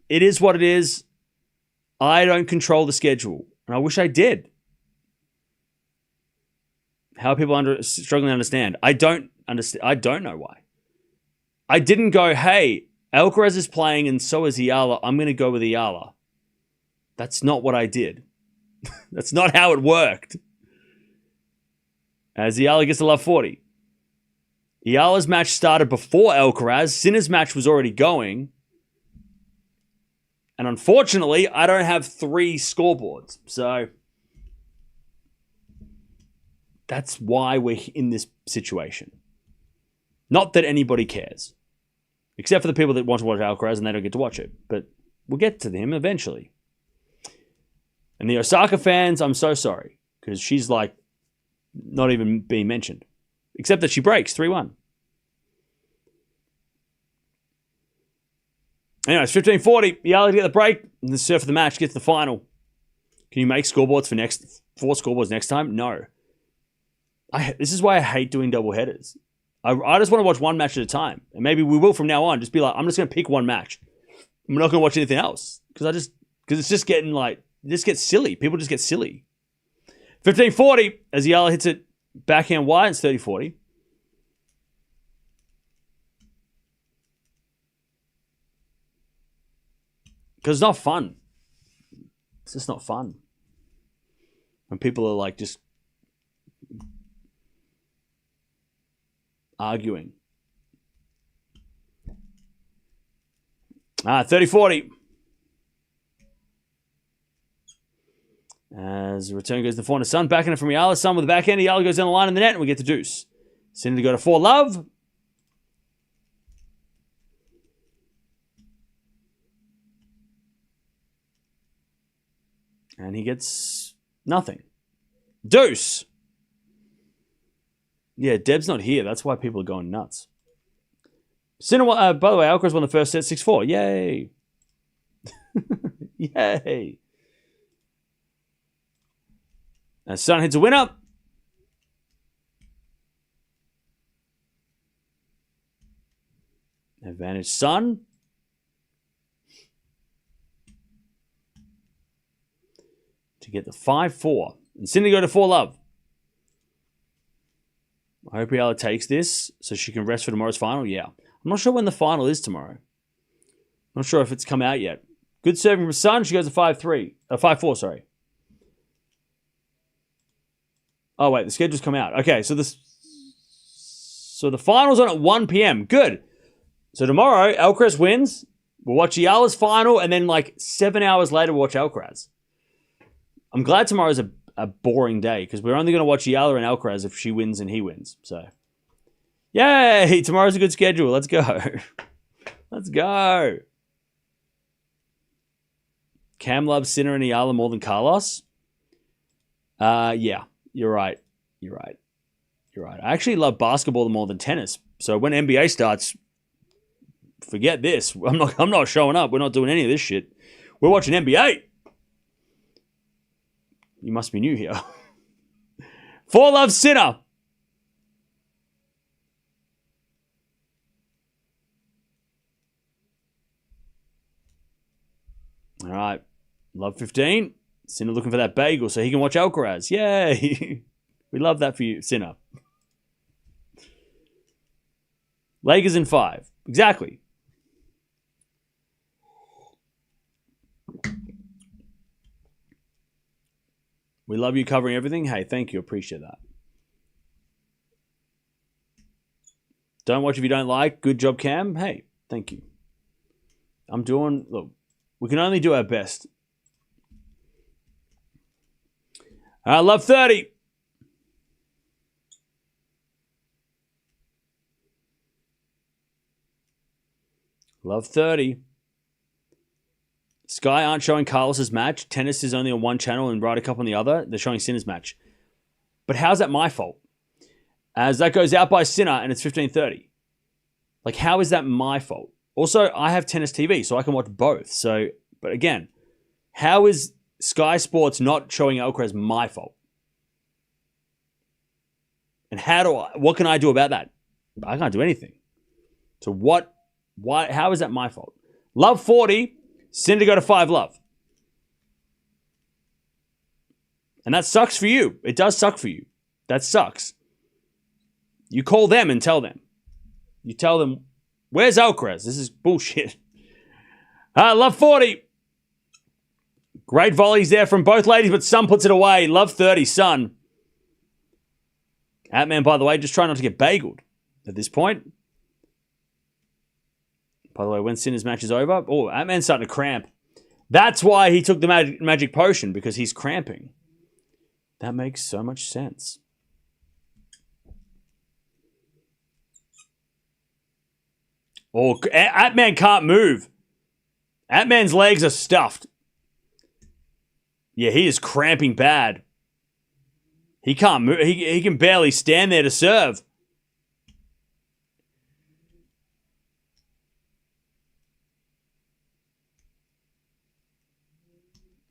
It is what it is. I don't control the schedule. And I wish I did. How are people struggling to understand? I don't understand. I don't know why. I didn't go, hey, Alcaraz is playing and so is Eala. I'm going to go with Eala. That's not what I did. That's not how it worked. As Eala gets to love 40. Eala's match started before Alcaraz. Sinner's match was already going. And unfortunately, I don't have 3 scoreboards. So that's why we're in this situation. Not that anybody cares. Except for the people that want to watch Alcaraz and they don't get to watch it. But we'll get to them eventually. And the Osaka fans, I'm so sorry. Because she's like not even being mentioned. Except that she breaks 3-1. Anyways, 15-40. Eala to get the break. And the serve for the match gets the final. Can you make scoreboards for 4 scoreboards next time? No. This is why I hate doing double headers. I just want to watch one match at a time. And maybe we will from now on. Just be like, I'm just going to pick one match. I'm not going to watch anything else. Because it's just getting like, this gets silly. People just get silly. 15-40 as Eala hits it backhand wide. It's 30-40. Because it's not fun. just not fun. When people are like just arguing. 30-40. As the return goes to the forehand of Sun. Backing it from Eala. Sun with the backhand. Eala goes down the line in the net and we get the deuce. Sinner to go to 4-love. And he gets nothing. Deuce. Yeah, Deb's not here. That's why people are going nuts. Sinner, by the way, Alcaraz won the first set 6-4. Yay. Yay. As Sun hits a winner. Advantage Sun. To get the 5-4. And Sinner go to 4-love. I hope Eala takes this so she can rest for tomorrow's final. Yeah. I'm not sure when the final is tomorrow. Not sure if it's come out yet. Good serving from Sun. She goes to 5-3. 5-4, sorry. Oh, wait. The schedule's come out. Okay, so the final's on at 1 p.m. Good. So tomorrow, Alcaraz wins. We'll watch Eala's final, and then like 7 hours later, we'll watch Alcaraz. I'm glad tomorrow's a boring day because we're only going to watch Eala and Alcaraz if she wins and he wins. So, yay! Tomorrow's a good schedule. Let's go. Let's go. Cam loves Sinner and Eala more than Carlos. Yeah, you're right. You're right. You're right. I actually love basketball more than tennis. So when NBA starts, forget this. I'm not showing up. We're not doing any of this shit. We're watching NBA. You must be new here. 4-love Sinner. All right. Love 15. Sinner looking for that bagel so he can watch Alcaraz. Yay. We love that for you, Sinner. Lakers in 5. Exactly. We love you covering everything. Hey, thank you. Appreciate that. Don't watch if you don't like. Good job, Cam. Hey, thank you. Look, we can only do our best. I love 30. Love 30. Sky aren't showing Carlos's match. Tennis is only on one channel and Ryder Cup on the other. They're showing Sinner's match. But how's that my fault? As that goes out by Sinner and it's 15:30. Like, how is that my fault? Also, I have tennis TV, so I can watch both. So, but again, how is Sky Sports not showing Alcaraz my fault? And what can I do about that? I can't do anything. So how is that my fault? Love 40. Sinner to go to 5-love. And that sucks for you. It does suck for you. That sucks. You call them and tell them. You tell them, where's Alcaraz? This is bullshit. Love 40. Great volleys there from both ladies, but Sun puts it away. Love 30, Sun. Atmane, by the way, just trying not to get bageled at this point. By the way, when Sinner's match is over, Atmane's starting to cramp. That's why he took the magic potion, because he's cramping. That makes so much sense. Atmane can't move. Atmane's legs are stuffed. Yeah, he is cramping bad. He can't move. He can barely stand there to serve.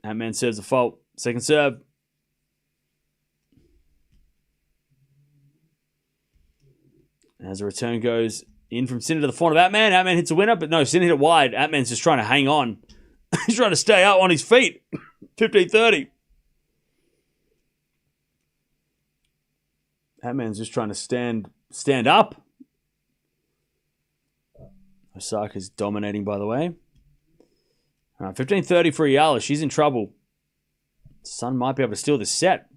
Atmane serves a fault. Second serve. As a return goes in from Sinner to the front of Atmane. Atmane hits a winner, but no, Sinner hit it wide. Atmane's just trying to hang on. He's trying to stay up on his feet. 15:30. Atmane's just trying to stand up. Osaka's dominating, by the way. 15:30 for Eala. She's in trouble. Sun might be able to steal this set.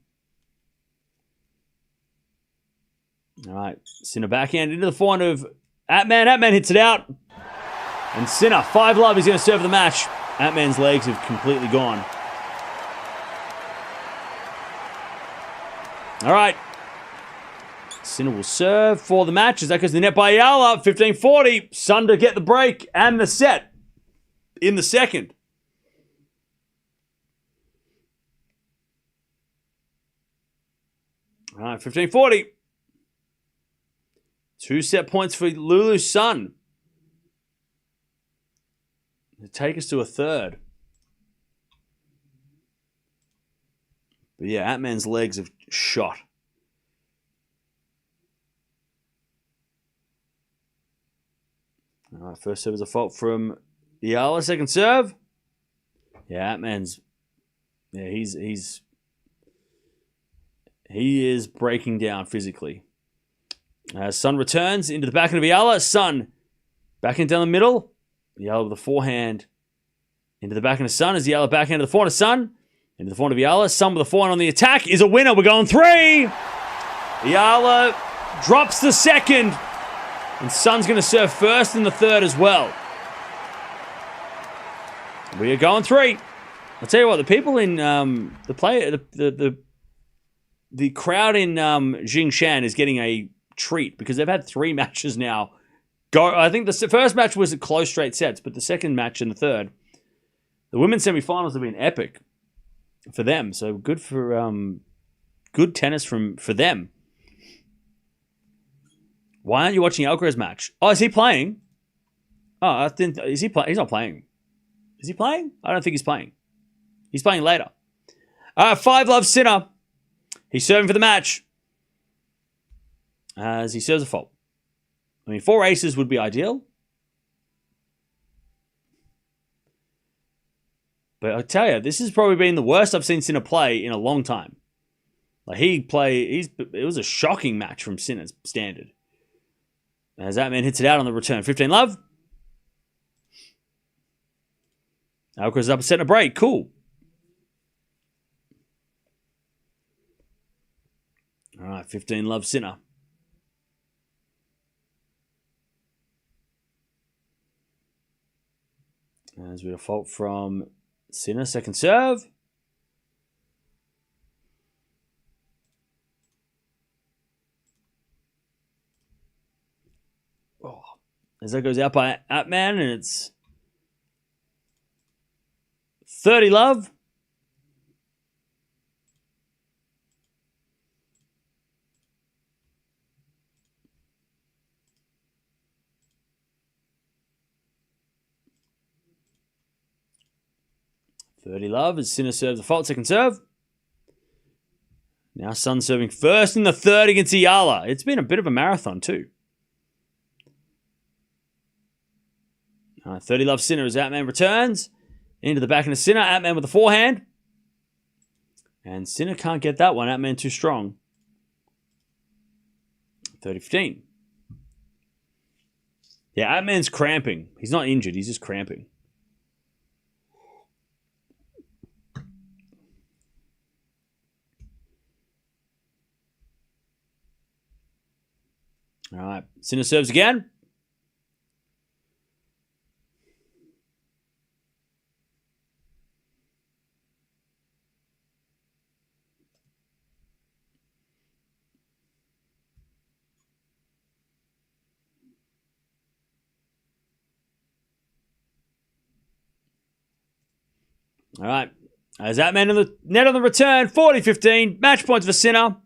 All right, Sinner backhand into the forehand of Atmane. Atmane hits it out. And Sinner, 5-love, he's going to serve the match. Atmane's legs have completely gone. All right. Sinner will serve for the match as that goes to the net by Eala. 15-40. Sun to get the break and the set in the second. All right, 15-40. 2 set points for Lulu Sun. To take us to a third. But yeah, Atmane's legs have shot. All right, first serve is a fault from Eala. Second serve. Yeah, Atmane's. Yeah, he is breaking down physically. Sun returns into the backhand of Eala. Sun backhand down the middle. Eala with the forehand into the backhand of Sun as Eala backhand to the forehand of Sun. Into the forehand of Eala. Sun with the forehand on the attack is a winner. We're going 3. Eala drops the second. And Sun's going to serve first in the third as well. We are going 3. I'll tell you what, the people in the crowd in Jingshan is getting a treat because they've had 3 matches now. I think the first match was a close straight sets, but the second match and the third, the women's semifinals have been epic for them. So good for good tennis for them. Why aren't you watching Alcaraz match? Oh, is he playing? Oh, is he playing? He's not playing. Is he playing? I don't think he's playing. He's playing later. 5-love Sinner. He's serving for the match. As he serves a fault. I mean, 4 aces would be ideal. But I tell you, this has probably been the worst I've seen Sinner play in a long time. Like it was a shocking match from Sinner's standard. As Atmane hits it out on the return. 15-love. Alcaraz is up a set and a break. Cool. All right, 15-love Sinner. As we default from Sinner, second serve. Oh, as that goes out by Atmane, and it's 30-love. Love as Sinner serves the fault, second serve. Now Sun serving first in the third against Eala. It's been a bit of a marathon too. 30-love Sinner as Atmane returns. Into the backhand of Sinner. Atmane with the forehand. And Sinner can't get that one. Atmane too strong. 30-15. Yeah, Atmane's cramping. He's not injured. He's just cramping. All right. Sinner serves again. All right. As Atmane on the net on the return. 40-15. Match points for Sinner.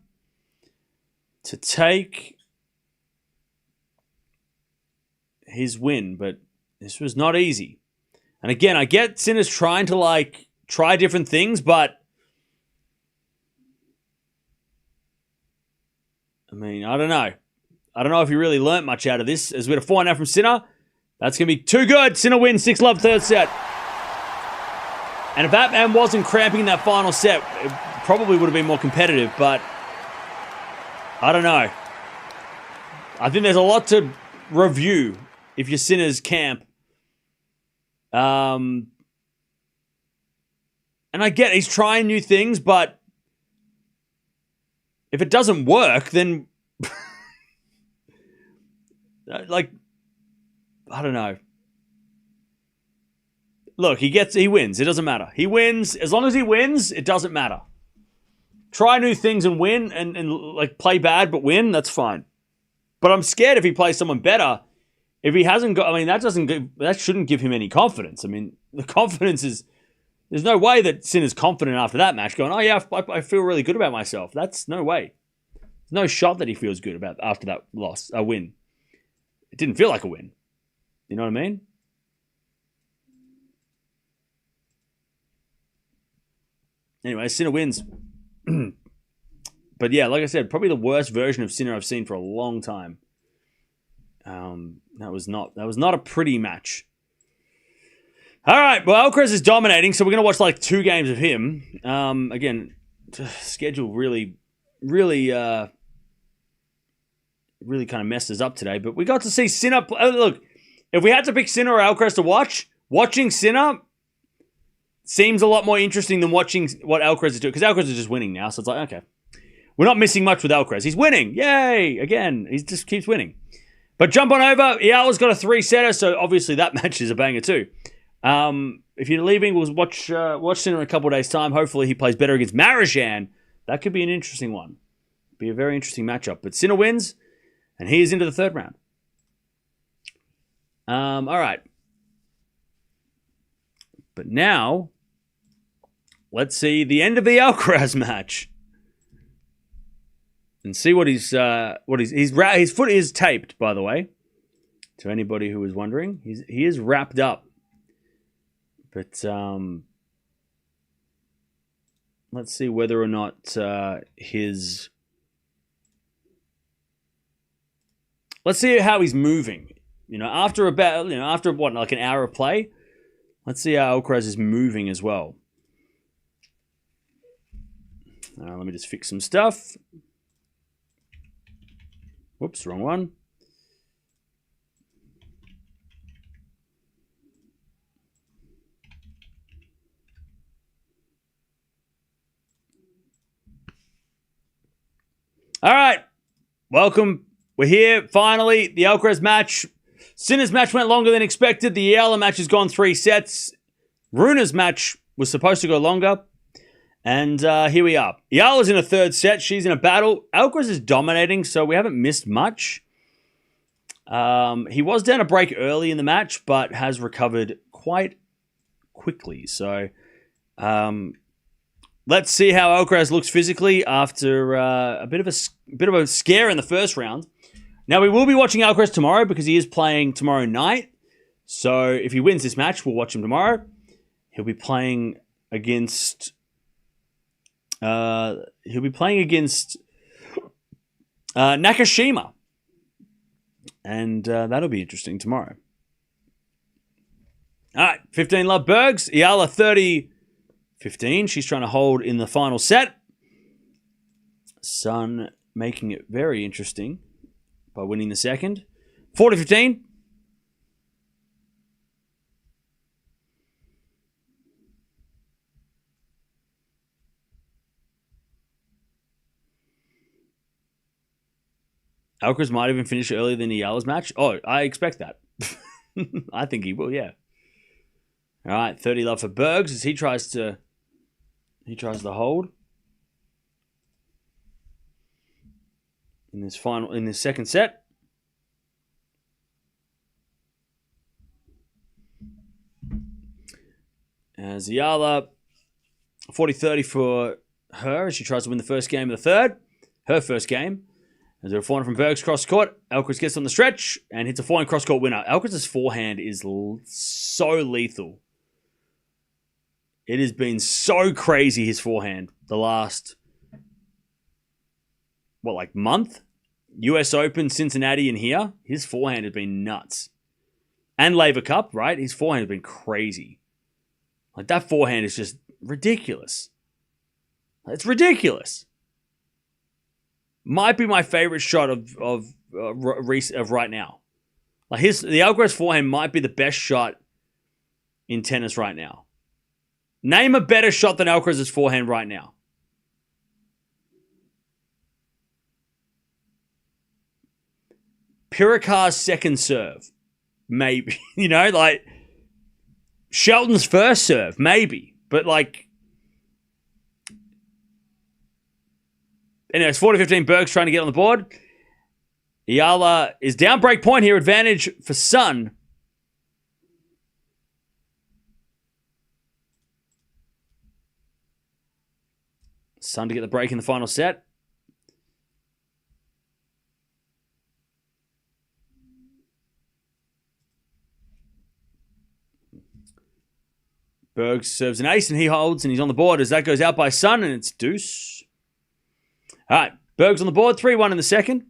To take his win, but this was not easy. And again, I get Sinner's trying to try different things, but I mean, I don't know. I don't know if he really learnt much out of this. As we had a 4 now from Sinner, that's going to be too good. Sinner wins 6-love third set. And if Atmane wasn't cramping in that final set, it probably would have been more competitive, but I don't know. I think there's a lot to review if you're Sinner's camp. And I get he's trying new things, but if it doesn't work, then like, I don't know. Look, he wins. It doesn't matter. He wins. As long as he wins, it doesn't matter. Try new things and win and like play bad but win, that's fine. But I'm scared if he plays someone better, if he hasn't got, I mean, that shouldn't give him any confidence. I mean, the confidence is, there's no way that Sinner's confident after that match going, oh yeah, I feel really good about myself. That's no way. There's no shot that he feels good about after that win. It didn't feel like a win. You know what I mean? Anyway, Sinner wins. But yeah, like I said, probably the worst version of Sinner I've seen for a long time. That was not a pretty match. All right, well, Alcaraz is dominating, so we're going to watch like 2 games of him. Again, schedule really kind of messed us up today, but we got to see Sinner. Look, if we had to pick Sinner or Alcaraz to watch, watching Sinner seems a lot more interesting than watching what Alcaraz is doing, because Alcaraz is just winning now, so it's like, okay. We're not missing much with Alcaraz. He's winning. Yay! Again, he just keeps winning. But jump on over. Eala's got a 3-setter, so obviously that match is a banger too. If you're leaving, we'll watch Sinner in a couple of days' time. Hopefully he plays better against Marozsan. That could be an interesting one. Be a very interesting matchup. But Sinner wins, and he is into the 3rd round. All right. But now, let's see the end of the Alcaraz match. And see his foot is taped, by the way. To anybody who was wondering, he is wrapped up. But let's see whether or not let's see how he's moving. After like an hour of play, let's see how Alcaraz is moving as well. Let me just fix some stuff. Whoops, wrong one. All right. Welcome. We're here, finally. The Alcaraz match. Sinner's match went longer than expected. The Eala match has gone 3 sets. Runa's match was supposed to go longer. And here we are. Eala's in a 3rd set. She's in a battle. Alcaraz is dominating, so we haven't missed much. He was down a break early in the match, but has recovered quite quickly. So let's see how Alcaraz looks physically after a bit of a scare in the 1st round. Now, we will be watching Alcaraz tomorrow because he is playing tomorrow night. So if he wins this match, we'll watch him tomorrow. He'll be playing against Nakashima. And that'll be interesting tomorrow. All right, 15 love Bergs. Eala 30-15. She's trying to hold in the final set. Sun making it very interesting by winning the 2nd. 40-15. Alcaraz might even finish earlier than Eala's match. Oh, I expect that. I think he will, yeah. All right, 30 love for Bergs as he tries to hold in this 2nd set. As Eala 40-30 for her as she tries to win the 1st game of the 3rd. Her 1st game. As there a forehand from Bergs cross court, Alcaraz gets on the stretch and hits a forehand cross court winner. Alcaraz's forehand is so lethal. It has been so crazy, his forehand, the last, month? US Open, Cincinnati, and here. His forehand has been nuts. And Laver Cup, right? His forehand has been crazy. That forehand is just ridiculous. It's ridiculous. Might be my favorite shot of right now. The Alcaraz forehand might be the best shot in tennis right now. Name a better shot than Alcaraz's forehand right now. Pirakar's second serve. Maybe. You know, like Shelton's first serve. Maybe. But like... Anyway, it's 40-15. Berg's trying to get on the board. Eala is down break point here. Advantage for Sun. Sun to get the break in the final set. Berg serves an ace and he holds and he's on the board as that goes out by Sun and it's deuce. All right, Berg's on the board, 3-1 in the second.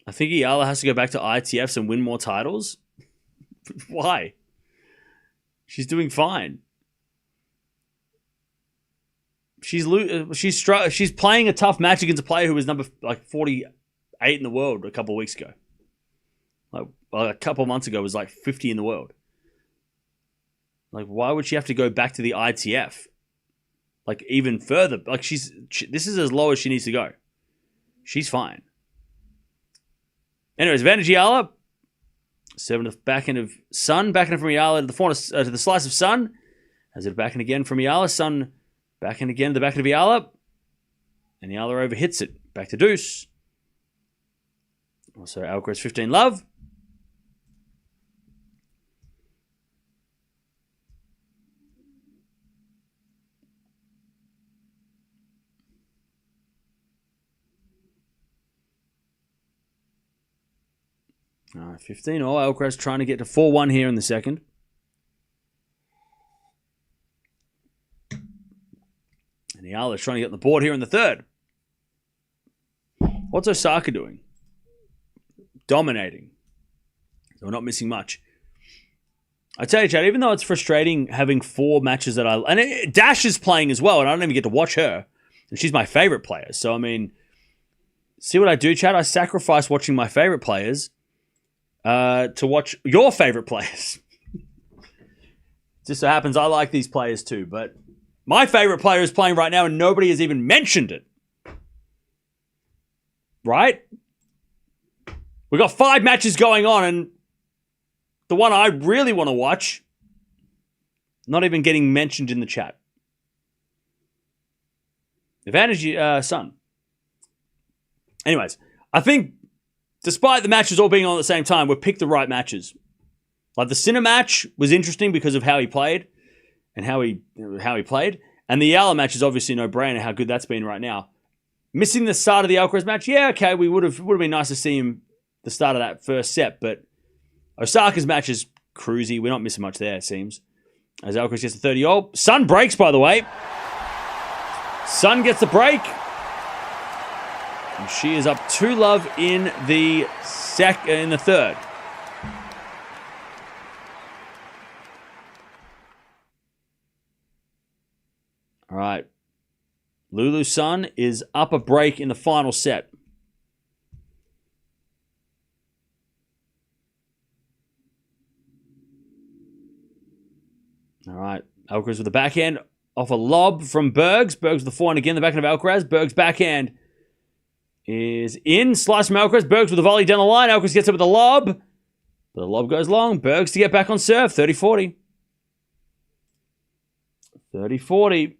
I think Eala has to go back to ITFs and win more titles. Why? She's doing fine. She's playing a tough match against a player who was number 48 in the world a couple of weeks ago. A couple of months ago was 50 in the world. Why would she have to go back to the ITF? Even further. This is as low as she needs to go. She's fine. Anyways, advantage Eala. 7 to the backhand of Sun. Backhand from Eala to the slice of Sun. Has it backhand again from Eala. Sun backhand again to the backhand of Eala. And Eala overhits it. Back to deuce. Also Alcaraz 15 love. All right, 15 all. Alcaraz trying to get to 4-1 here in the second. And Eala's trying to get on the board here in the third. What's Osaka doing? Dominating. So we're not missing much. I tell you, Chad, even though it's frustrating having 4 matches that Dash is playing as well, and I don't even get to watch her. And she's my favorite player. So, see what I do, Chad? I sacrifice watching my favorite players to watch your favorite players. Just so happens I like these players too, but my favorite player is playing right now and nobody has even mentioned it. Right? We've got 5 matches going on and the one I really want to watch, not even getting mentioned in the chat. Advantage, Sun. Anyways, I think despite the matches all being on at the same time, we've picked the right matches. The Sinner match was interesting because of how he played and how he played. And the Eala match is obviously no brainer how good that's been right now. Missing the start of the Alcaraz match, yeah, okay, would have been nice to see him the start of that first set, but Osaka's match is cruisy. We're not missing much there, it seems. As Alcaraz gets the 30 all. Sun breaks, by the way. Sun gets the break. And she is up 2 love in the third. All right. Lulu Sun is up a break in the final set. All right. Alcaraz with the backhand off a lob from Bergs. Bergs with the forehand again, the backhand of Alcaraz. Bergs backhand is in. Slice from Alcaraz. Bergs with a volley down the line. Alcaraz gets it with a lob. But the lob goes long. Bergs to get back on serve. 30-40. 30-40.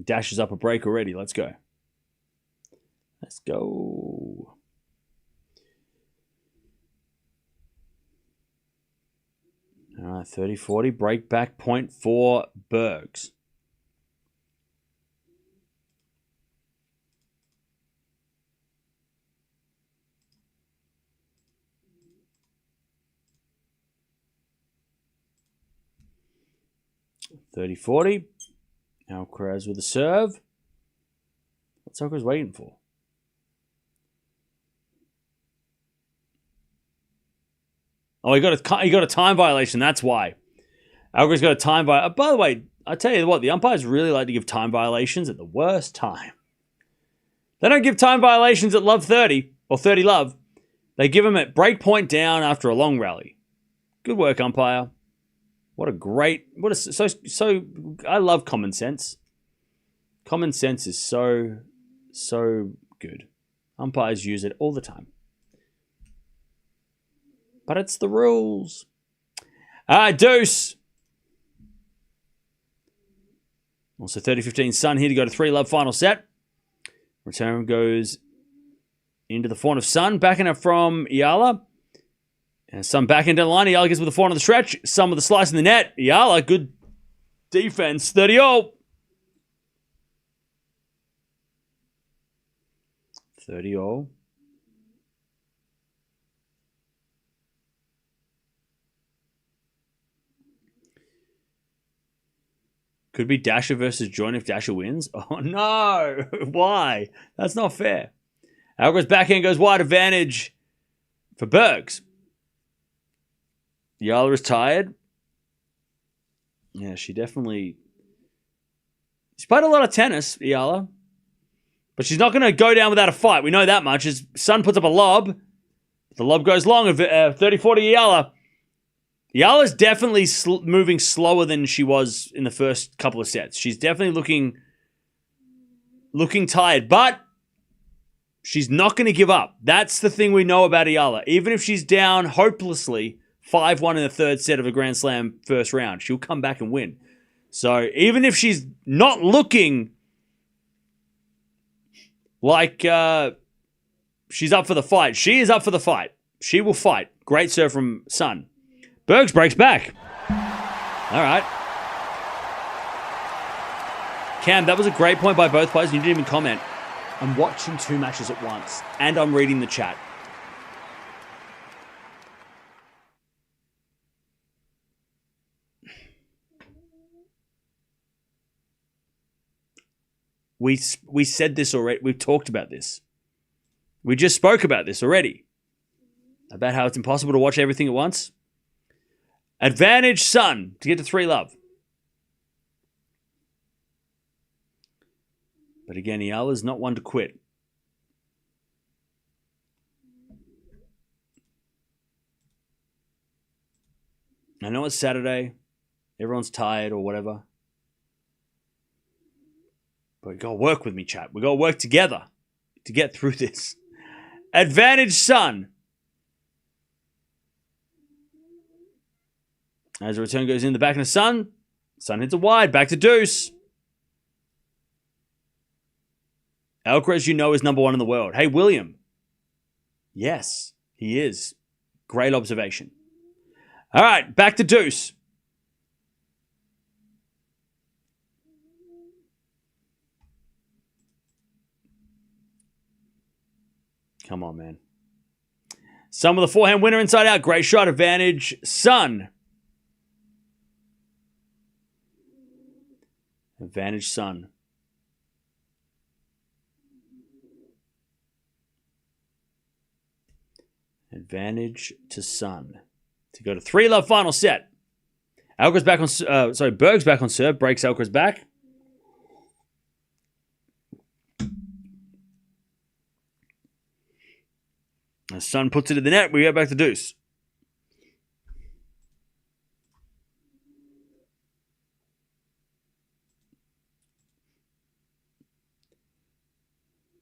Dashes up a break already. Let's go. Let's go. All right, 30-40. Break back point for Bergs. $30-40. Alcaraz with a serve. What's Alcaraz waiting for? Oh, he got a time violation. That's why. Alcaraz got a time violation. By the way, I tell you what, the umpires really like to give time violations at the worst time. They don't give time violations at love 30 or 30 love. They give them at break point down after a long rally. Good work, umpire. I love common sense. Common sense is so good. Umpires use it all the time. But it's the rules. Deuce. Also 30-15 Sun here to go to 3-love final set. Return goes into the forehand of Sun. Backing up from Eala. And Sun back into the line. Eala gets with the forehand on the stretch. Sun with the slice in the net. Eala, good defense. 30-all. 30-all. Could be Dasher versus Join if Dasher wins. Oh, no. Why? That's not fair. Alcaraz backhand goes wide, advantage for Bergs. Eala is tired. Yeah, she definitely... She's played a lot of tennis, Eala. But she's not going to go down without a fight. We know that much. As Sun puts up a lob. The lob goes long. 30-40 Eala. Eala's definitely moving slower than she was in the first couple of sets. She's definitely looking tired, but she's not going to give up. That's the thing we know about Eala. Even if she's down hopelessly 5-1 in the third set of a Grand Slam first round, she'll come back and win. So even if she's not looking like she's up for the fight, she is up for the fight. She will fight. Great serve from Sun. Bergs breaks back. All right. Cam, that was a great point by both players. You didn't even comment. I'm watching 2 matches at once, and I'm reading the chat. We said this already. We've talked about this. We just spoke about this already. About how it's impossible to watch everything at once. Advantage Sun to get to 3-love. But again, Eala's not one to quit. I know it's Saturday. Everyone's tired or whatever. But we got to work with me, chat. We got to work together to get through this. Advantage Sun. As the return goes in the back of the Sun. Sun hits a wide. Back to deuce. Alcaraz, you know, is number 1 in the world. Hey, William. Yes, he is. Great observation. All right, back to deuce. Come on, man. Sun with a forehand winner inside out. Great shot. Advantage Sun. Advantage Sun. Advantage to Sun. To go to 3-love final set. Alcaraz back on... Berg's back on serve. Breaks Alcaraz back. As Sun puts it in the net, we go back to deuce.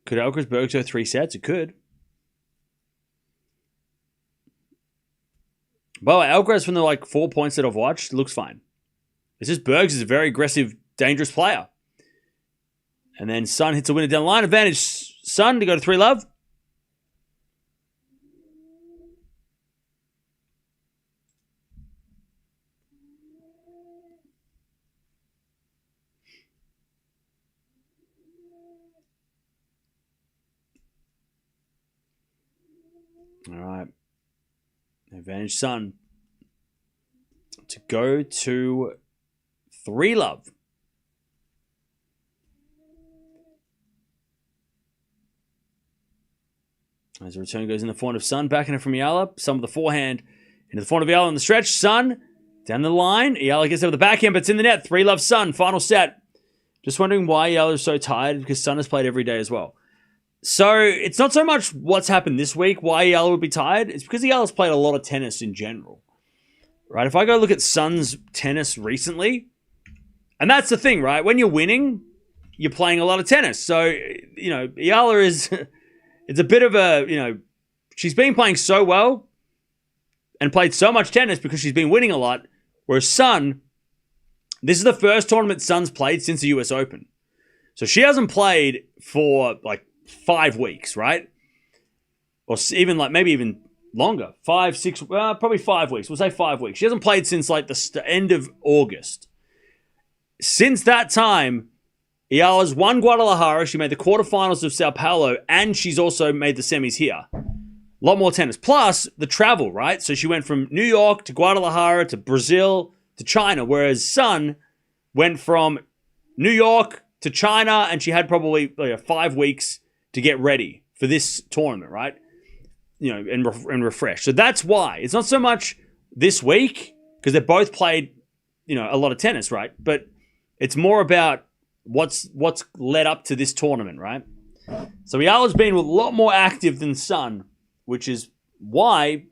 Could Alcaraz Berg go 3 sets? It could. By the way, Alcaraz from the 4 points that I've watched looks fine. It's just Bergs is a very aggressive, dangerous player. And then Sun hits a winner down the line. Advantage Sun to go to 3-love. All right. Advantage Sun to go to 3-love. As the return goes in the forehand of Sun, backing it from Eala. Sun with the forehand into the forehand of Eala on the stretch. Sun down the line. Eala gets over the backhand, but it's in the net. 3-love Sun, final set. Just wondering why Eala is so tired, because Sun has played every day as well. So it's not so much what's happened this week, why Eala would be tired. It's because Eala's played a lot of tennis in general. Right? If I go look at Sun's tennis recently, and that's the thing, right? When you're winning, you're playing a lot of tennis. So, Eala is, it's a bit of a, she's been playing so well and played so much tennis because she's been winning a lot. Whereas Sun, this is the first tournament Sun's played since the US Open. So she hasn't played for like 5 weeks, right? Or even maybe even longer. 5, 6, probably 5 weeks. We'll say 5 weeks. She hasn't played since like the end of August. Since that time, Eala's won Guadalajara. She made the quarterfinals of Sao Paulo, and she's also made the semis here. A lot more tennis. Plus, the travel, right? So she went from New York to Guadalajara to Brazil to China, whereas Sun went from New York to China, and she had probably 5 weeks to get ready for this tournament, right? And refresh. So that's why. It's not so much this week, because they both played, a lot of tennis, right? But it's more about what's led up to this tournament, right? So Eala's been a lot more active than Sun, which is why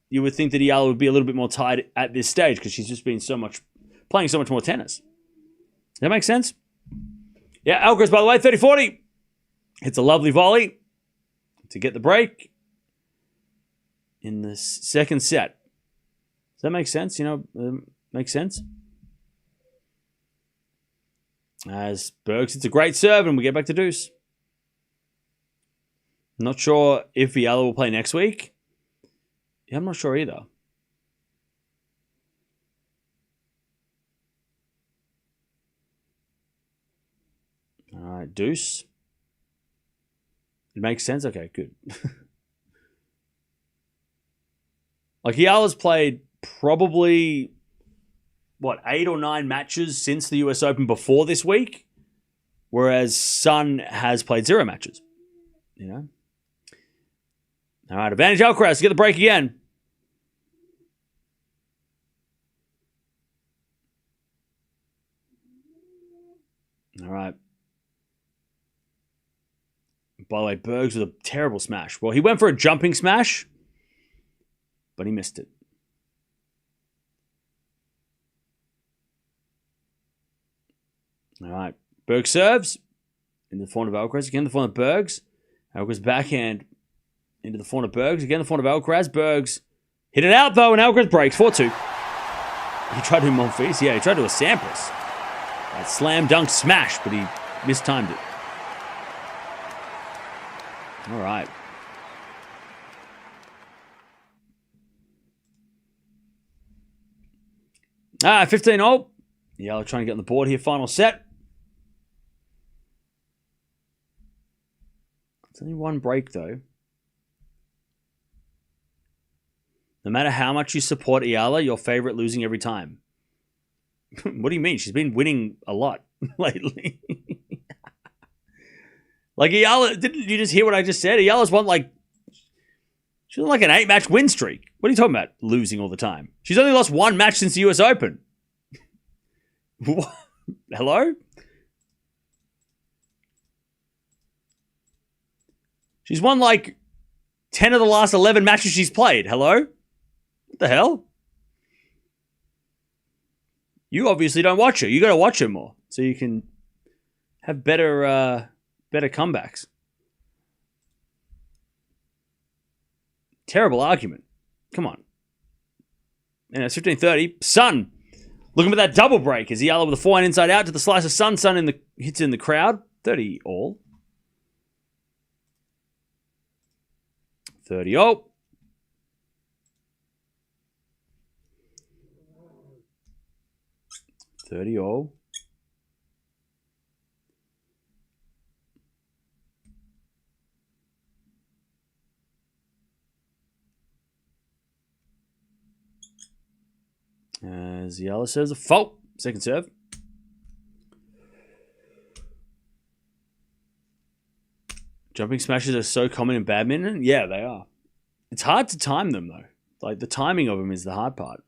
you would think that Eala would be a little bit more tired at this stage, because she's just been playing so much more tennis. Does that make sense? Yeah, Alcaraz, by the way, 30-40. Hits a lovely volley to get the break in the second set. Does that make sense? Makes sense? As Bergs hits a great serve, and we get back to deuce. Not sure if Eala will play next week. Yeah, I'm not sure either. All right, deuce. It makes sense? Okay, good. Eala's played probably, 8 or 9 matches since the US Open before this week, whereas Sun has played 0 matches. All right, advantage Alcaraz to get the break again. All right. By the way, Bergs with a terrible smash. Well, he went for a jumping smash, but he missed it. All right. Bergs serves into the forehand of Alcaraz. Again, the forehand of Bergs. Alcaraz backhand into the forehand of Bergs. Again, the forehand of Alcaraz. Bergs hit it out, though, and Alcaraz breaks 4-2. He tried to do Monfils. Yeah, he tried to do a Sampras. That slam dunk smash, but he mistimed it. All right. 15-0. Eala trying to get on the board here. Final set. It's only one break, though. No matter how much you support Eala, your favorite losing every time. What do you mean? She's been winning a lot lately. Eala, didn't you just hear what I just said? Eala's won she's on an 8-match win streak. What are you talking about? Losing all the time. She's only lost 1 match since the US Open. What? Hello? She's won 10 of the last 11 matches she's played. Hello? What the hell? You obviously don't watch her. You got to watch her more so you can have better comebacks. Terrible argument. Come on. And it's 15-30. Sun looking for that double break as Eala with a forehand inside out to the slice of Sun. Sun hits in the crowd. 30 all. 30 all. As Eala serves a fault. Second serve. Jumping smashes are so common in badminton. Yeah, they are. It's hard to time them, though. The timing of them is the hard part.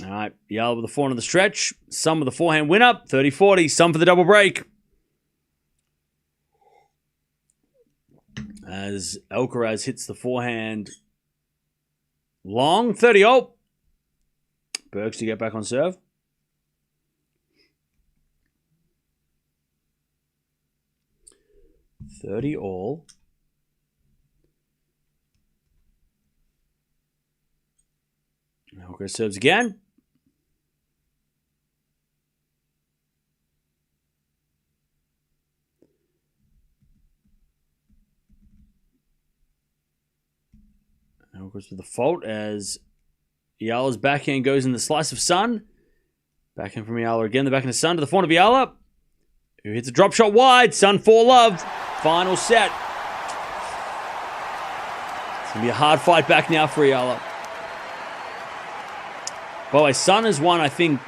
All right, Eala with the forehand of the stretch. Sun with the forehand win up. 30-40. Sun for the double break. as Alcaraz hits the forehand long. 30-all. Bergs to get back on serve. $30-all. Alcaraz serves again. Alcaraz with the fault as Eala's backhand goes in the slice of Sun. Backhand from Eala again. The backhand of Sun to the forehand of Eala, who hits a drop shot wide. Sun 4-love. Final set. It's going to be a hard fight back now for Eala. By the way, Sun has won, I think,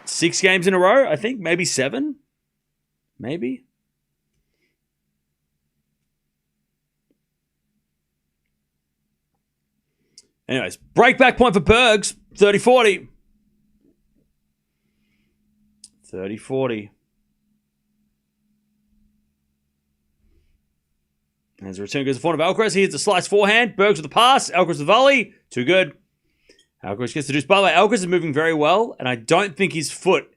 6 games in a row? I think maybe 7? Maybe? Anyways, breakback point for Bergs. 30-40. 30-40. As the return goes to the front of Alcaraz, he hits a slice forehand. Bergs with the pass. Alcaraz with the volley. Too good. Alcaraz gets the deuce. By the way, Alcaraz is moving very well, and I don't think his foot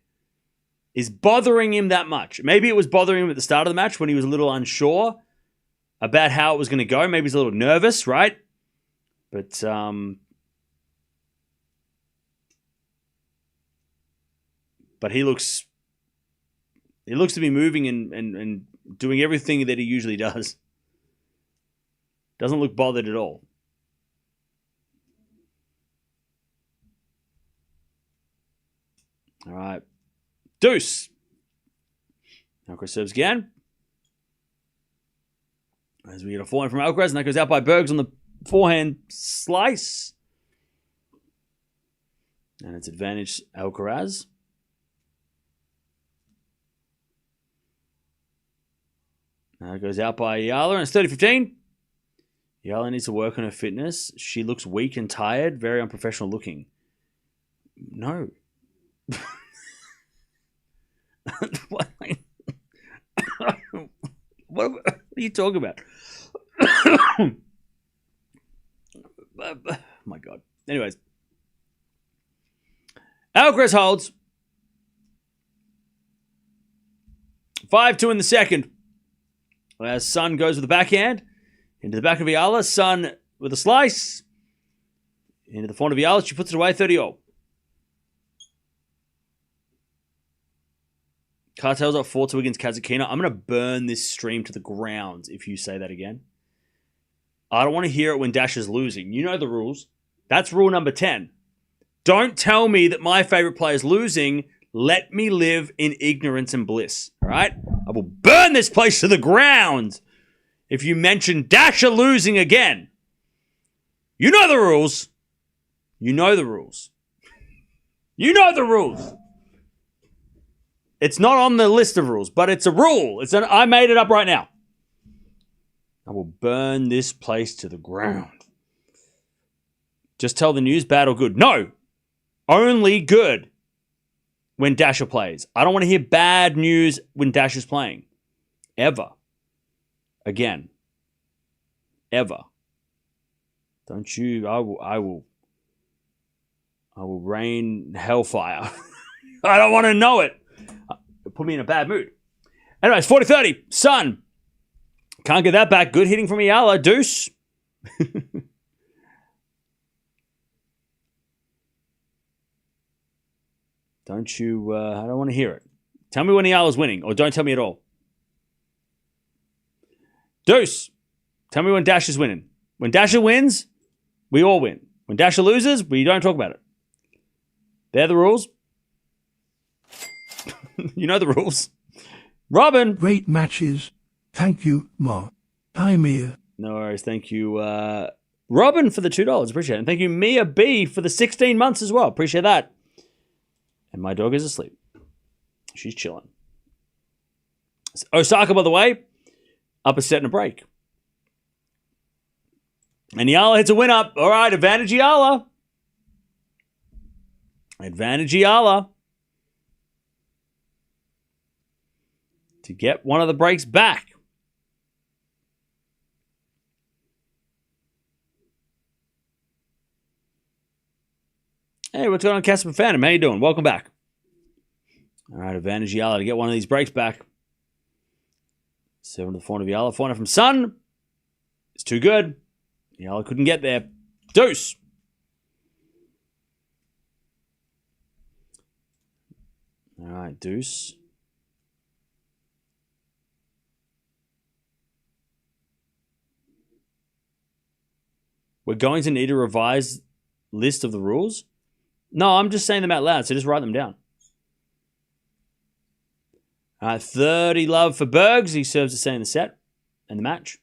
is bothering him that much. Maybe it was bothering him at the start of the match when he was a little unsure about how it was going to go. Maybe he's a little nervous, right? But he looks to be moving and doing everything that he usually does. Doesn't look bothered at all. All right. Deuce. Alcaraz serves again. As we get a forehand from Alcaraz, and that goes out by Bergs on the forehand slice. And it's advantage Alcaraz. Now it goes out by Eala, and it's 30-15. Eala needs to work on her fitness. She looks weak and tired, very unprofessional looking. No. What are you talking about? My God. Anyways. Alcaraz holds. 5-2 in the second. As Sun goes with the backhand. Into the back of Eala. Sun with a slice. Into the front of Eala. She puts it away. 30-all. Cartel's up 4-2 against Kazatkina. I'm going to burn this stream to the ground if you say that again. I don't want to hear it when Dash is losing. You know the rules. That's rule number 10. Don't tell me that my favorite player is losing. Let me live in ignorance and bliss. All right? I will burn this place to the ground if you mention Dasher losing again. You know the rules. You know the rules. You know the rules. It's not on the list of rules, but it's a rule. I made it up right now. I will burn this place to the ground. Just tell the news, bad or good. No. Only good when Dasher plays. I don't want to hear bad news when Dasher's playing. Ever. Again. Ever. Don't you? I will rain hellfire. I don't want to know it. It put me in a bad mood. Anyways, 40-30. Sun. Can't get that back. Good hitting from Eala. Deuce. Don't you... I don't want to hear it. Tell me when Eala's winning, or don't tell me at all. Deuce. Tell me when Dash is winning. When Dasher wins, we all win. When Dasher loses, we don't talk about it. They're the rules. You know the rules. Robin. Great matches. Thank you, Mark. Hi, Mia. No worries. Thank you, Robin, for the $2. Appreciate it. And thank you, Mia B, for the 16 months as well. Appreciate that. And my dog is asleep. She's chilling. Osaka, by the way, up a set and a break. And Eala hits a win up. All right, advantage Eala. Advantage Eala. To get one of the breaks back. Hey, what's going on, Casper Phantom? How you doing? Welcome back. All right, advantage Eala to get one of these breaks back. 7 to the 4 of Eala. 4 from Sun. It's too good. Eala couldn't get there. Deuce. All right, deuce. We're going to need a revised list of the rules. No, I'm just saying them out loud, so just write them down. All right, 30 love for Bergs. He serves to stay in the set and the match.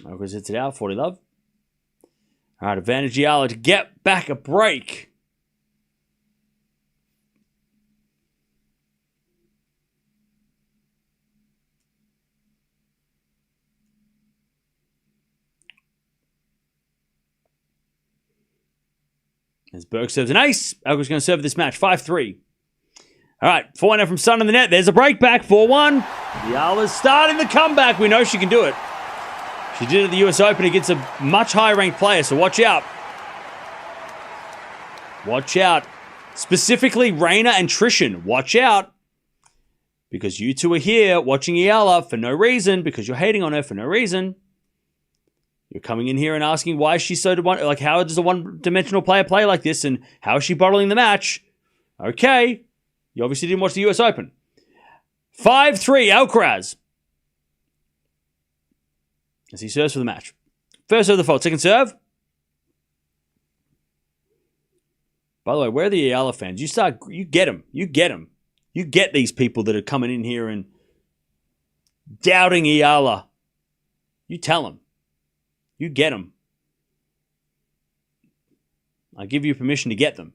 Alcaraz hits it out, 40 love. All right, advantage Eala to get back a break. As Berg serves an ace, Alcaraz going to serve this match, 5-3. All right, 4-0 from Sun on the net. There's a break back, 4-1. Eala's starting the comeback. We know she can do it. She did it at the US Open against a much higher ranked player, so watch out. Watch out. Specifically, Reina and Trishan. Watch out. Because you two are here watching Eala for no reason, because you're hating on her for no reason. You're coming in here and asking why she's so... Like, how does a one-dimensional player play like this, and how is she bottling the match? Okay. You obviously didn't watch the US Open. 5-3, Alcaraz. As he serves for the match. First serve the fault, second serve. By the way, where are the Eala fans? You get them. You get them. You get these people that are coming in here and doubting Eala. You tell them. You get them. I give you permission to get them.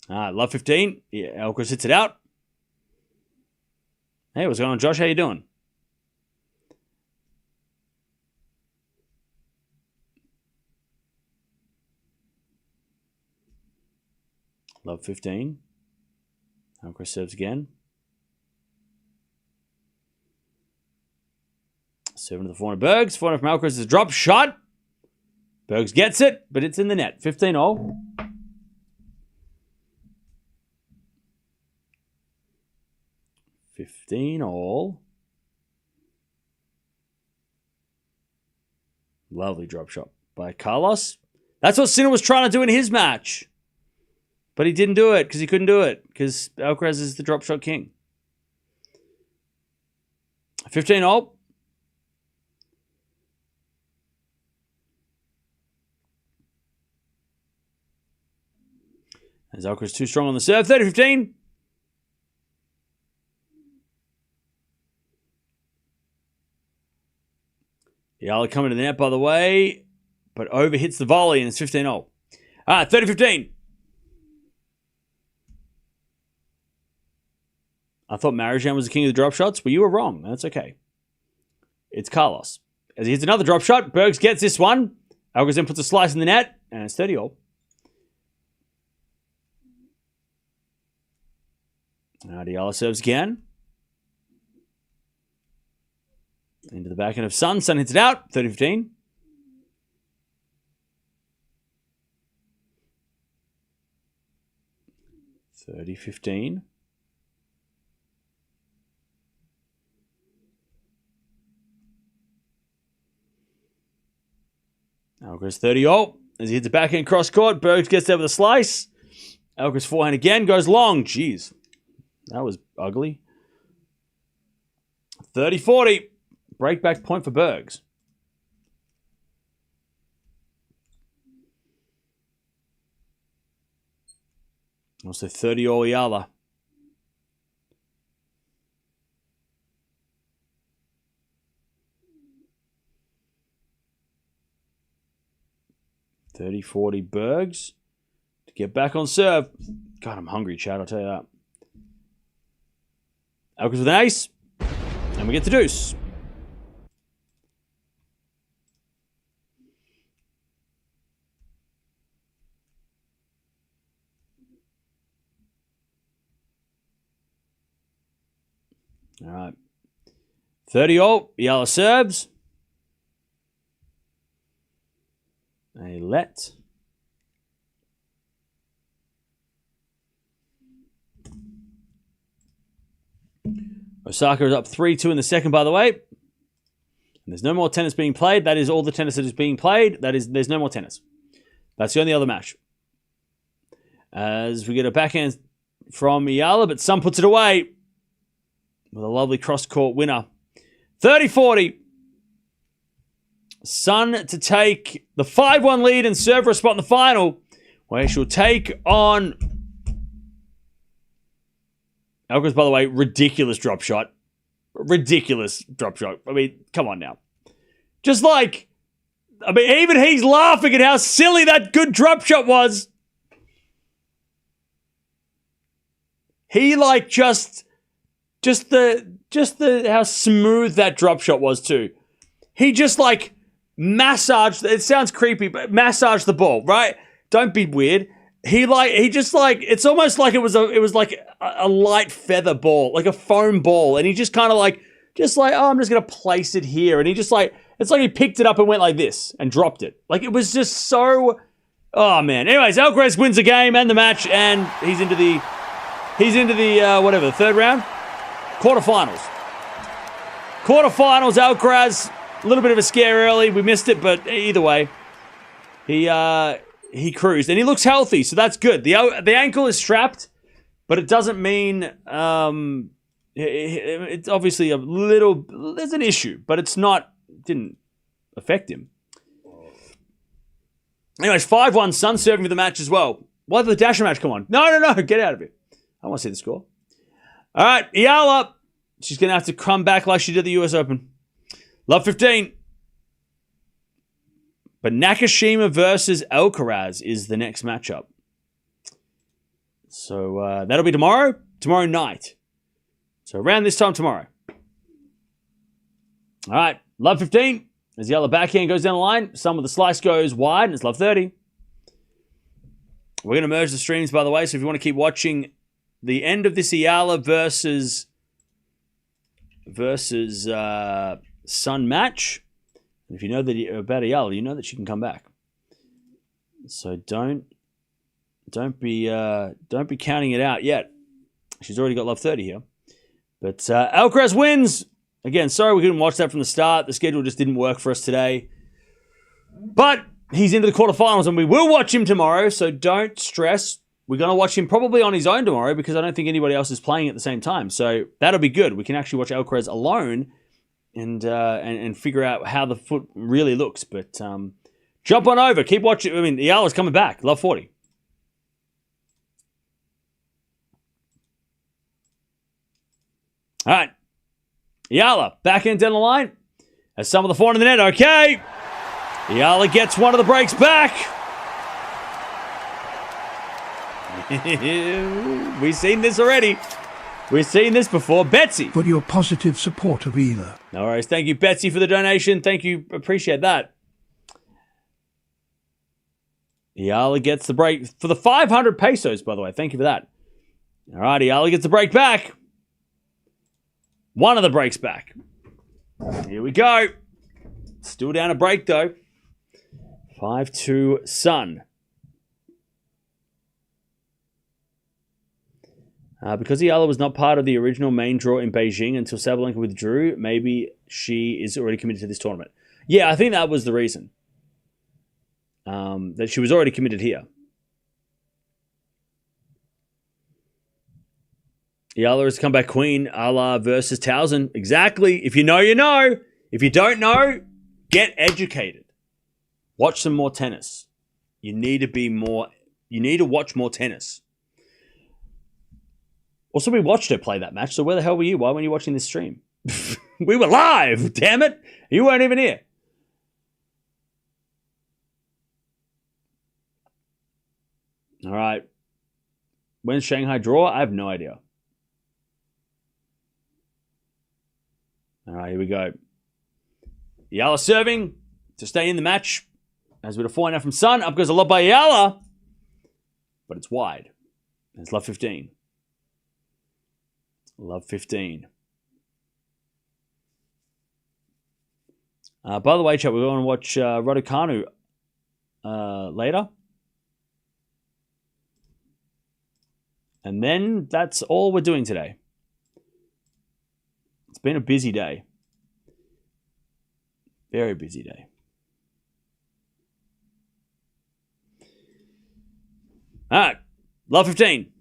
Love 15. Yeah, Alcaraz hits it out. Hey, what's going on, Josh? How you doing? Love 15. Alcaraz serves again. 7 to the 4 of Bergs. 4 from Alcaraz is a drop shot. Bergs gets it, but it's in the net. 15-all. Lovely drop shot by Carlos. That's what Sinner was trying to do in his match. But he didn't do it because he couldn't do it because Alcaraz is the drop shot king. 15-all. As Alcaraz too strong on the serve. 30-15. Eala coming to the net, by the way, but overhits the volley and it's 15-all. All right, 30-15. I thought Marijan was the king of the drop shots, but you were wrong. That's okay. It's Carlos. As he hits another drop shot, Bergs gets this one. Alcaraz then puts a slice in the net, and it's 30-all. Now Eala serves again. Into the backhand of Sun. Sun hits it out. 30-15. Alcaraz 30-all. As he hits the backhand cross court, Bergs gets there with a slice. Alcaraz forehand again, goes long. Jeez. That was ugly. 30-40. Breakback point for Bergs. Also 30-all Eala. $30-40 Bergs to get back on serve. God, I'm hungry, Chad, I'll tell you that. Alcaraz with an ace. And we get the deuce. All right. 30-all. Eala serves. a let. Osaka is up 3-2 in the second, by the way. And there's no more tennis being played. That is all the tennis that is being played. There's no more tennis. That's the only other match. As we get a backhand from Eala, but Sun puts it away with a lovely cross-court winner. 30-40. Sun to take the 5-1 lead and serve for a spot in the final, where she'll take on Alcaraz, by the way, ridiculous drop shot. Ridiculous drop shot. I mean, come on now. Just like, I mean, even he's laughing at how silly that good drop shot was. He like just the how smooth that drop shot was too. He just like massaged, it sounds creepy, but massaged the ball, right? Don't be weird. He just it's almost like it was like a light feather ball, like a foam ball, and he just kind of oh, I'm just gonna place it here, and he just it's like he picked it up and went like this and dropped it. Like it was just so, oh man. Anyways, Alcaraz wins the game and the match, and he's into the third round, quarterfinals. Alcaraz, a little bit of a scare early, we missed it, but either way, he cruised, and he looks healthy, so that's good. The ankle is strapped, but it doesn't mean it's obviously there's an issue, but it didn't affect him. Anyways, 5-1, Sun serving for the match as well. Why did the Dasher match come on? No, get out of here. I want to see the score. All right, Eala, she's going to have to come back like she did the US Open. Love 15. But Nakashima versus Alcaraz is the next matchup. So that'll be tomorrow night. So around this time tomorrow. All right, love 15. As the other backhand goes down the line, some of the slice goes wide, and it's love 30. We're going to merge the streams, by the way, so if you want to keep watching the end of this Eala versus Sun match, if you know that about Eala, you know that she can come back. So don't be counting it out yet. She's already got love 30 here. But Alcaraz wins. Again, sorry we couldn't watch that from the start. The schedule just didn't work for us today. But he's into the quarterfinals, and we will watch him tomorrow, so don't stress. We're going to watch him probably on his own tomorrow because I don't think anybody else is playing at the same time. So that'll be good. We can actually watch Alcaraz alone and figure out how the foot really looks. But jump on over. Keep watching. I mean, Eala's coming back. Love 40. All right. Eala, back end down the line. As some of the forehand in the net. Okay. Eala gets one of the breaks back. We've seen this already. We've seen this before. Betsy. For your positive support of Eala. No worries. Thank you, Betsy, for the donation. Thank you. Appreciate that. Eala gets the break for the 500 pesos, by the way. Thank you for that. All right, Eala gets the break back. One of the breaks back. Here we go. Still down a break, though. 5-2 Sun. Because Eala was not part of the original main draw in Beijing until Sabalenka withdrew, maybe she is already committed to this tournament. Yeah, I think that was the reason. That she was already committed here. Eala is comeback queen, Ala versus Towson. Exactly. If you know, you know. If you don't know, get educated. Watch some more tennis. You need to watch more tennis. Also, we watched her play that match, so where the hell were you? Why weren't you watching this stream? We were live, damn it. You weren't even here. All right. When's Shanghai draw? I have no idea. All right, here we go. Eala serving to stay in the match. As with a 4 now from Sun. Up goes a lot by Eala. But it's wide. It's love 15. Love 15. By the way, chat, we're going to watch Raducanu later. And then that's all we're doing today. It's been a busy day. Very busy day. All right. Love 15.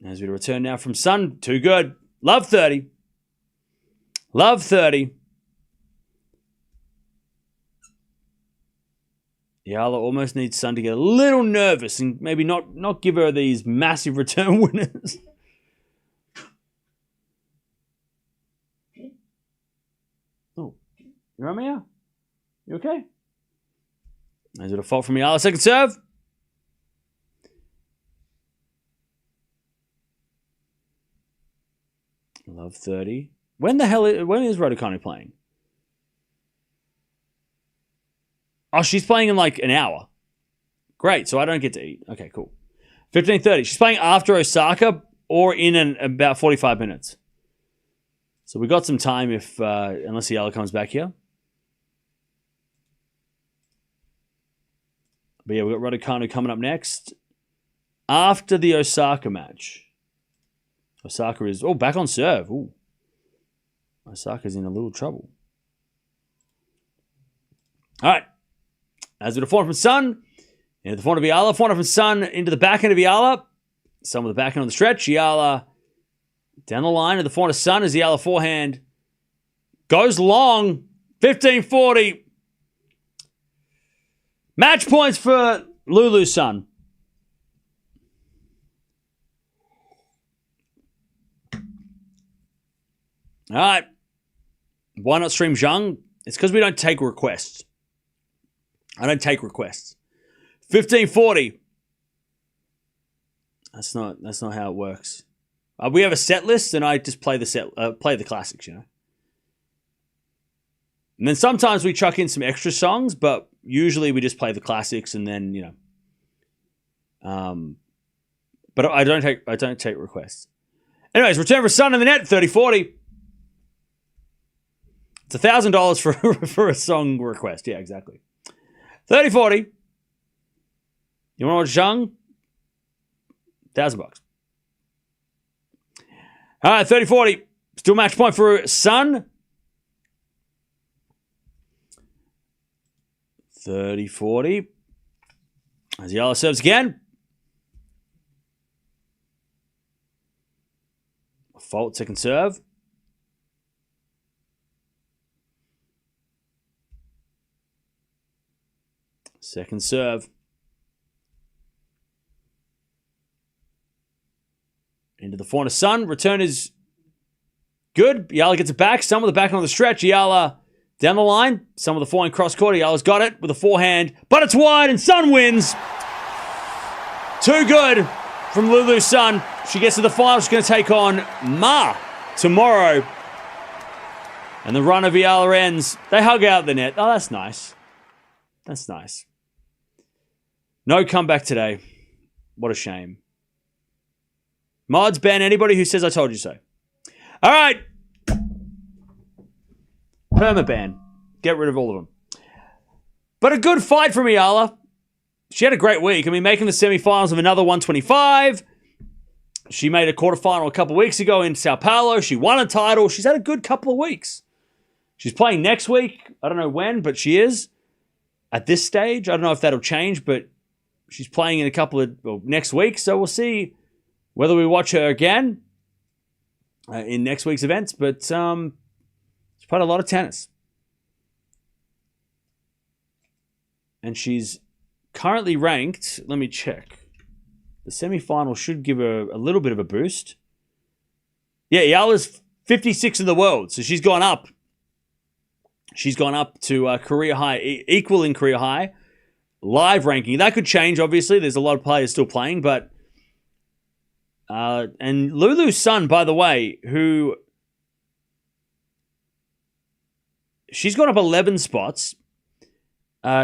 As we return now from Sun. Too good. Love 30. Love 30. Eala almost needs Sun to get a little nervous and maybe not give her these massive return winners. Oh, you right, Mia? You okay? Is it a fault from Eala? Second serve. Love 30. When is Raducanu playing? Oh, she's playing in like an hour. Great, so I don't get to eat. Okay, cool. 15:30. She's playing after Osaka or in about 45 minutes. So we got some time if unless Eala comes back here. But yeah, we've got Raducanu coming up next. After the Osaka match. Osaka is back on serve. Ooh. Osaka's in a little trouble. All right. As with the forehand from Sun, into the forehand of Eala, forehand from Sun into the backhand of Eala. Sun with the backhand on the stretch. Eala down the line of the forehand of Sun as Eala forehand goes long. 15:40. Match points for Lulu Sun. All right. Why not stream Zhang? It's because we don't take requests. I don't take requests. 15:40. That's not how it works. We have a set list, and I just play the classics, you know. And then sometimes we chuck in some extra songs, but usually we just play the classics, and then you know. But I don't take requests. Anyways, return for Sun in the net. 30:40. It's $1,000 for a song request. Yeah, exactly. 30:40. You want to watch Zhang? $1,000. All right, 30:40. Still match point for Sun. 30:40. As Eala serves again. Fault second serve. Second serve. Into the forehand of Sun. Return is good. Eala gets it back. Sun with the backhand on the stretch. Eala down the line. Sun with the forehand cross court. Eala's got it with a forehand. But it's wide and Sun wins. Too good from Lulu Sun. She gets to the final. She's going to take on Ma tomorrow. And the run of Eala ends. They hug out the net. Oh, that's nice. That's nice. No comeback today. What a shame. Mods ban anybody who says I told you so. All right. Permaban. Get rid of all of them. But a good fight from Eala. She had a great week. I mean, making the semifinals of another 125. She made a quarterfinal a couple weeks ago in Sao Paulo. She won a title. She's had a good couple of weeks. She's playing next week. I don't know when, but she is. At this stage, I don't know if that'll change, but she's playing in a couple of next week, so we'll see whether we watch her again in next week's events. But she's played a lot of tennis, and she's currently ranked. Let me check. The semifinal should give her a little bit of a boost. Yeah, Eala's 56 in the world, so she's gone up. She's gone up to career high, equaling career high, live ranking. That could change, obviously. There's a lot of players still playing, but... and Lulu Sun, by the way, who... She's gone up 11 spots.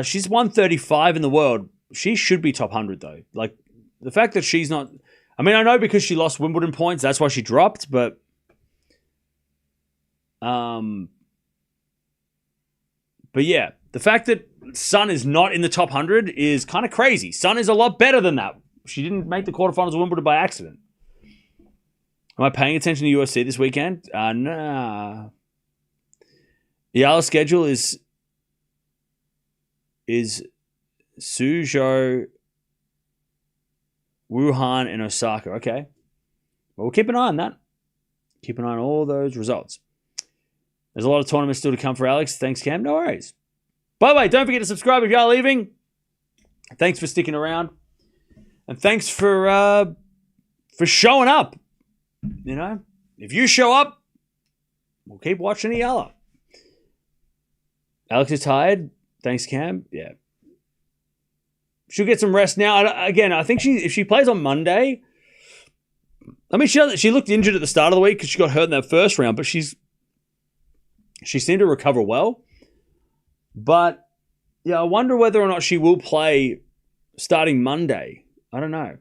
She's 135 in the world. She should be top 100, though. Like, the fact that she's not... I mean, I know because she lost Wimbledon points, that's why she dropped, but... But yeah, the fact that Sun is not in the top 100 is kind of crazy. Sun is a lot better than that. She didn't make the quarterfinals of Wimbledon by accident. Am I paying attention to UFC this weekend? Nah. Eala's schedule is Suzhou, Wuhan, and Osaka. Okay. Well, we'll keep an eye on that. Keep an eye on all those results. There's a lot of tournaments still to come for Alex. Thanks, Cam. No worries. By the way, don't forget to subscribe if you are leaving. Thanks for sticking around. And thanks for showing up. You know, if you show up, we'll keep watching Eala. Alex is tired. Thanks, Cam. Yeah. She'll get some rest now. Again, I think if she plays on Monday, I mean, she looked injured at the start of the week because she got hurt in that first round, but she seemed to recover well. But yeah, I wonder whether or not she will play starting Monday. I don't know.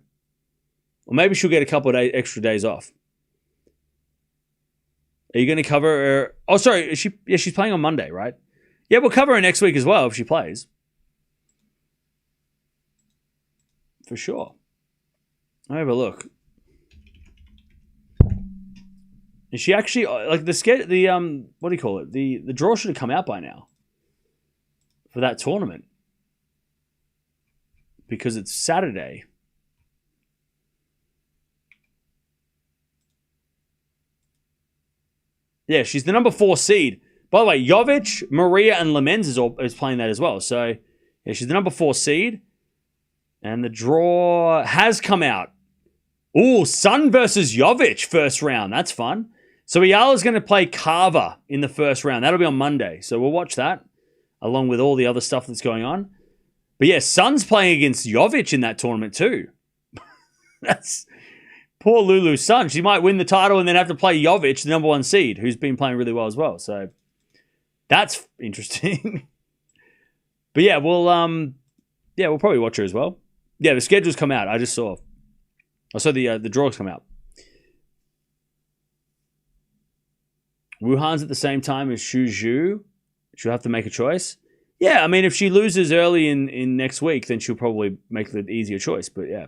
Or maybe she'll get a couple of extra days off. Are you going to cover her? Oh, sorry. She's playing on Monday, right? Yeah, we'll cover her next week as well if she plays. For sure. I'll have a look. Is she actually like the what do you call it? The draw should have come out by now for that tournament because it's Saturday. Yeah, she's the number 4 seed. By the way, Jovic, Maria, and Lemens is playing that as well. So yeah, she's the number 4 seed, and the draw has come out. Ooh, Sun versus Jovic first round. That's fun. So Eala's going to play Carver in the first round. That'll be on Monday. So we'll watch that along with all the other stuff that's going on. But yeah, Sun's playing against Jovic in that tournament too. That's poor Lulu Sun. She might win the title and then have to play Jovic, the number 1 seed, who's been playing really well as well. So that's interesting. But yeah, we'll probably watch her as well. Yeah, the schedule's come out. I just saw. I saw the draws come out. Wuhan's at the same time as Suzhou. She'll have to make a choice. Yeah, I mean, if she loses early in next week, then she'll probably make the easier choice. But yeah.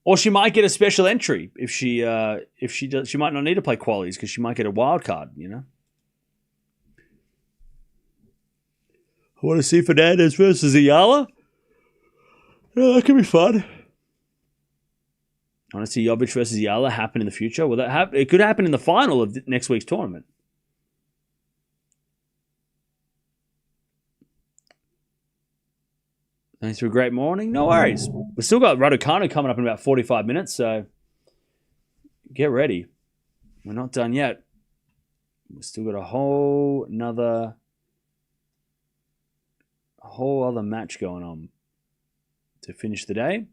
Or she might get a special entry if she does. She might not need to play qualies because she might get a wild card. You know. I want to see Fernandez versus Eala. Yeah, that could be fun. I want to see Jovic versus Eala happen in the future. Will that happen? It could happen in the final of next week's tournament. Thanks for a great morning. No worries. We've still got Raducanu coming up in about 45 minutes, so get ready. We're not done yet. We've still got a whole other match going on to finish the day.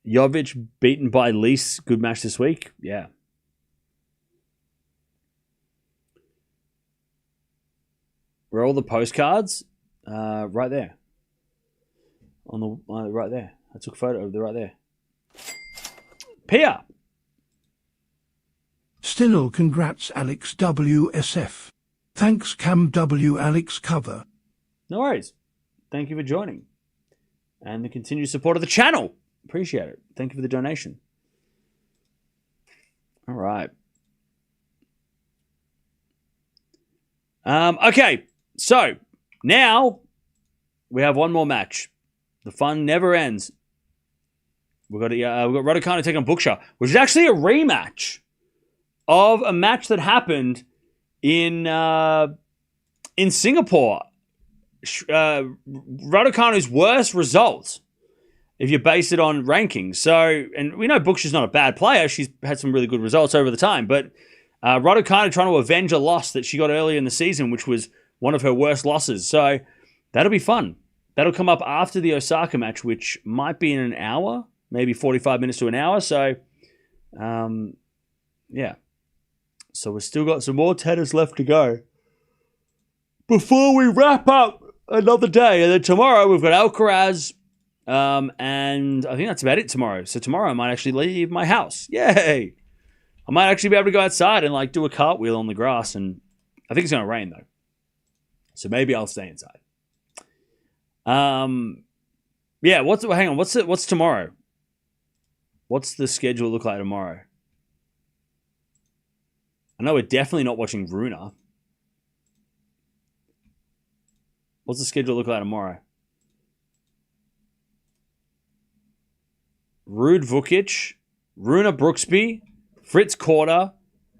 Jovic beaten by Lease. Good match this week. Yeah. Where are all the postcards? Right there. On the right there. I took a photo of the right there. Pia. Still, congrats, Alex WSF. Thanks, Cam W. Alex cover. No worries. Thank you for joining. And the continued support of the channel. Appreciate it. Thank you for the donation. All right. Okay. So, now we have one more match. The fun never ends. We've got Raducanu taking on Buksha, which is actually a rematch of a match that happened in Singapore. Raducanu's worst results, if you base it on rankings. So, and we know Buksha's not a bad player. She's had some really good results over the time, but Raducanu trying to avenge a loss that she got earlier in the season, which was one of her worst losses. So that'll be fun. That'll come up after the Osaka match, which might be in an hour, maybe 45 minutes to an hour. So, yeah. So we've still got some more tennis left to go before we wrap up another day. And then tomorrow we've got Alcaraz. And I think that's about it tomorrow. So tomorrow I might actually leave my house. Yay! I might actually be able to go outside and like do a cartwheel on the grass. And I think it's going to rain though. So maybe I'll stay inside. Yeah, hang on, what's tomorrow? What's the schedule look like tomorrow? I know we're definitely not watching Runa. What's the schedule look like tomorrow? Ruud Vukic, Runa Brooksby, Fritz Korda,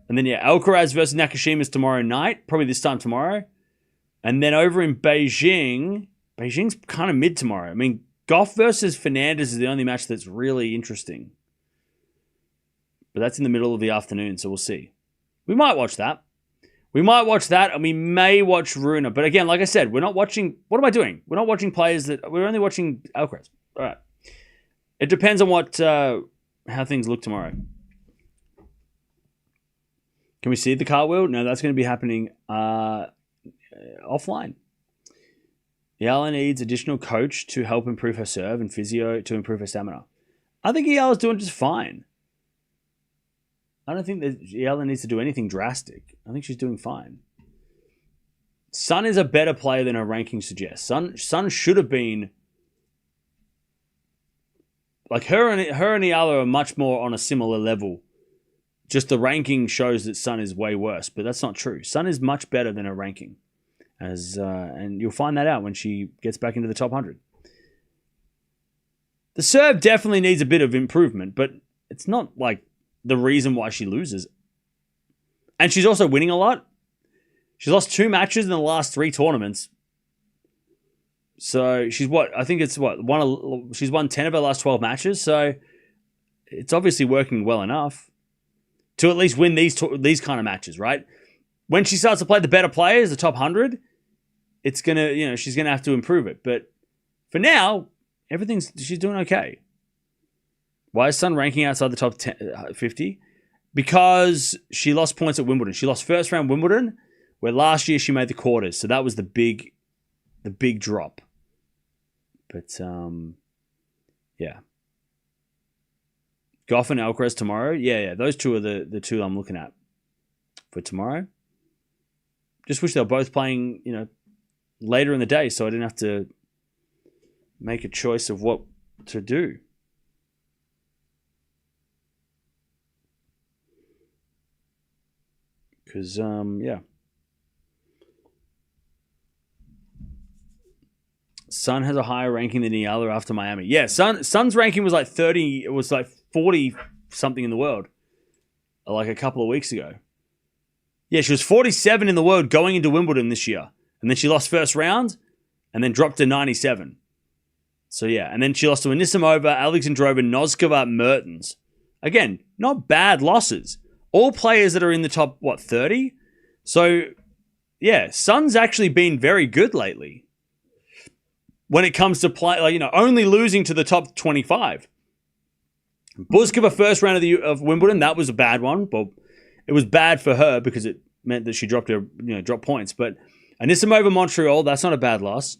and then Alcaraz versus Nakashima's tomorrow night, probably this time tomorrow. And then over in Beijing's kind of mid tomorrow. I mean, Gauff versus Fernandez is the only match that's really interesting. But that's in the middle of the afternoon, so we'll see. We might watch that. And we may watch Runa. But again, like I said, we're not watching... What am I doing? We're not watching players that... We're only watching Alcaraz. All right. It depends on how things look tomorrow. Can we see the cartwheel? No, that's going to be happening offline. Eala needs additional coach to help improve her serve and physio to improve her stamina. I think Eala's doing just fine. I don't think that Eala needs to do anything drastic. I think she's doing fine. Sun is a better player than her ranking suggests. Sun should have been... Like her and Eala are much more on a similar level. Just the ranking shows that Sun is way worse, but that's not true. Sun is much better than her ranking. And you'll find that out when she gets back into the top 100. The serve definitely needs a bit of improvement, but it's not like the reason why she loses. And she's also winning a lot. She's lost 2 matches in the last 3 tournaments. So she's she's won 10 of her last 12 matches. So it's obviously working well enough to at least win these kind of matches, right? When she starts to play the better players, the top 100, it's gonna, she's gonna have to improve it. But for now, she's doing okay. Why is Sun ranking outside the top 50? Because she lost points at Wimbledon. She lost first round Wimbledon, where last year she made the quarters. So that was the big drop. But yeah. Gauff and Alcaraz tomorrow. Yeah. Those two are the two I'm looking at for tomorrow. Just wish they were both playing, later in the day, so I didn't have to make a choice of what to do. Because, yeah. Sun has a higher ranking than Eala after Miami. Yeah, Sun's ranking was like 30, it was like 40 something in the world. Like a couple of weeks ago. Yeah, she was 47 in the world going into Wimbledon this year. And then she lost first round and then dropped to 97. So yeah, and then she lost to Anisimova, Alexandrova, Noskova, Mertens. Again, not bad losses. All players that are in the top, 30? So yeah, Sun's actually been very good lately. When it comes to play, only losing to the top 25. Buzkova first round of Wimbledon, that was a bad one. But it was bad for her because it meant that she dropped points. But Anisimova Montreal, that's not a bad loss.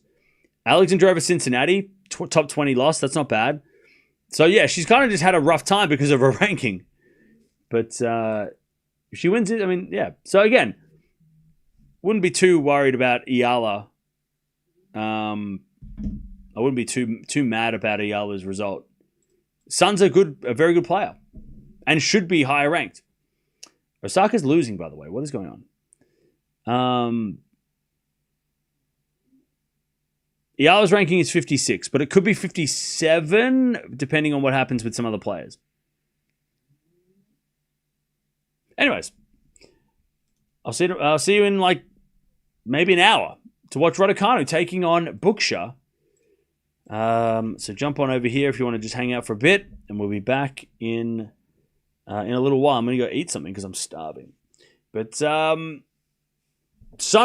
Alexandrova Cincinnati, top 20 loss, that's not bad. So yeah, she's kind of just had a rough time because of her ranking. But if she wins it, yeah. So again, wouldn't be too worried about Eala. I wouldn't be too mad about Eala's result. Sun's a very good player and should be higher ranked. Osaka's losing, by the way. What is going on? Eala's ranking is 56, but it could be 57 depending on what happens with some other players. Anyways, I'll see you in maybe an hour to watch Raducanu taking on Buksha. So jump on over here if you want to just hang out for a bit, and we'll be back in a little while. I'm going to go eat something because I'm starving. But Sun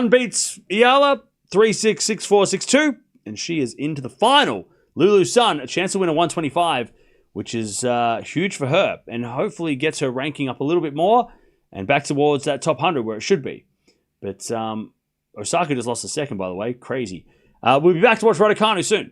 beats Eala 3-6, 6-4, 6-2, and she is into the final. Lulu Sun, a chance to win a 125, which is huge for her, and hopefully gets her ranking up a little bit more and back towards that top 100 where it should be. But Osaka just lost a second, by the way. Crazy. We'll be back to watch Raducanu soon.